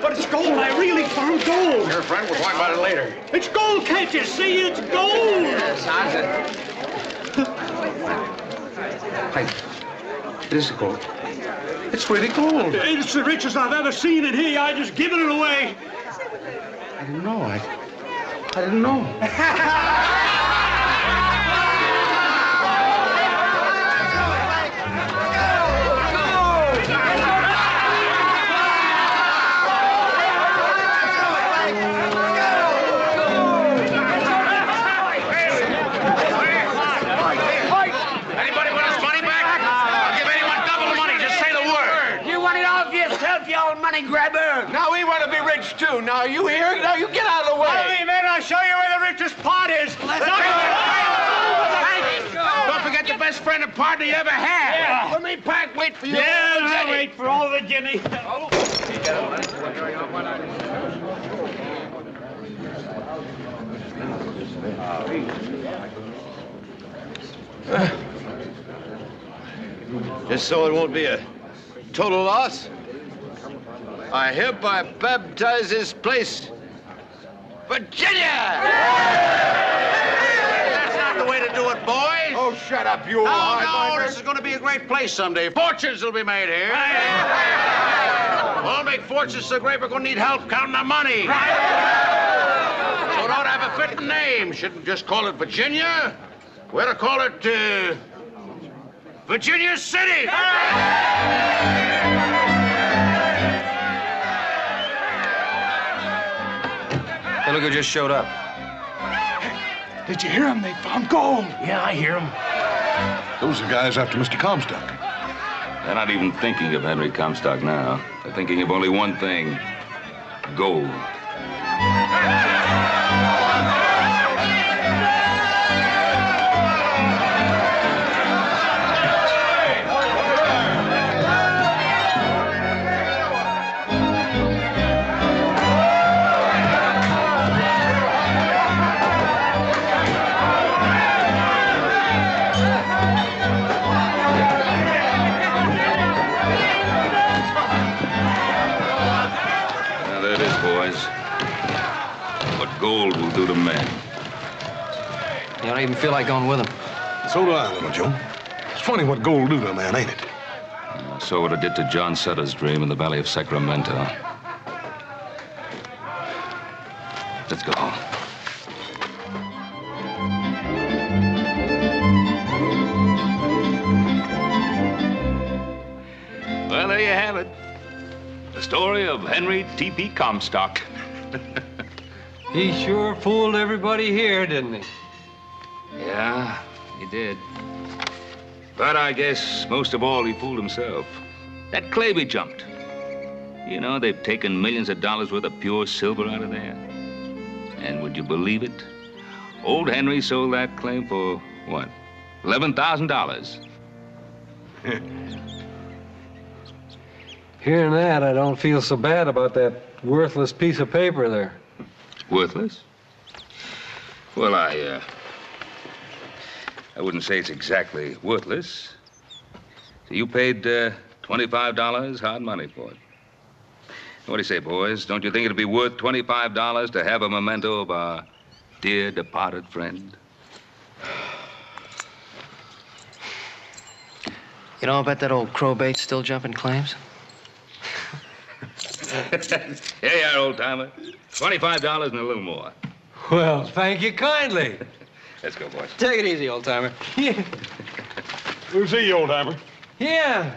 But it's gold. I really found gold. Here, friend, we'll talk about it later. It's gold, can't you see? It's gold. Yes, Pike, it is gold. It's really gold. It's the richest I've ever seen in here. I just given it away. I didn't know. I didn't know. Money grabber! Now we want to be rich too. Now you here? Now you get out of the way. Follow me, men. I'll show you where the richest part is. Don't forget the best friend and partner you ever had. Yeah. Let me Pike wait for you. Yeah, I'll wait for all the Jimmy. Just so it won't be a total loss, I hereby baptize this place Virginia! That's not the way to do it, boys. Oh, shut up, you old No, hardliner. this is going to be a great place someday. Fortunes will be made here. We'll make fortunes so great we're going to need help counting our money. So it ought to have a fitting name. Shouldn't just call it Virginia. We ought to call it, Virginia City. Hey, look who just showed up. Did you hear him? They found gold. Yeah, I hear him. Those are guys after Mr. Comstock. They're not even thinking of Henry Comstock now. They're thinking of only one thing: gold. Gold will do to men. You don't even feel like going with him. So do I, Little Joe. It's funny what gold do to a man, ain't it? I saw what it did to John Sutter's dream in the Valley of Sacramento. Let's go home. Well, there you have it. The story of Henry T.P. Comstock. He sure fooled everybody here, didn't he? Yeah, he did. But I guess most of all, he fooled himself. That claim he jumped. You know, they've taken millions of dollars worth of pure silver out of there. And would you believe it? Old Henry sold that claim for, what, $11,000. Hearing that, I don't feel so bad about that worthless piece of paper there. Worthless? Well, I wouldn't say it's exactly worthless. So you paid $25 hard money for it. What do you say, boys? Don't you think it'd be worth $25 to have a memento of our dear departed friend? You know, I bet that old crowbait's still jumping claims. Here you are, old-timer. $25 and a little more. Well, thank you kindly. Let's go, boys. Take it easy, old-timer. We'll see you, old-timer. Yeah.